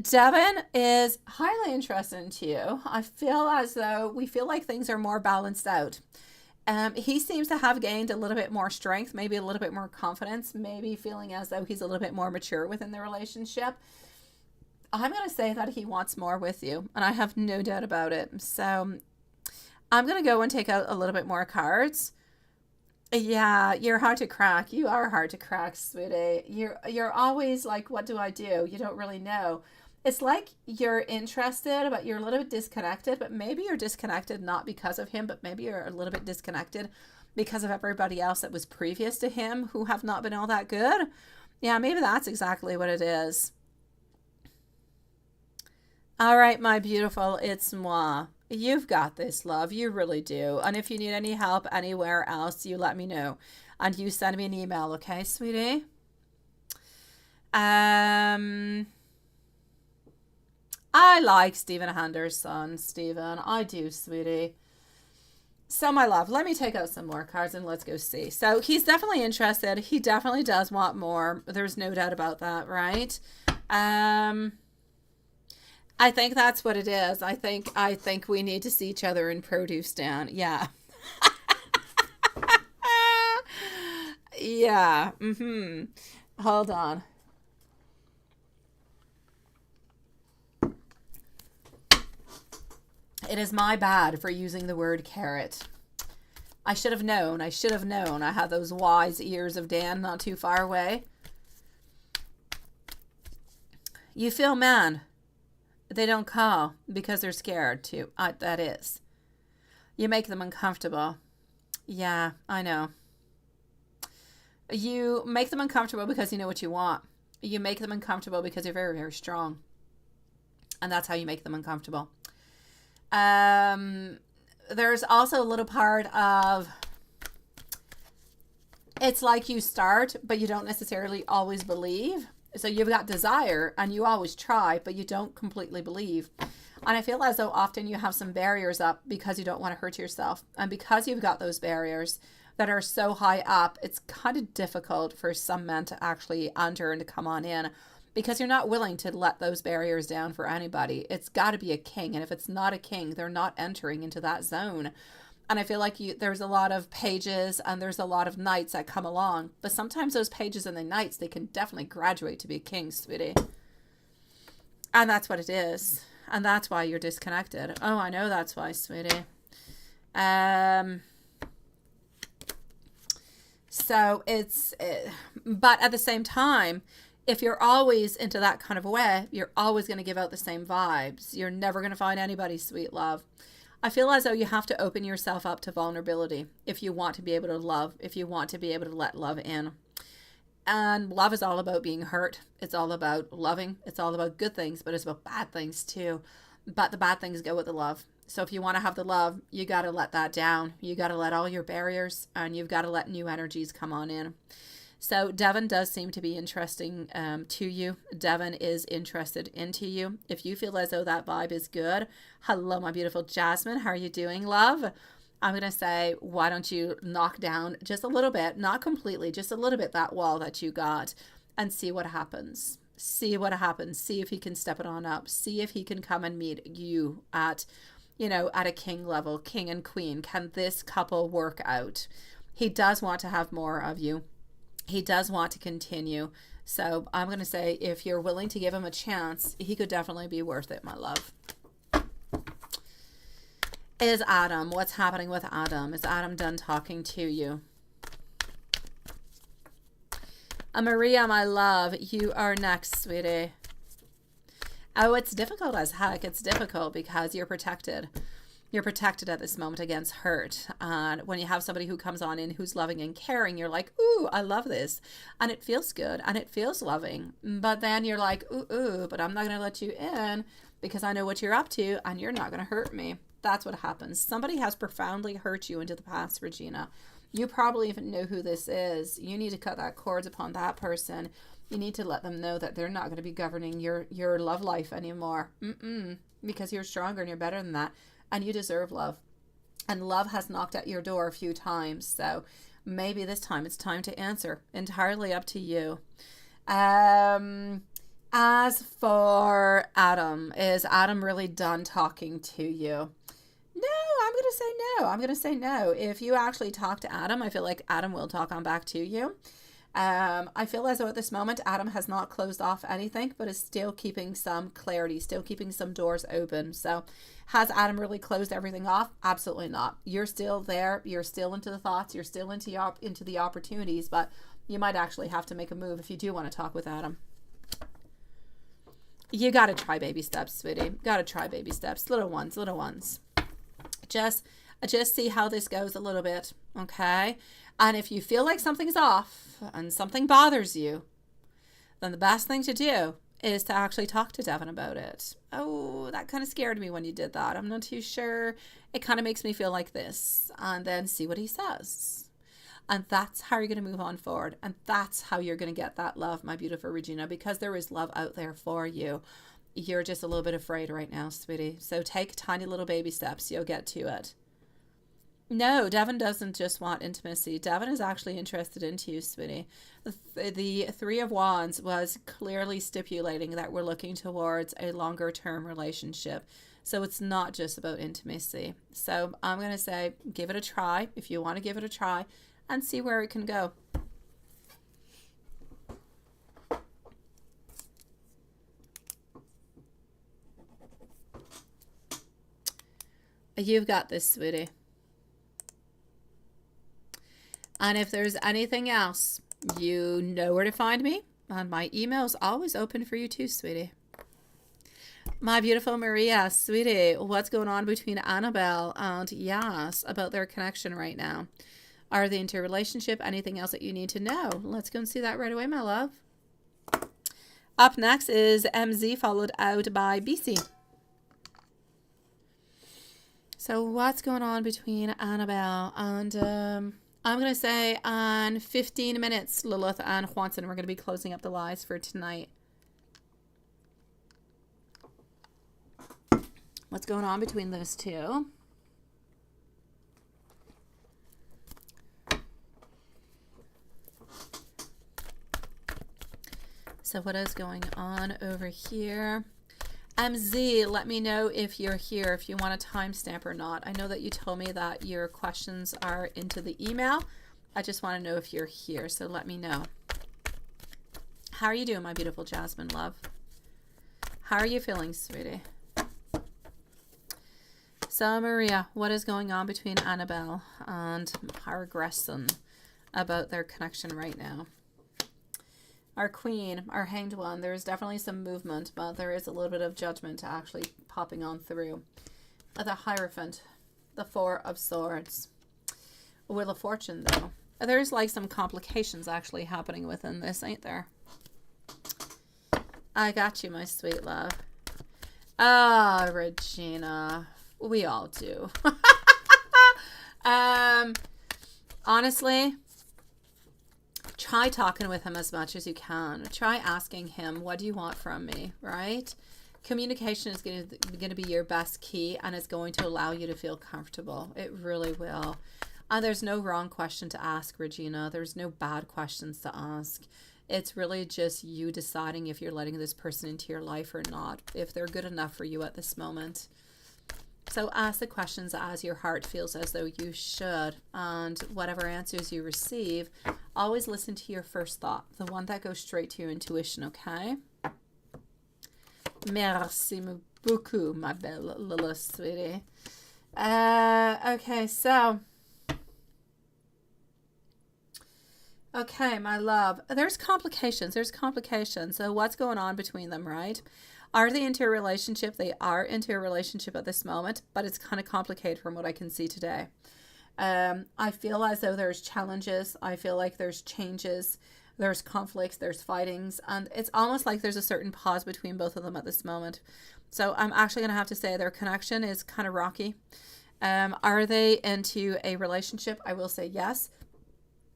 C: Devon is highly interested into you. I feel as though we feel like things are more balanced out. He seems to have gained a little bit more strength, maybe a little bit more confidence, maybe feeling as though he's a little bit more mature within the relationship. I'm going to say that he wants more with you, and I have no doubt about it. So I'm going to go and take out a little bit more cards. Yeah, you're hard to crack. You are hard to crack, sweetie. You're always like, what do I do? You don't really know. It's like you're interested, but you're a little bit disconnected. But maybe you're disconnected not because of him, but maybe you're a little bit disconnected because of everybody else that was previous to him who have not been all that good. Yeah, maybe that's exactly what it is. All right, my beautiful, it's moi. You've got this, love. You really do. And if you need any help anywhere else, you let me know. And you send me an email, okay, sweetie? I like Stephen Henderson, Stephen. I do, sweetie. So, my love, let me take out some more cards and let's go see. So, he's definitely interested. He definitely does want more. There's no doubt about that, right? I think that's what it is. I think we need to see each other in produce stand. Yeah. Yeah. Hold on. It is my bad for using the word carrot. I should have known. I should have known. I had those wise ears of Dan not too far away. You feel man. They don't call because they're scared too. That is. You make them uncomfortable. Yeah, I know. You make them uncomfortable because you know what you want. You make them uncomfortable because you're very, very strong. And that's how you make them uncomfortable. There's also a little part of, it's like you start, but you don't necessarily always believe. So you've got desire and you always try, but you don't completely believe. And I feel as though often you have some barriers up because you don't want to hurt yourself. And because you've got those barriers that are so high up, it's kind of difficult for some men to actually enter and to come on in because you're not willing to let those barriers down for anybody. It's got to be a king. And if it's not a king, they're not entering into that zone. And I feel like there's a lot of pages and there's a lot of knights that come along. But sometimes those pages and the knights, they can definitely graduate to be a king, sweetie. And that's what it is. And that's why you're disconnected. Oh, I know that's why, sweetie. So but at the same time, if you're always into that kind of a way, you're always going to give out the same vibes. You're never going to find anybody, sweet love. I feel as though you have to open yourself up to vulnerability if you want to be able to love, if you want to be able to let love in. And love is all about being hurt. It's all about loving. It's all about good things, but it's about bad things too. But the bad things go with the love. So if you want to have the love, you got to let that down. You got to let all your barriers and you've got to let new energies come on in. So Devin does seem to be interesting to you. Devin is interested into you. If you feel as though that vibe is good, hello, my beautiful Jasmine. How are you doing, love? I'm going to say, why don't you knock down just a little bit, not completely, just a little bit that wall that you got and see what happens. See what happens. See if he can step it on up. See if he can come and meet you at, at a king level, king and queen. Can this couple work out? He does want to have more of you. He does want to continue. So I'm going to say if you're willing to give him a chance, he could definitely be worth it, my love. Is Adam? What's happening with Adam? Is Adam done talking to you? Maria, my love, you are next, sweetie. Oh, it's difficult as heck. It's difficult because you're protected. You're protected at this moment against hurt. And when you have somebody who comes on in who's loving and caring, you're like, ooh, I love this. And it feels good and it feels loving. But then you're like, ooh, but I'm not going to let you in because I know what you're up to and you're not going to hurt me. That's what happens. Somebody has profoundly hurt you into the past, Regina. You probably even know who this is. You need to cut that cords upon that person. You need to let them know that they're not going to be governing your love life anymore. Because you're stronger and you're better than that. And you deserve love. And love has knocked at your door a few times. So maybe this time it's time to answer. Entirely up to you. As for Adam, is Adam really done talking to you? No, I'm going to say no. I'm going to say no. If you actually talk to Adam, I feel like Adam will talk on back to you. I feel as though at this moment, Adam has not closed off anything, but is still keeping some clarity, still keeping some doors open. So has Adam really closed everything off? Absolutely not. You're still there. You're still into the thoughts. You're still into the opportunities, but you might actually have to make a move if you do want to talk with Adam. You got to try baby steps, sweetie. Got to try baby steps. Little ones, little ones. Just see how this goes a little bit, okay? And if you feel like something's off and something bothers you, then the best thing to do is to actually talk to Devin about it. Oh, that kind of scared me when you did that. I'm not too sure. It kind of makes me feel like this. And then see what he says. And that's how you're going to move on forward. And that's how you're going to get that love, my beautiful Regina, because there is love out there for you. You're just a little bit afraid right now, sweetie. So take tiny little baby steps. You'll get to it. No, Devin doesn't just want intimacy. Devin is actually interested into you, sweetie. The Three of Wands was clearly stipulating that we're looking towards a longer term relationship. So it's not just about intimacy. So I'm going to say give it a try if you want to give it a try and see where it can go. You've got this, sweetie. And if there's anything else, you know where to find me. And my email is always open for you too, sweetie. My beautiful Maria, sweetie, what's going on between Annabelle and Yas about their connection right now? Are they into a relationship? Anything else that you need to know? Let's go and see that right away, my love. Up next is MZ, followed out by BC. So what's going on between Annabelle and I'm going to say on 15 minutes, Lilith and Juanson, we're going to be closing up the lives for tonight. What's going on between those two? So what is going on over here? MZ, let me know if you're here, if you want a timestamp or not. I know that you told me that your questions are into the email. I just want to know if you're here, so let me know. How are you doing, my beautiful Jasmine love? How are you feeling, sweetie? So, Maria, what is going on between Annabelle and our Gresson about their connection right now? Our queen, our hanged one, there is definitely some movement, but there is a little bit of judgment actually popping on through. The Hierophant, the Four of Swords. Wheel of Fortune, though. There's like some complications actually happening within this, ain't there? I got you, my sweet love. Ah, Regina. We all do. Honestly, try talking with him as much as you can. Try asking him, what do you want from me, right? Communication is going to be your best key, and it's going to allow you to feel comfortable. It really will. And there's no wrong question to ask, Regina. There's no bad questions to ask. It's really just you deciding if you're letting this person into your life or not, if they're good enough for you at this moment. So ask the questions as your heart feels as though you should, and whatever answers you receive, always listen to your first thought, the one that goes straight to your intuition, okay? Merci beaucoup, ma belle little sweetie. Okay, so... Okay, my love. There's complications. So what's going on between them, right? Are they into a relationship? They are into a relationship at this moment, but it's kind of complicated from what I can see today. I feel as though there's challenges. I feel like there's changes. There's conflicts. There's fightings. And it's almost like there's a certain pause between both of them at this moment. So I'm actually going to have to say their connection is kind of rocky. Are they into a relationship? I will say yes.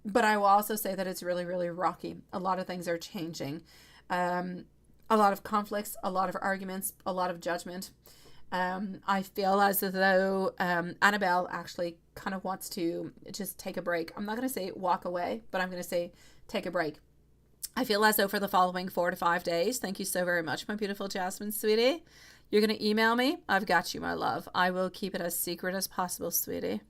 C: But I will also say that it's really, really rocky. A lot of things are changing. A lot of conflicts, a lot of arguments, a lot of judgment. I feel as though Annabelle actually kind of wants to just take a break. I'm not going to say walk away, but I'm going to say take a break. I feel as though for the following 4 to 5 days, thank you so very much, my beautiful Jasmine, sweetie. You're going to email me. I've got you, my love. I will keep it as secret as possible, sweetie.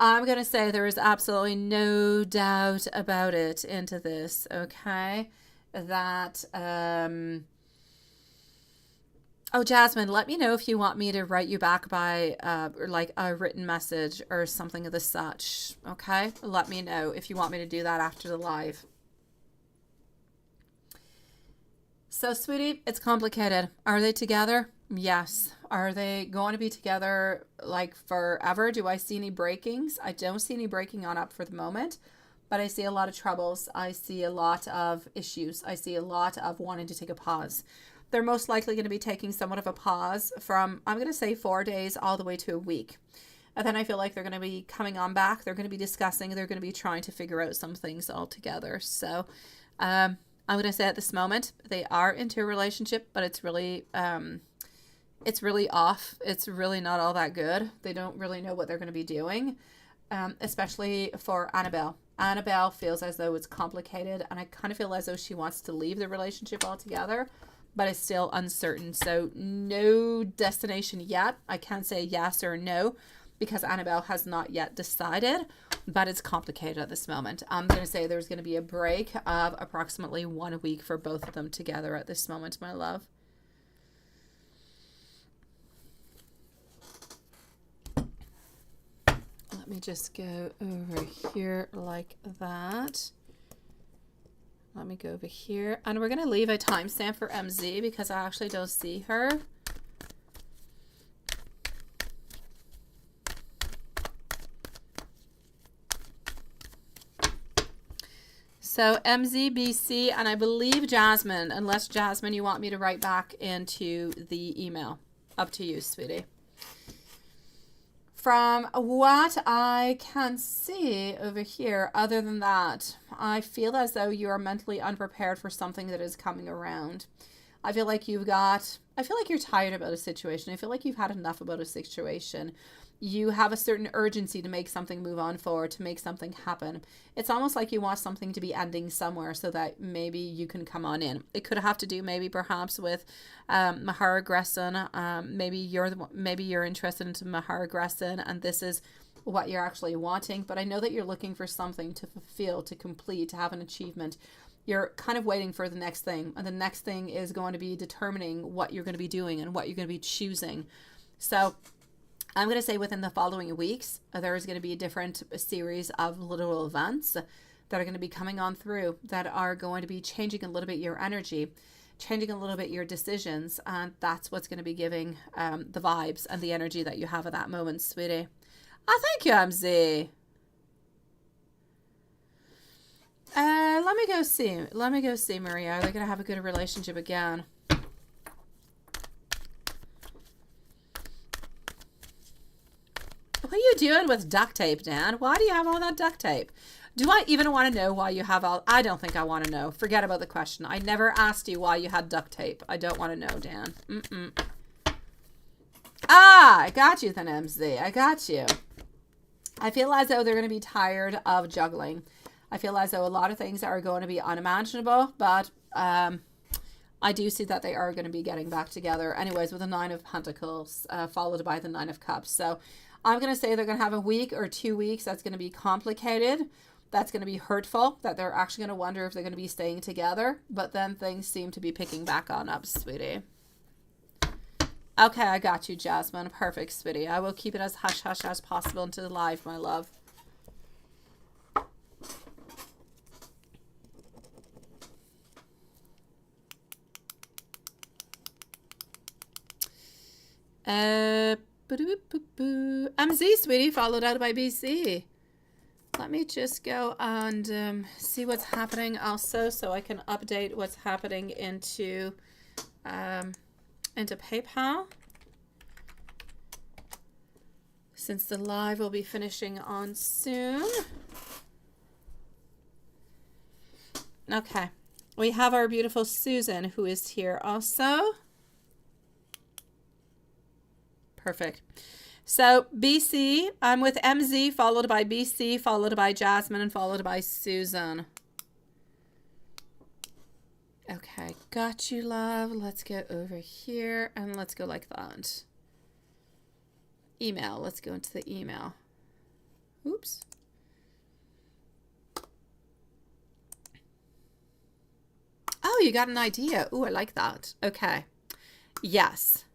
C: I'm going to say there is absolutely no doubt about it into this, okay? That, oh, Jasmine, let me know if you want me to write you back by, like a written message or something of the such, okay? Let me know if you want me to do that after the live. So, sweetie, it's complicated. Are they together? Yes. Are they going to be together like forever? Do I see any breakings? I don't see any breaking on up for the moment, but I see a lot of troubles. I see a lot of issues. I see a lot of wanting to take a pause. They're most likely going to be taking somewhat of a pause from, I'm going to say 4 days all the way to a week. And then I feel like they're going to be coming on back. They're going to be discussing. They're going to be trying to figure out some things all together. So, I'm going to say at this moment, they are into a relationship, but it's really, it's really off. It's really not all that good. They don't really know what they're going to be doing, especially for Annabelle. Annabelle feels as though it's complicated, and I kind of feel as though she wants to leave the relationship altogether, but it's still uncertain. So no destination yet. I can't say yes or no because Annabelle has not yet decided, but it's complicated at this moment. I'm going to say there's going to be a break of approximately 1 week for both of them together at this moment, my love. Let me just go over here like that. Let me go over here. And we're going to leave a timestamp for MZ because I actually don't see her. So MZBC, and I believe Jasmine, unless Jasmine, you want me to write back into the email. Up to you, sweetie. From what I can see over here, other than that, I feel as though you are mentally unprepared for something that is coming around. I feel like you're tired about a situation. I feel like you've had enough about a situation. You have a certain urgency to make something move on forward, to make something happen. It's almost like you want something to be ending somewhere so that maybe you can come on in. It could have to do maybe perhaps with Maharagresan. Maybe you're interested into Maharagresan and this is what you're actually wanting. But I know that you're looking for something to fulfill, to complete, to have an achievement. You're kind of waiting for the next thing. And the next thing is going to be determining what you're going to be doing and what you're going to be choosing. So I'm going to say within the following weeks, there is going to be a different series of little events that are going to be coming on through that are going to be changing a little bit your energy, changing a little bit your decisions. And that's what's going to be giving the vibes and the energy that you have at that moment, sweetie. Oh, thank you, MZ. Let me go see Maria. Are they going to have a good relationship again? What are you doing with duct tape, Dan? Why do you have all that duct tape? Do I even want to know why you have all... I don't think I want to know. Forget about the question. I never asked you why you had duct tape. I don't want to know, Dan. Ah, I got you then, MZ. I got you. I feel as though they're going to be tired of juggling. I feel as though a lot of things are going to be unimaginable, but I do see that they are going to be getting back together. Anyways, with the 9 of Pentacles, followed by the 9 of Cups. So I'm going to say they're going to have a week or 2 weeks that's going to be complicated. That's going to be hurtful, that they're actually going to wonder if they're going to be staying together. But then things seem to be picking back on up, sweetie. Okay, I got you, Jasmine. Perfect, sweetie. I will keep it as hush-hush as possible into the live, my love. MZ, sweetie, followed out by BC. Let me just go and see what's happening also so I can update what's happening into PayPal. Since the live will be finishing on soon. Okay. We have our beautiful Susan who is here also. Perfect. So BC, I'm with MZ, followed by BC, followed by Jasmine, and followed by Susan. Okay, got you, love. Let's go over here and let's go like that. Email. Let's go into the email. Oops. Oh, you got an idea. Ooh, I like that. Okay. Yes.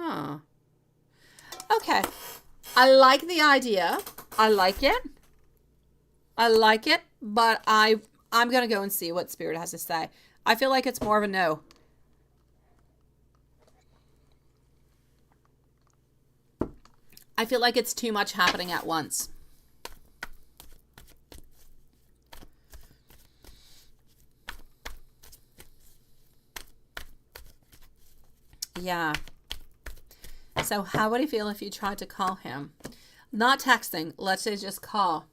C: Huh. Okay. I like the idea. I like it. I like it, but I'm going to go and see what Spirit has to say. I feel like it's more of a no. I feel like it's too much happening at once. Yeah. So how would he feel if you tried to call him? Not texting. Let's say just call.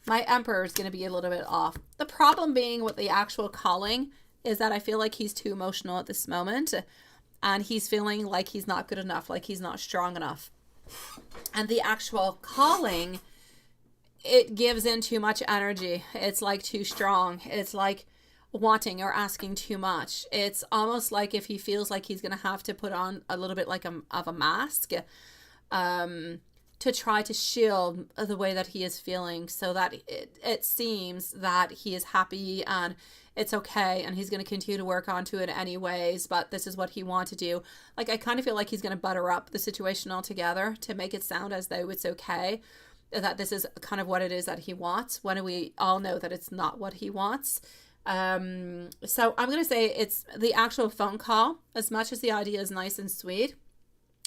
C: My Emperor is going to be a little bit off. The problem being with the actual calling is that I feel like he's too emotional at this moment. And he's feeling like he's not good enough, like he's not strong enough. And the actual calling, it gives in too much energy. It's like too strong. It's like wanting or asking too much. It's almost like if he feels like he's going to have to put on a little bit like of a mask to try to shield the way that he is feeling, so that it seems that he is happy and it's okay and he's going to continue to work onto it anyways, but this is what he wants to do. Like, I kind of feel like he's going to butter up the situation altogether to make it sound as though it's okay, that this is kind of what it is that he wants, when we all know that it's not what he wants. So I'm going to say it's the actual phone call. As much as the idea is nice and sweet,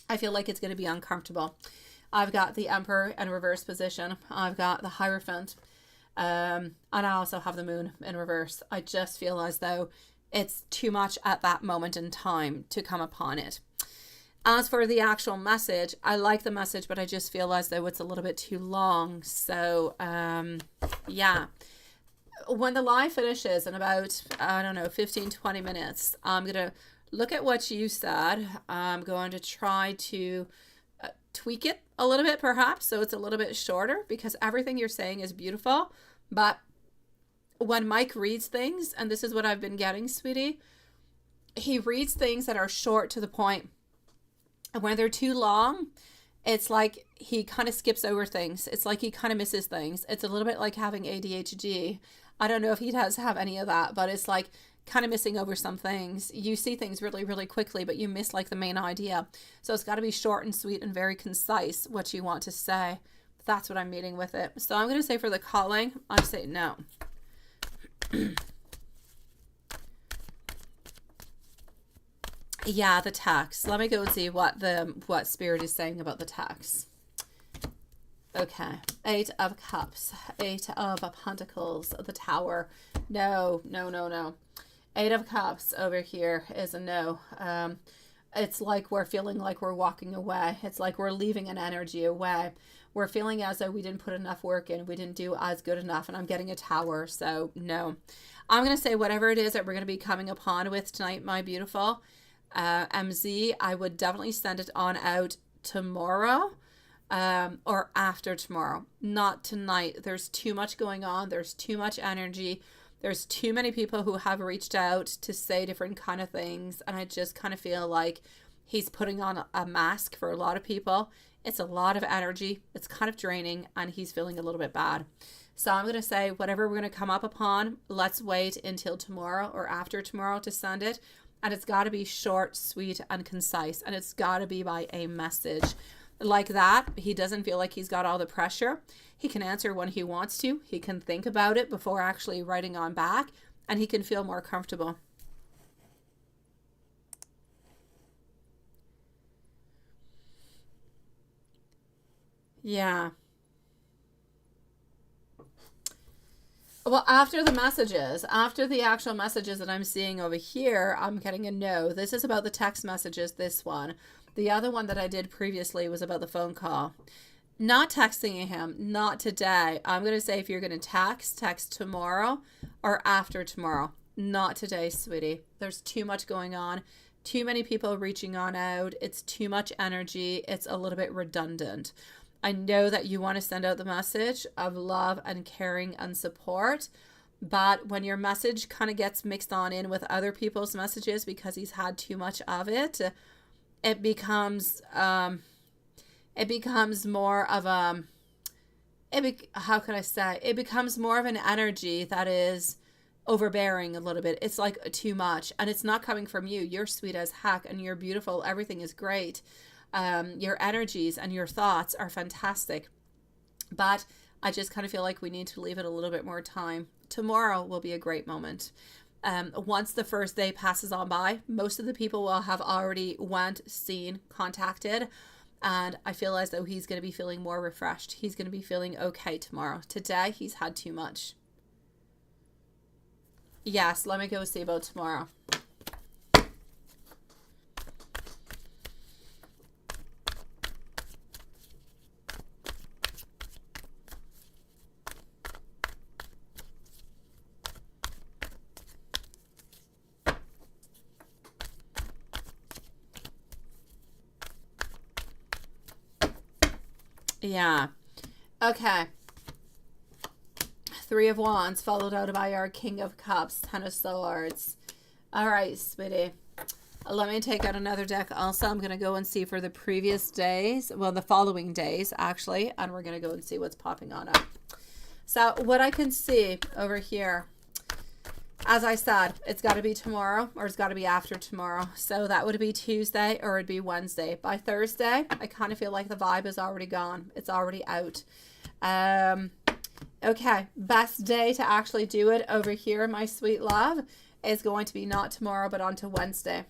C: I feel like it's going to be uncomfortable. I've got the Emperor in reverse position. I've got the Hierophant. And I also have the Moon in reverse. I just feel as though it's too much at that moment in time to come upon it. As for the actual message, I like the message, but I just feel as though it's a little bit too long. So, yeah. When the live finishes in about, I don't know, 15, 20 minutes, I'm going to look at what you said. I'm going to try to tweak it a little bit, perhaps, so it's a little bit shorter, because everything you're saying is beautiful. But when Mike reads things, and this is what I've been getting, sweetie, he reads things that are short to the point. And when they're too long, it's like he kind of skips over things. It's like he kind of misses things. It's a little bit like having ADHD. I don't know if he does have any of that, but it's like kind of missing over some things. You see things really, really quickly, but you miss like the main idea. So it's got to be short and sweet and very concise what you want to say. That's what I'm meaning with it. So I'm going to say for the calling, I say no. Yeah, the text. Let me go and see what Spirit is saying about the text. Okay, 8 of Cups, 8 of Pentacles, the Tower. No. 8 of Cups over here is a no. It's like we're feeling like we're walking away. It's like we're leaving an energy away. We're feeling as though we didn't put enough work in. We didn't do as good enough. And I'm getting a Tower, so no. I'm going to say whatever it is that we're going to be coming upon with tonight, my beautiful MZ, I would definitely send it on out tomorrow. Or after tomorrow, not tonight. There's too much going on. There's too much energy. There's too many people who have reached out to say different kind of things. And I just kind of feel like he's putting on a mask for a lot of people. It's a lot of energy. It's kind of draining, and he's feeling a little bit bad. So I'm going to say whatever we're going to come up upon, let's wait until tomorrow or after tomorrow to send it. And it's got to be short, sweet, and concise. And it's got to be by a message. Like that, he doesn't feel like he's got all the pressure. He can answer when he wants to. He can think about it before actually writing on back, and he can feel more comfortable. Yeah. Well, after the messages, after the actual messages that I'm seeing over here, I'm getting a no. This is about the text messages, this one. The other one that I did previously was about the phone call. Not texting him, not today. I'm going to say if you're going to text tomorrow or after tomorrow. Not today, sweetie. There's too much going on. Too many people reaching on out. It's too much energy. It's a little bit redundant. I know that you want to send out the message of love and caring and support, but when your message kind of gets mixed on in with other people's messages because he's had too much of it, it becomes more of how can I say? It becomes more of an energy that is overbearing a little bit. It's like too much, and it's not coming from you. You're sweet as heck, and you're beautiful. Everything is great. Your energies and your thoughts are fantastic, but I just kind of feel like we need to leave it a little bit more time. Tomorrow will be a great moment. Once the first day passes on by, most of the people will have already went, seen, contacted, and I feel as though he's going to be feeling more refreshed. He's going to be feeling okay tomorrow. Today, he's had too much. Yes, let me go see about tomorrow. Yeah. Okay. Three of Wands, followed out by our King of Cups, Ten of Swords. All right, sweetie. Let me take out another deck also. I'm going to go and see for the previous days. Well, the following days, actually. And we're going to go and see what's popping on up. So, what I can see over here, as I said, it's got to be tomorrow or it's got to be after tomorrow. So, that would be Tuesday or it'd be Wednesday. By Thursday, I kind of feel like the vibe is already gone. It's already out. Okay, best day to actually do it over here, my sweet love, is going to be not tomorrow, but on to Wednesday.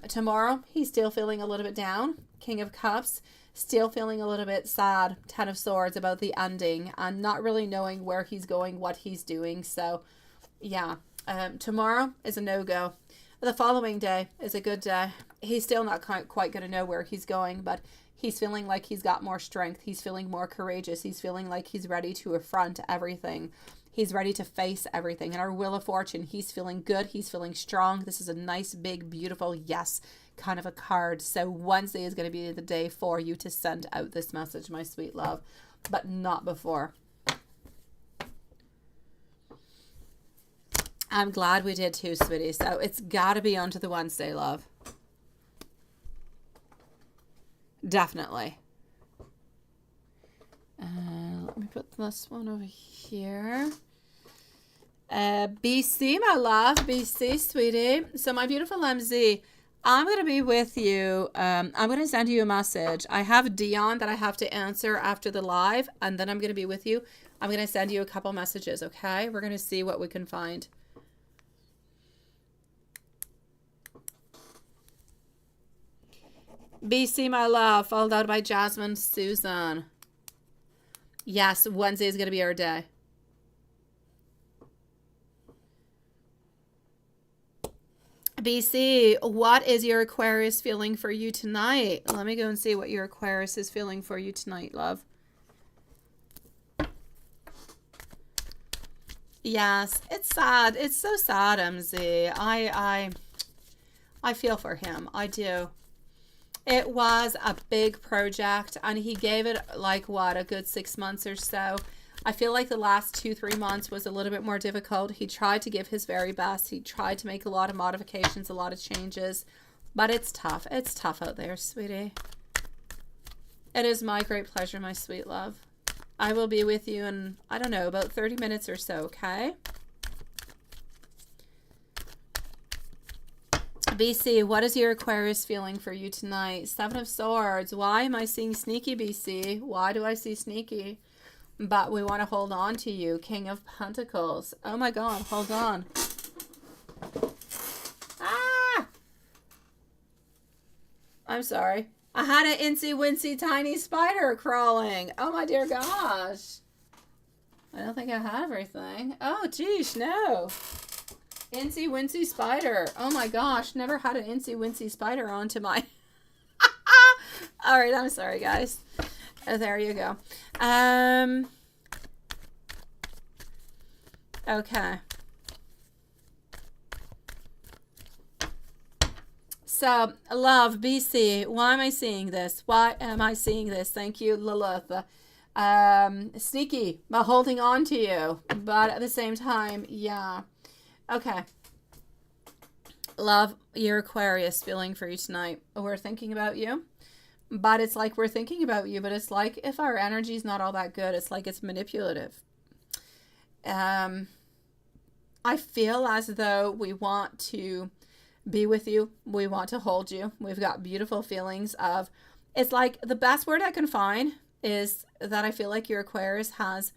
C: Tomorrow, he's still feeling a little bit down. King of Cups, still feeling a little bit sad. Ten of Swords about the ending and not really knowing where he's going, what he's doing. So, yeah, tomorrow is a no-go. The following day is a good day. He's still not quite going to know where he's going, but he's feeling like he's got more strength. He's feeling more courageous. He's feeling like he's ready to affront everything. He's ready to face everything. And our Wheel of Fortune, he's feeling good. He's feeling strong. This is a nice, big, beautiful yes kind of a card. So Wednesday is going to be the day for you to send out this message, my sweet love, but not before. I'm glad we did too, sweetie. So it's got to be onto the Wednesday, love. Definitely. Let me put this one over here. BC, my love. BC, sweetie. So my beautiful MZ, I'm going to be with you. I'm going to send you a message. I have Dion that I have to answer after the live, and then I'm going to be with you. I'm going to send you a couple messages, okay? We're going to see what we can find. BC, my love, followed out by Jasmine Susan. Yes, Wednesday is going to be our day. BC, what is your Aquarius feeling for you tonight? Let me go and see what your Aquarius is feeling for you tonight, love. Yes, it's sad. It's so sad, MZ. I feel for him. I do. It was a big project, and he gave it, like, what, a good 6 months or so. I feel like the last 2-3 months was a little bit more difficult. He tried to give his very best. He tried to make a lot of modifications, a lot of changes, but it's tough. It's tough out there, sweetie. It is my great pleasure, my sweet love. I will be with you in, I don't know, about 30 minutes or so, okay? BC, what is your Aquarius feeling for you tonight? Seven of Swords. Why am I seeing sneaky, BC? Why do I see sneaky? But we want to hold on to you. King of Pentacles. Oh my God, hold on. Ah! I'm sorry. I had an incy-wincy tiny spider crawling. Oh my dear gosh. I don't think I have everything. Oh, geez, no. Incy-wincy spider. Oh my gosh, never had an incy-wincy spider onto my... All right, I'm sorry, guys. There you go. Okay. So, love, BC, why am I seeing this? Why am I seeing this? Thank you, Lilith. Sneaky, but holding on to you. But at the same time, yeah. Okay. Love, your Aquarius feeling for you tonight. We're thinking about you. But it's like we're thinking about you, but it's like if our energy is not all that good, it's like it's manipulative. I feel as though we want to be with you. We want to hold you. We've got beautiful feelings of, it's like the best word I can find is that I feel like your Aquarius has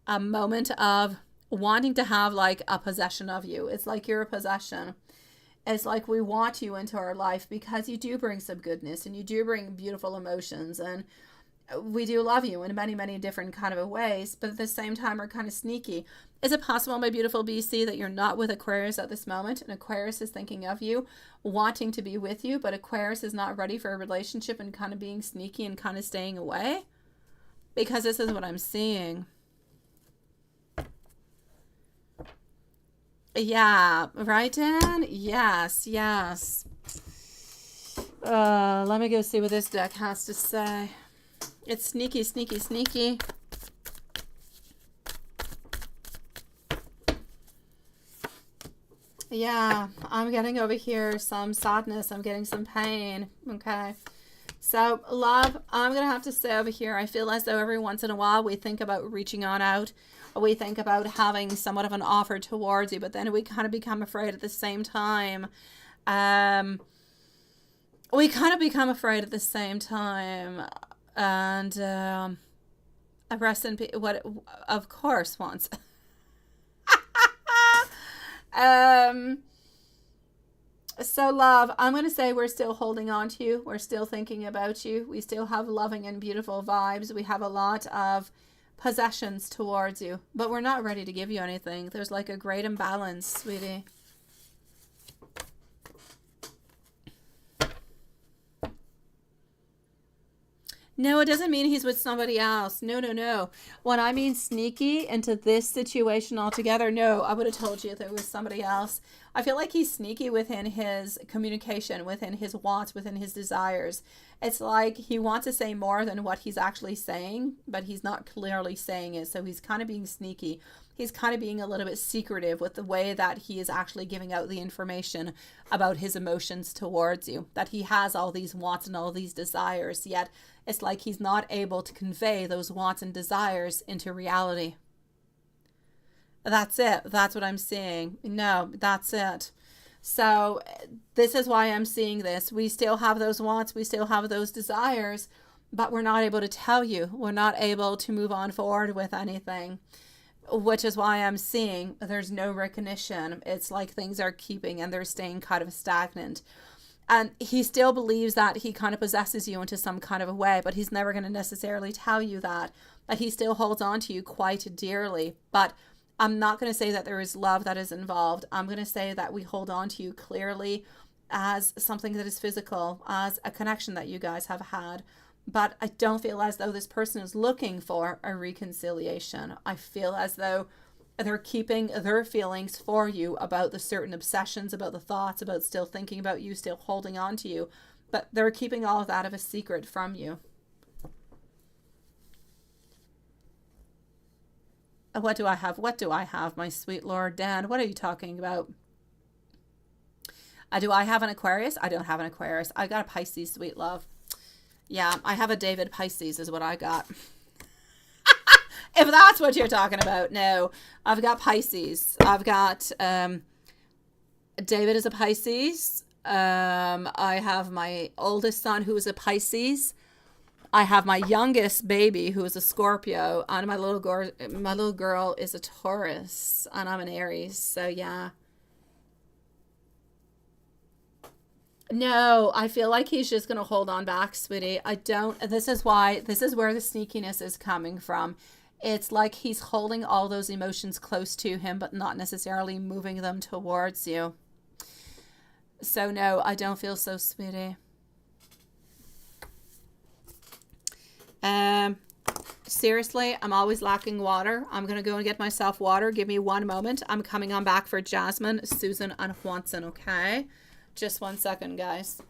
C: a moment of wanting to have like a possession of you. It's like you're a possession. It's like we want you into our life because you do bring some goodness and you do bring beautiful emotions, and we do love you in many, many different kind of ways, but at the same time we're kind of sneaky. Is it possible, my beautiful BC, that you're not with Aquarius at this moment, and Aquarius is thinking of you, wanting to be with you, but Aquarius is not ready for a relationship and kind of being sneaky and kind of staying away? Because this is what I'm seeing. Yeah, right, Dan? Yes, yes. Let me go see what this deck has to say. It's sneaky, sneaky, sneaky. Yeah, I'm getting over here some sadness. I'm getting some pain. Okay. So, love, I'm going to have to say over here, I feel as though every once in a while we think about reaching on out. We think about having somewhat of an offer towards you, but then we kind of become afraid at the same time. We kind of become afraid at the same time. And rest in peace. What, of course, once. So, love, I'm going to say we're still holding on to you. We're still thinking about you. We still have loving and beautiful vibes. We have a lot of possessions towards you, but we're not ready to give you anything. There's like a great imbalance, sweetie. No, it doesn't mean he's with somebody else. No, no, no. When I mean sneaky into this situation altogether, no, I would have told you if it was somebody else. I feel like he's sneaky within his communication, within his wants, within his desires. It's like he wants to say more than what he's actually saying, but he's not clearly saying it. So he's kind of being sneaky. He's kind of being a little bit secretive with the way that he is actually giving out the information about his emotions towards you, that he has all these wants and all these desires, yet it's like he's not able to convey those wants and desires into reality. That's it. That's what I'm seeing. No, that's it. So this is why I'm seeing this. We still have those wants. We still have those desires, but we're not able to tell you. We're not able to move on forward with anything, which is why I'm seeing there's no recognition. It's like things are keeping and they're staying kind of stagnant. And he still believes that he kind of possesses you into some kind of a way, but he's never going to necessarily tell you that he still holds on to you quite dearly. But I'm not going to say that there is love that is involved. I'm going to say that we hold on to you clearly as something that is physical, as a connection that you guys have had. But I don't feel as though this person is looking for a reconciliation. I feel as though they're keeping their feelings for you about the certain obsessions, about the thoughts, about still thinking about you, still holding on to you. But they're keeping all of that of a secret from you. What do I have? What do I have, my sweet Lord Dan? What are you talking about? Do I have an Aquarius? I don't have an Aquarius. I got a Pisces, sweet love. Yeah, I have a David Pisces is what I got. If that's what you're talking about. No, I've got Pisces. I've got David is a Pisces. I have my oldest son who is a Pisces. I have my youngest baby who is a Scorpio, and my little girl is a Taurus, and I'm an Aries. So yeah. No, I feel like he's just going to hold on back, sweetie. I don't. This is where the sneakiness is coming from. It's like he's holding all those emotions close to him, but not necessarily moving them towards you. So no, I don't feel so, sweetie. Seriously, I'm always lacking water. I'm going to go and get myself water. Give me one moment. I'm coming on back for Jasmine, Susan, and Juanson, okay? Just 1 second, guys.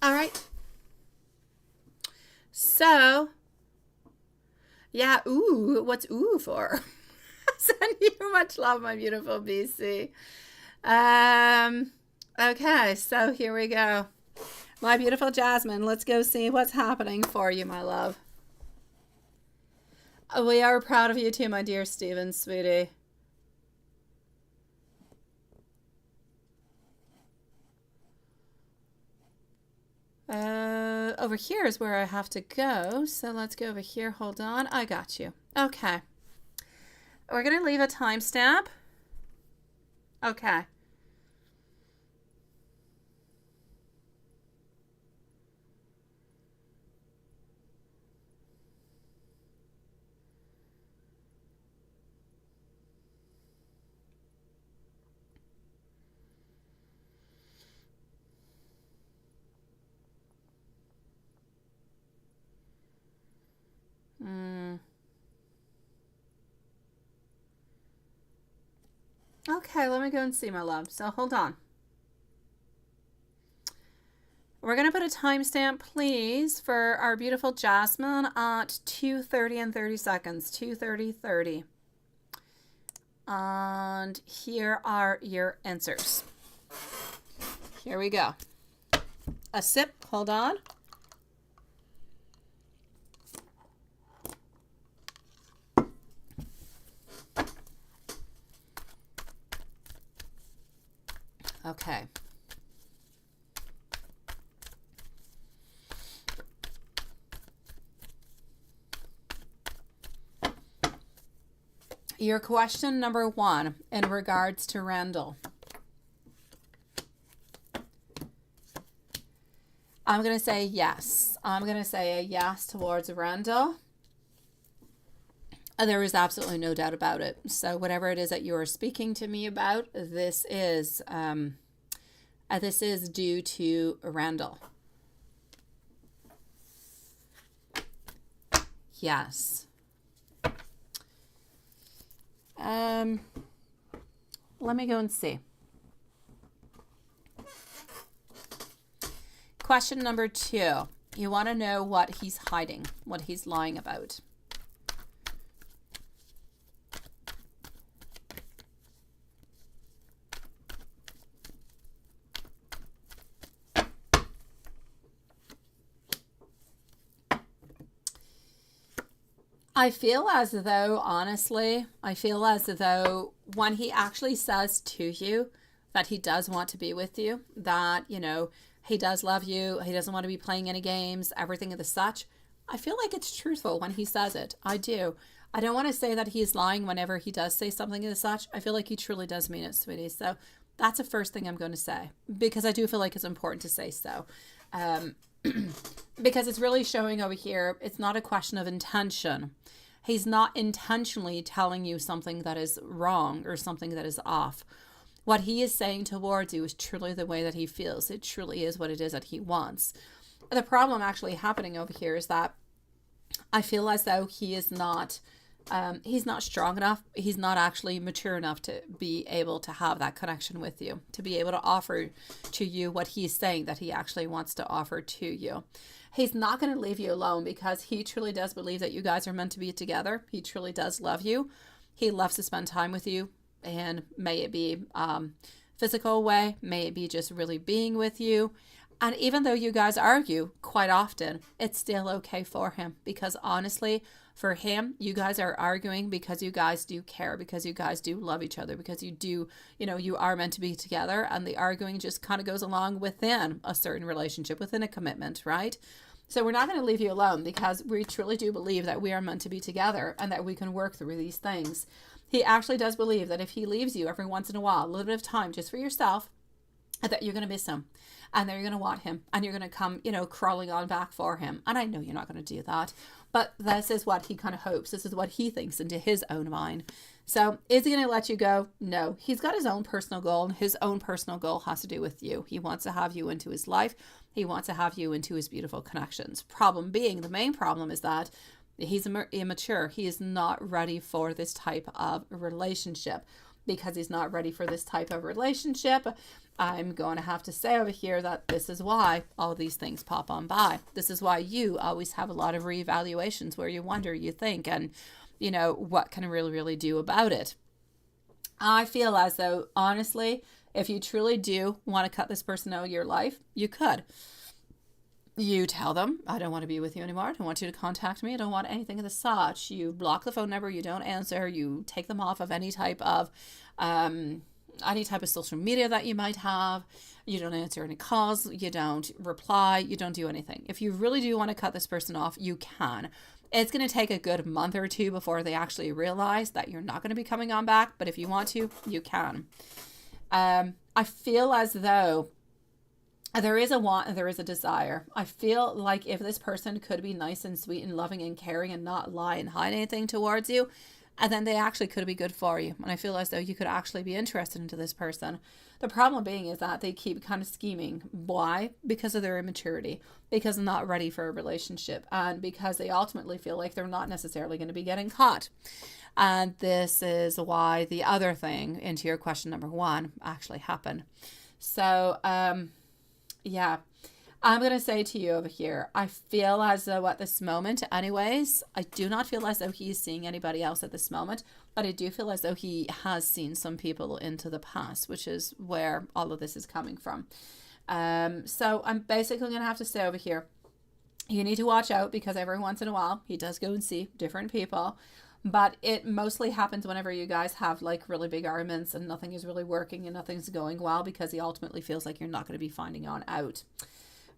C: All right. So, yeah, ooh, what's ooh for? Send you much love, my beautiful BC. Okay, so here we go. My beautiful Jasmine, let's go see what's happening for you, my love. We are proud of you too, my dear Steven, sweetie. Over here is where I have to go. So let's go over here. Hold on. I got you. Okay. We're going to leave a timestamp. Okay. Okay, let me go and see, my love. So hold on. We're going to put a timestamp, please, for our beautiful Jasmine at 2:30 and 30 seconds. 2:30:30. And here are your answers. Here we go. A sip. Hold on. Okay. Your question number 1 in regards to Randall. I'm going to say yes. I'm going to say a yes towards Randall. There is absolutely no doubt about it. So whatever it is that you are speaking to me about, this is due to Randall. Yes. Let me go and see. Question number 2. You want to know what he's hiding, what he's lying about. I feel as though, honestly, when he actually says to you that he does want to be with you, that, you know, he does love you, he doesn't want to be playing any games, everything of the such, I feel like it's truthful when he says it. I do. I don't want to say that he's lying whenever he does say something as such. I feel like he truly does mean it, sweetie. So that's the first thing I'm going to say, because I do feel like it's important to say so. Because it's really showing over here, it's not a question of intention. He's not intentionally telling you something that is wrong or something that is off. What he is saying towards you is truly the way that he feels. It truly is what it is that he wants. The problem actually happening over here is that I feel as though he is not, he's not strong enough. He's not actually mature enough to be able to have that connection with you, to be able to offer to you what he's saying that he actually wants to offer to you. He's not going to leave you alone because he truly does believe that you guys are meant to be together. He truly does love you. He loves to spend time with you, and may it be physical way, may it be just really being with you. And even though you guys argue quite often, it's still okay for him, because honestly, for him, you guys are arguing because you guys do care, because you guys do love each other, because you do, you know, you are meant to be together, and the arguing just kind of goes along within a certain relationship, within a commitment, right? So we're not going to leave you alone, because we truly do believe that we are meant to be together and that we can work through these things. He actually does believe that if he leaves you every once in a while, a little bit of time just for yourself, that you're going to miss him, and that you're going to want him, and you're going to come, you know, crawling on back for him. And I know you're not going to do that, but this is what he kind of hopes. This is what he thinks into his own mind. So is he going to let you go? No. He's got his own personal goal, and his own personal goal has to do with you. He wants to have you into his life. He wants to have you into his beautiful connections. Problem being, the main problem is that he's immature. He is not ready for this type of relationship. Because he's not ready for this type of relationship, I'm going to have to say over here that this is why all these things pop on by. This is why you always have a lot of reevaluations where you wonder, you think, and, you know, what can I really do about it? I feel as though, honestly, if you truly do want to cut this person out of your life, you could. You tell them, I don't want to be with you anymore. I don't want you to contact me. I don't want anything of the such. You block the phone number. You don't answer. You take them off of any type of social media that you might have. You don't answer any calls. You don't reply. You don't do anything. If you really do want to cut this person off, you can. It's going to take a good month or two before they actually realize that you're not going to be coming on back. But if you want to, you can. I feel as though there is a want and there is a desire. I feel like if this person could be nice and sweet and loving and caring and not lie and hide anything towards you, and then they actually could be good for you. And I feel as though you could actually be interested into this person. The problem being is that they keep kind of scheming. Why? Because of their immaturity, because they're not ready for a relationship, and because they ultimately feel like they're not necessarily going to be getting caught. And this is why the other thing into your question number 1 actually happened. So, yeah, I'm going to say to you over here, I feel as though at this moment, anyways, I do not feel as though he's seeing anybody else at this moment, but I do feel as though he has seen some people into the past, which is where all of this is coming from. So I'm basically going to have to say over here, you need to watch out because every once in a while he does go and see different people. But it mostly happens whenever you guys have like really big arguments and nothing is really working and nothing's going well, because he ultimately feels like you're not going to be finding on out.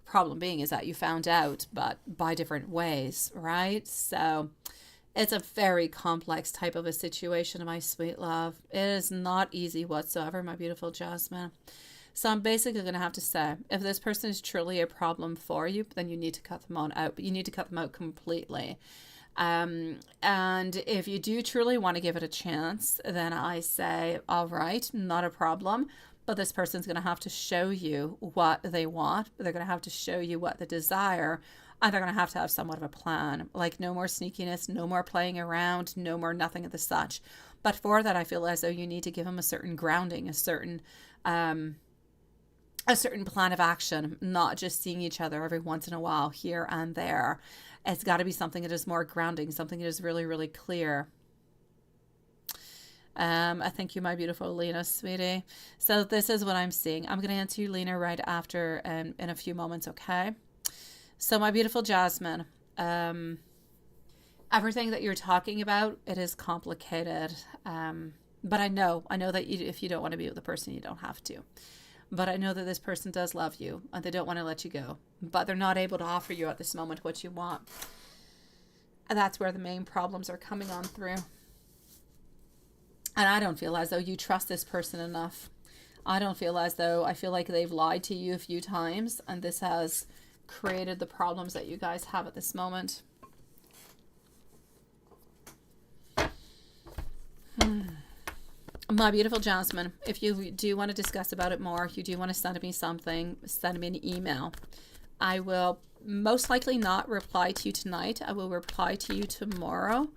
C: Problem being is that you found out, but by different ways, right? So it's a very complex type of a situation, my sweet love. It is not easy whatsoever, my beautiful Jasmine. So I'm basically going to have to say, if this person is truly a problem for you, then you need to cut them on out, but you need to cut them out completely. And if you do truly want to give it a chance, then I say, all right, not a problem. But this person's going to have to show you what they want. They're going to have to show you what they desire. And they're going to have somewhat of a plan. Like no more sneakiness, no more playing around, no more nothing of the such. But for that, I feel as though you need to give them a certain grounding, a certain plan of action, not just seeing each other every once in a while here and there. It's got to be something that is more grounding, something that is really clear. I thank you, my beautiful Lena, sweetie. So this is what I'm seeing. I'm going to answer you, Lena, right after in a few moments, okay? So my beautiful Jasmine, everything that you're talking about, it is complicated. But I know that if you don't want to be with the person, you don't have to. But I know that this person does love you and they don't want to let you go. But they're not able to offer you at this moment what you want. And that's where the main problems are coming on through. And I don't feel as though you trust this person enough. I feel like they've lied to you a few times. And this has created the problems that you guys have at this moment. My beautiful Jasmine, if you do want to discuss about it more, if you do want to send me something, send me an email. I will most likely not reply to you tonight. I will reply to you tomorrow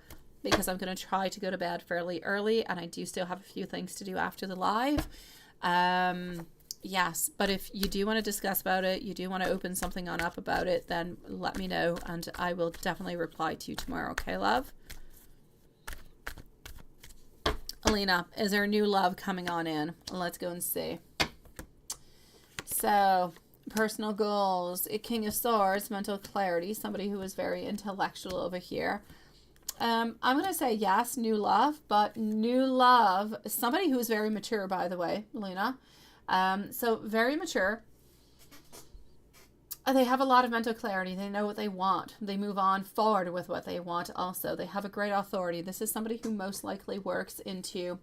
C: because I'm going to try to go to bed fairly early and I do still have a few things to do after the live. Yes, but if you do want to discuss about it, you do want to open something on up about it, then let me know and I will definitely reply to you tomorrow. Okay, love? Alina, is there new love coming on in? Let's go and see. So, personal goals, a King of Swords, mental clarity, somebody who is very intellectual over here. I'm going to say yes, new love, but new love, somebody who is very mature, by the way, Alina. So, very mature. They have a lot of mental clarity. They know what they want. They move on forward with what they want also. They have a great authority. This is somebody who most likely works into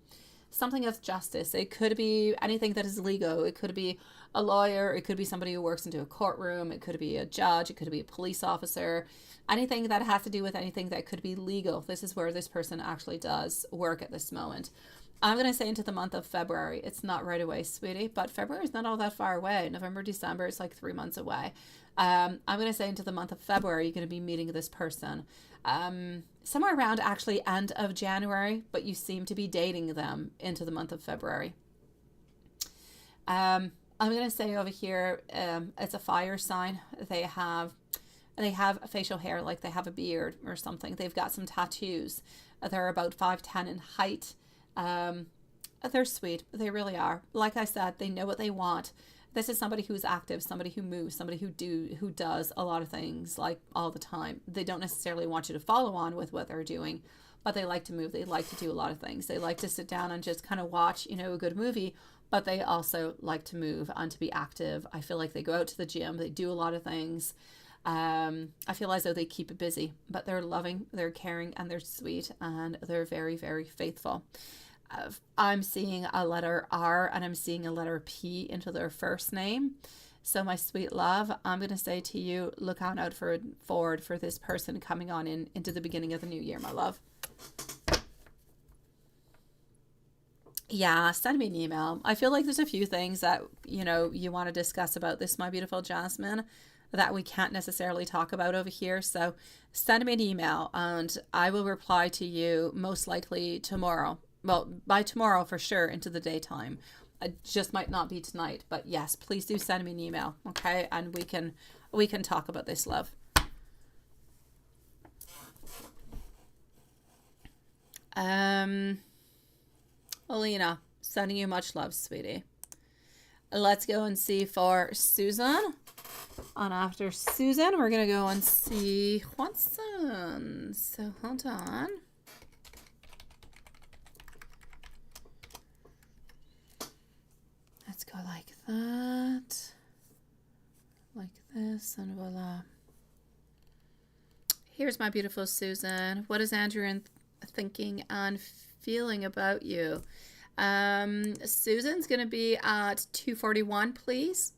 C: something of justice. It could be anything that is legal. It could be a lawyer. It could be somebody who works into a courtroom. It could be a judge. It could be a police officer. Anything that has to do with anything that could be legal. This is where this person actually does work at this moment. I'm going to say into the month of February. It's not right away, sweetie, but February is not all that far away. November, December, it's like 3 months away. I'm going to say into the month of February, you're going to be meeting this person. Somewhere around actually end of January, but you seem to be dating them into the month of February. I'm going to say over here, it's a fire sign. They have facial hair, like they have a beard or something. They've got some tattoos. They're about 5'10" in height. They're sweet. They really are. Like I said, they know what they want. This is somebody who's active, somebody who moves, somebody who does a lot of things like all the time. They don't necessarily want you to follow on with what they're doing, but they like to move. They like to do a lot of things. They like to sit down and just kind of watch, a good movie, but they also like to move and to be active. I feel like they go out to the gym. They do a lot of things. I feel as though they keep it busy, but they're loving, they're caring, and they're sweet, and they're very, very faithful. I'm seeing a letter R and I'm seeing a letter P into their first name. So my sweet love, I'm going to say to you, look on out forward for this person coming on into the beginning of the new year, my love. Yeah, send me an email. I feel like there's a few things that, you want to discuss about this, my beautiful Jasmine, that we can't necessarily talk about over here. So send me an email and I will reply to you most likely tomorrow. Well, by tomorrow for sure, into the daytime. It just might not be tonight, but yes, please do send me an email, okay? And we can talk about this, love. Alina, sending you much love, sweetie. Let's go and see for Susan. And after Susan, we're going to go and see Juanson. So hold on. Let's go like that. Like this, and voila. Here's my beautiful Susan. What is Andrew thinking and feeling about you? Susan's going to be at 241, please.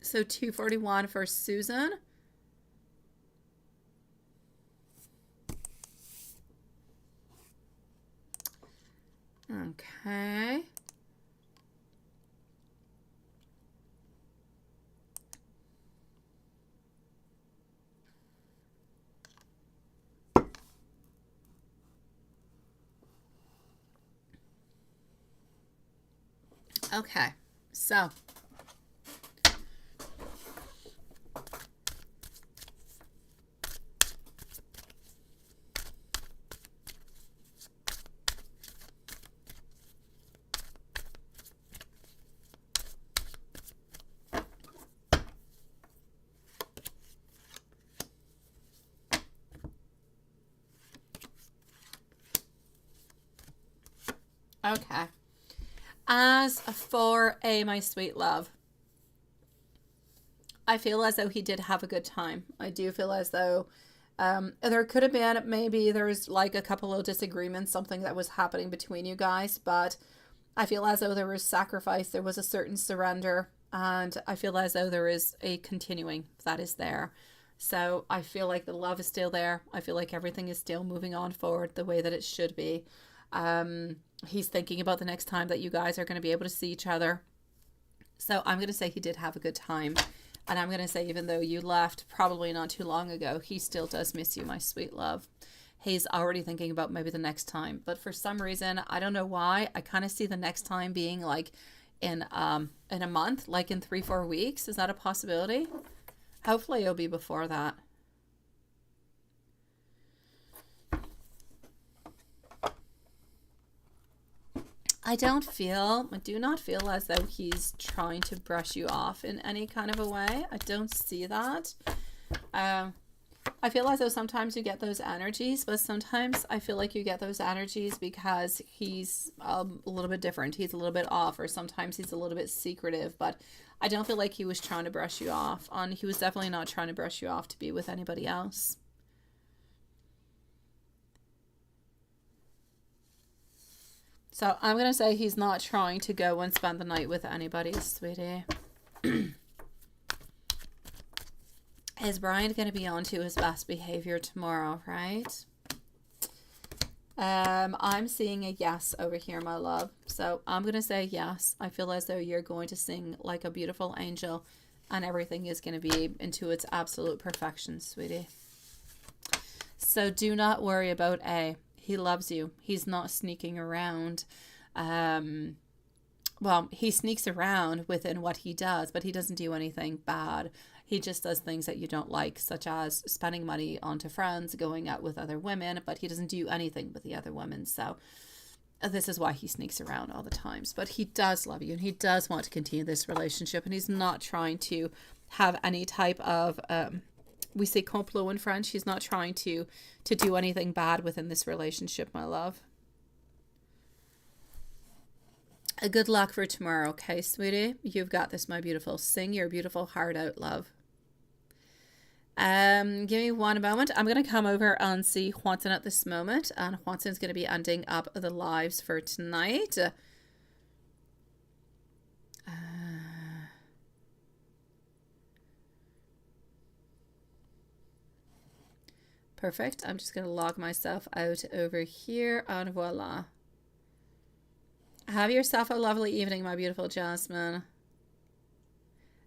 C: So 241 for Susan. Okay. Okay, so okay. As for my sweet love, I feel as though he did have a good time. I do feel as though there could have been, maybe there was like a couple of disagreements, something that was happening between you guys, but I feel as though there was sacrifice, there was a certain surrender, and I feel as though there is a continuing that is there. So I feel like the love is still there. I feel like everything is still moving on forward the way that it should be. He's thinking about the next time that you guys are going to be able to see each other. So I'm going to say he did have a good time. And I'm going to say, even though you left probably not too long ago, he still does miss you, my sweet love. He's already thinking about maybe the next time. But for some reason, I don't know why, I kind of see the next time being like in a month, like in 3-4 weeks. Is that a possibility? Hopefully it'll be before that. I do not feel as though he's trying to brush you off in any kind of a way. I don't see that. I feel as though sometimes you get those energies, but sometimes I feel like you get those energies because he's a little bit different. He's a little bit off, or sometimes he's a little bit secretive, but I don't feel like he was trying to brush you off. He was definitely not trying to brush you off to be with anybody else. So I'm going to say he's not trying to go and spend the night with anybody, sweetie. Is Brian going to be on to his best behavior tomorrow, right? I'm seeing a yes over here, my love. So I'm going to say yes. I feel as though you're going to sing like a beautiful angel and everything is going to be into its absolute perfection, sweetie. So do not worry about A. He loves you. He's not sneaking around. well, he sneaks around within what he does, but he doesn't do anything bad. He just does things that you don't like, such as spending money onto friends, going out with other women, but he doesn't do anything with the other women. So this is why he sneaks around all the times. But he does love you, and he does want to continue this relationship, and he's not trying to have any type of, we say complot in French. He's not trying to do anything bad within this relationship, my love. A good luck for tomorrow, okay, sweetie? You've got this, my beautiful. Sing your beautiful heart out, love. Give me one moment. I'm going to come over and see Juanson at this moment. And Juanson's going to be ending up the lives for tonight. Perfect. I'm just going to log myself out over here. And voila. Have yourself a lovely evening, my beautiful Jasmine.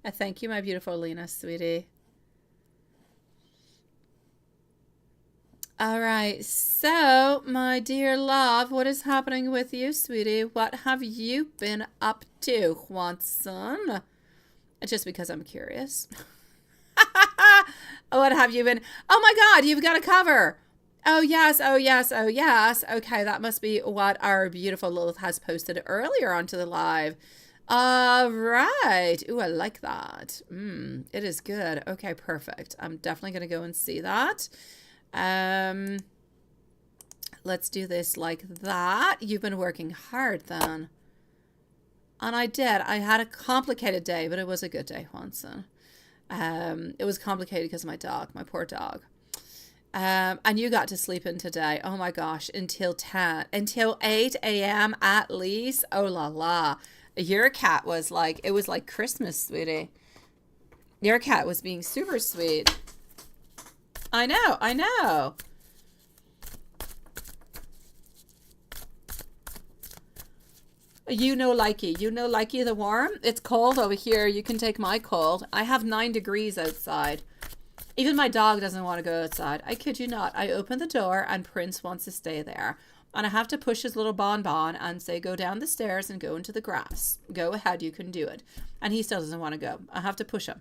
C: Thank you, my beautiful Lena, sweetie. All right, so my dear love, what is happening with you, sweetie? What have you been up to, Juanson? Just because I'm curious. What have you been? Oh my God, you've got a cover. Oh yes, oh yes, oh yes. Okay, that must be what our beautiful Lilith has posted earlier onto the live. All right. Ooh, I like that. It is good. Okay, perfect. I'm definitely going to go and see that. Let's do this like that. You've been working hard then. And I did. I had a complicated day, but it was a good day, Juanson. It was complicated because of my dog, my poor dog. And you got to sleep in today. Oh my gosh, until 8 a.m. at least. Oh la la. Your cat was like, it was like Christmas, sweetie. Your cat was being super sweet. I know, I know. You know likey the warm. It's cold over here. You can take my cold. I have 9 degrees outside. Even my dog doesn't want to go outside. I kid you not. I open the door and Prince wants to stay there. And I have to push his little bonbon and say, go down the stairs and go into the grass. Go ahead, you can do it. And he still doesn't want to go. I have to push him.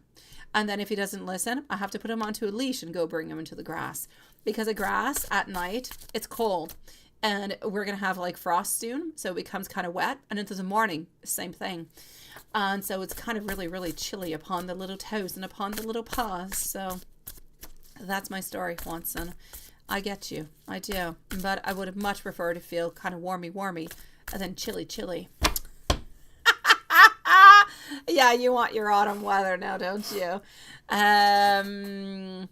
C: And then if he doesn't listen, I have to put him onto a leash and go bring him into the grass. Because the grass at night, it's cold. And we're going to have like frost soon. So it becomes kind of wet. And into the morning, same thing. And so it's kind of really, really chilly upon the little toes and upon the little paws. So that's my story, Juanson. I get you. I do. But I would have much preferred to feel kind of warmy than chilly. Yeah, you want your autumn weather now, don't you? Oh,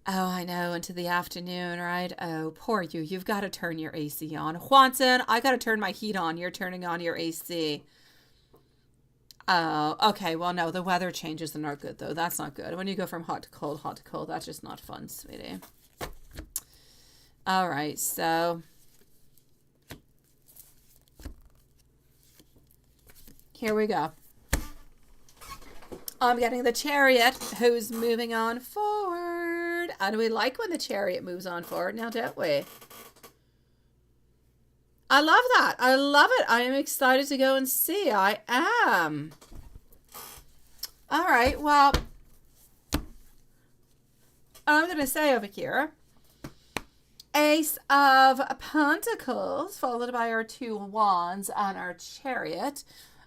C: I know, into the afternoon, right? Oh, poor you. You've got to turn your AC on. Juanson, I got to turn my heat on. You're turning on your AC. Oh, okay. Well, no, the weather changes are not good, though. That's not good. When you go from hot to cold, that's just not fun, sweetie. All right, so here we go. I'm getting the Chariot, who's moving on forward. And we like when the Chariot moves on forward now, don't we? I love that. I love it. I am excited to go and see. I am. All right, well, I'm going to say over here, Ace of Pentacles, followed by our 2 Wands and our Chariot.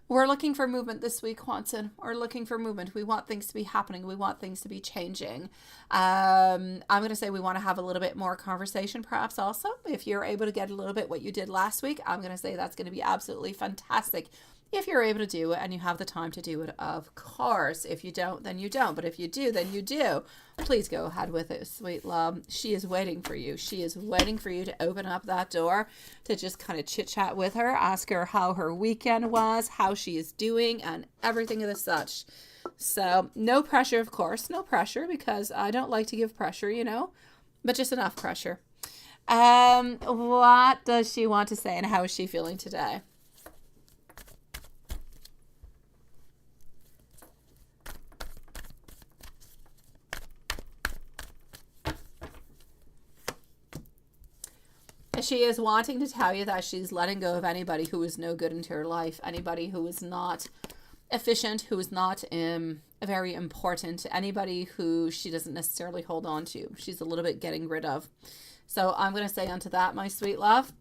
C: We're looking for movement this week, Juanson. We're looking for movement. We want things to be happening. We want things to be changing. I'm going to say we want to have a little bit more conversation, perhaps also. If you're able to get a little bit what you did last week, I'm going to say that's going to be absolutely fantastic. If you're able to do it and you have the time to do it, of course. If you don't, then you don't. But if you do, then you do. Please go ahead with it, sweet love. She is waiting for you. She is waiting for you to open up that door, to just kind of chit chat with her, ask her how her weekend was, how she is doing, and everything of the such. So no pressure, of course. No pressure, because I don't like to give pressure, you know, but just enough pressure. What does she want to say and how is she feeling today? She is wanting to tell you that she's letting go of anybody who is no good into her life, anybody who is not efficient, who is not very important, anybody who she doesn't necessarily hold on to. She's a little bit getting rid of. So I'm going to say unto that, my sweet love,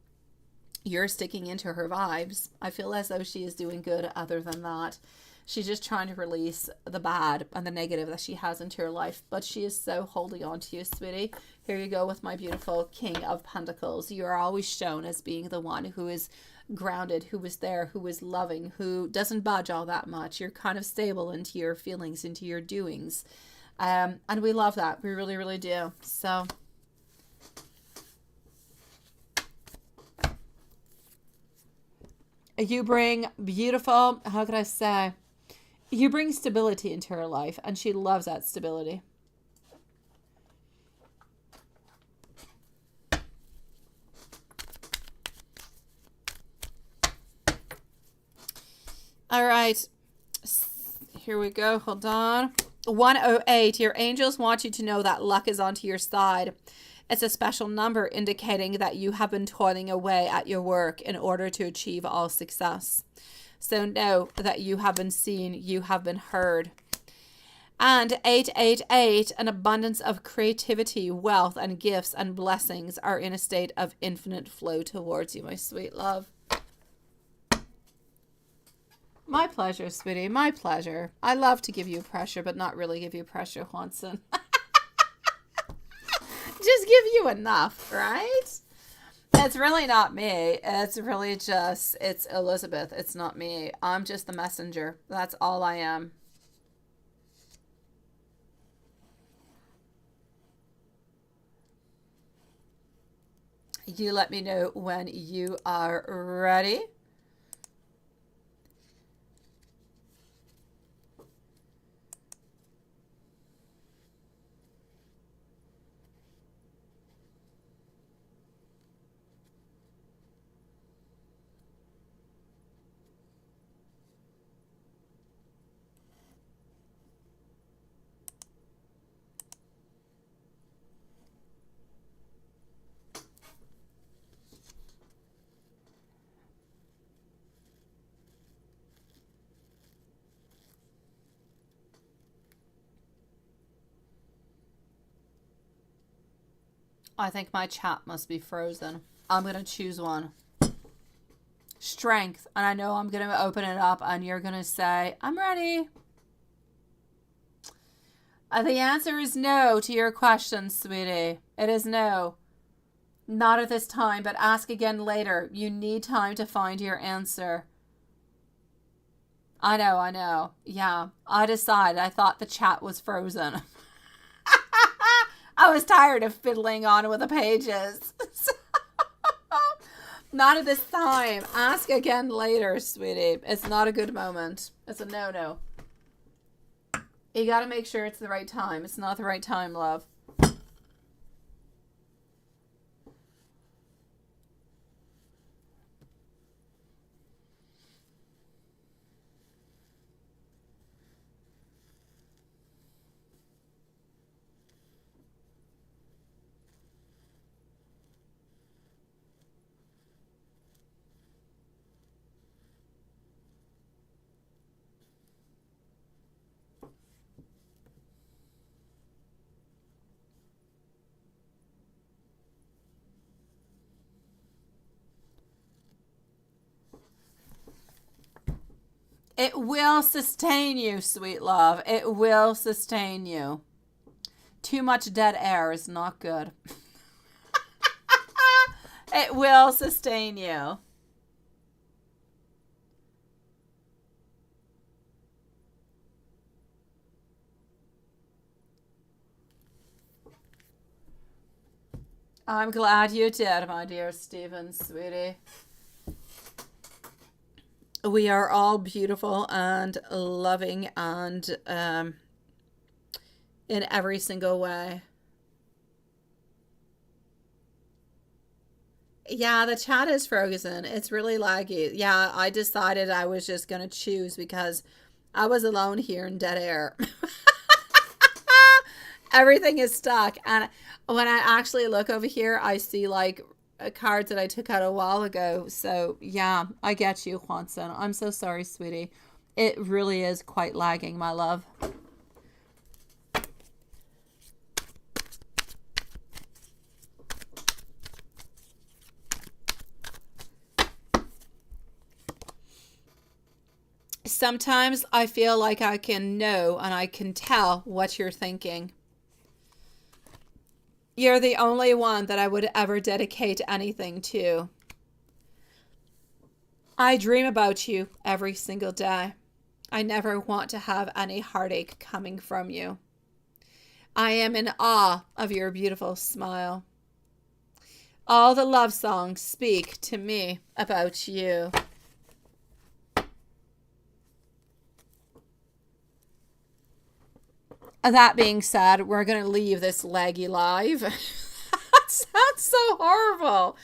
C: you're sticking into her vibes. I feel as though she is doing good other than that. She's just trying to release the bad and the negative that she has into her life. But she is so holding on to you, sweetie. Here you go with my beautiful King of Pentacles. You are always shown as being the one who is grounded, who is there, who is loving, who doesn't budge all that much. You're kind of stable into your feelings, into your doings. And we love that. We really, really do. So you bring beautiful, how could I say? You bring stability into her life, and she loves that stability. All right. Here we go. Hold on. 108. Your angels want you to know that luck is onto your side. It's a special number indicating that you have been toiling away at your work in order to achieve all success. So know that you have been seen, you have been heard. And 888, an abundance of creativity, wealth, and gifts and blessings are in a state of infinite flow towards you, my sweet love. My pleasure, sweetie, my pleasure. I love to give you pressure, but not really give you pressure, Hanson. Just give you enough, right? It's really not me. It's really just, it's Elizabeth. It's not me. I'm just the messenger. That's all I am. You let me know when you are ready. I think my chat must be frozen. I'm going to choose one. Strength. And I know I'm going to open it up and you're going to say, I'm ready. The answer is no to your question, sweetie. It is no. Not at this time, but ask again later. You need time to find your answer. I know. Yeah, I decided. I thought the chat was frozen. I was tired of fiddling on with the pages. Not at this time. Ask again later, sweetie. It's not a good moment. It's a no-no. You got to make sure it's the right time. It's not the right time, love. It will sustain you, sweet love. It will sustain you. Too much dead air is not good. It will sustain you. I'm glad you did, my dear Stephen, sweetie. We are all beautiful and loving and in every single way. Yeah, the chat is frozen. It's really laggy. Yeah, I decided I was just going to choose because I was alone here in dead air. Everything is stuck. And when I actually look over here, I see like cards that I took out a while ago. So yeah, I get you, Juanson. I'm so sorry, sweetie. It really is quite lagging, my love. Sometimes I feel like I can know and I can tell what you're thinking. You're the only one that I would ever dedicate anything to. I dream about you every single day. I never want to have any heartache coming from you. I am in awe of your beautiful smile. All the love songs speak to me about you. That being said, we're going to leave this laggy live. That sounds so horrible.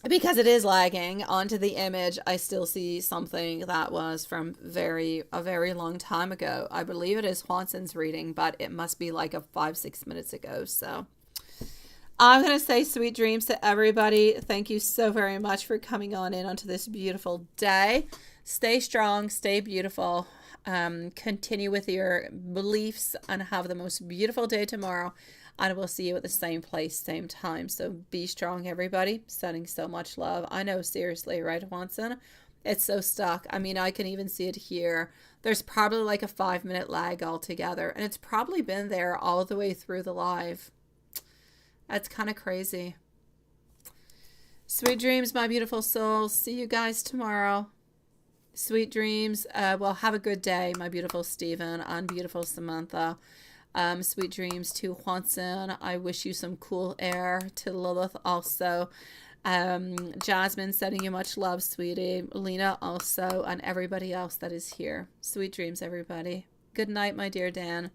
C: Because it is lagging onto the image. I still see something that was from a very long time ago. I believe it is Juanson's reading, but it must be like 5-6 minutes ago. So I'm going to say sweet dreams to everybody. Thank you so very much for coming on in onto this beautiful day. Stay strong, stay beautiful. Continue with your beliefs and have the most beautiful day tomorrow. And we'll see you at the same place, same time. So be strong, everybody. Sending so much love. I know, seriously, right, Juanson? It's so stuck. I mean, I can even see it here. There's probably like a 5-minute lag altogether. And it's probably been there all the way through the live. That's kind of crazy. Sweet dreams, my beautiful souls. See you guys tomorrow. Sweet dreams. Well, have a good day, my beautiful Stephen and beautiful Samantha. Sweet dreams to Juanson. I wish you some cool air. To Lilith also. Jasmine, sending you much love, sweetie. Lena also, and everybody else that is here. Sweet dreams, everybody. Good night, my dear Dan.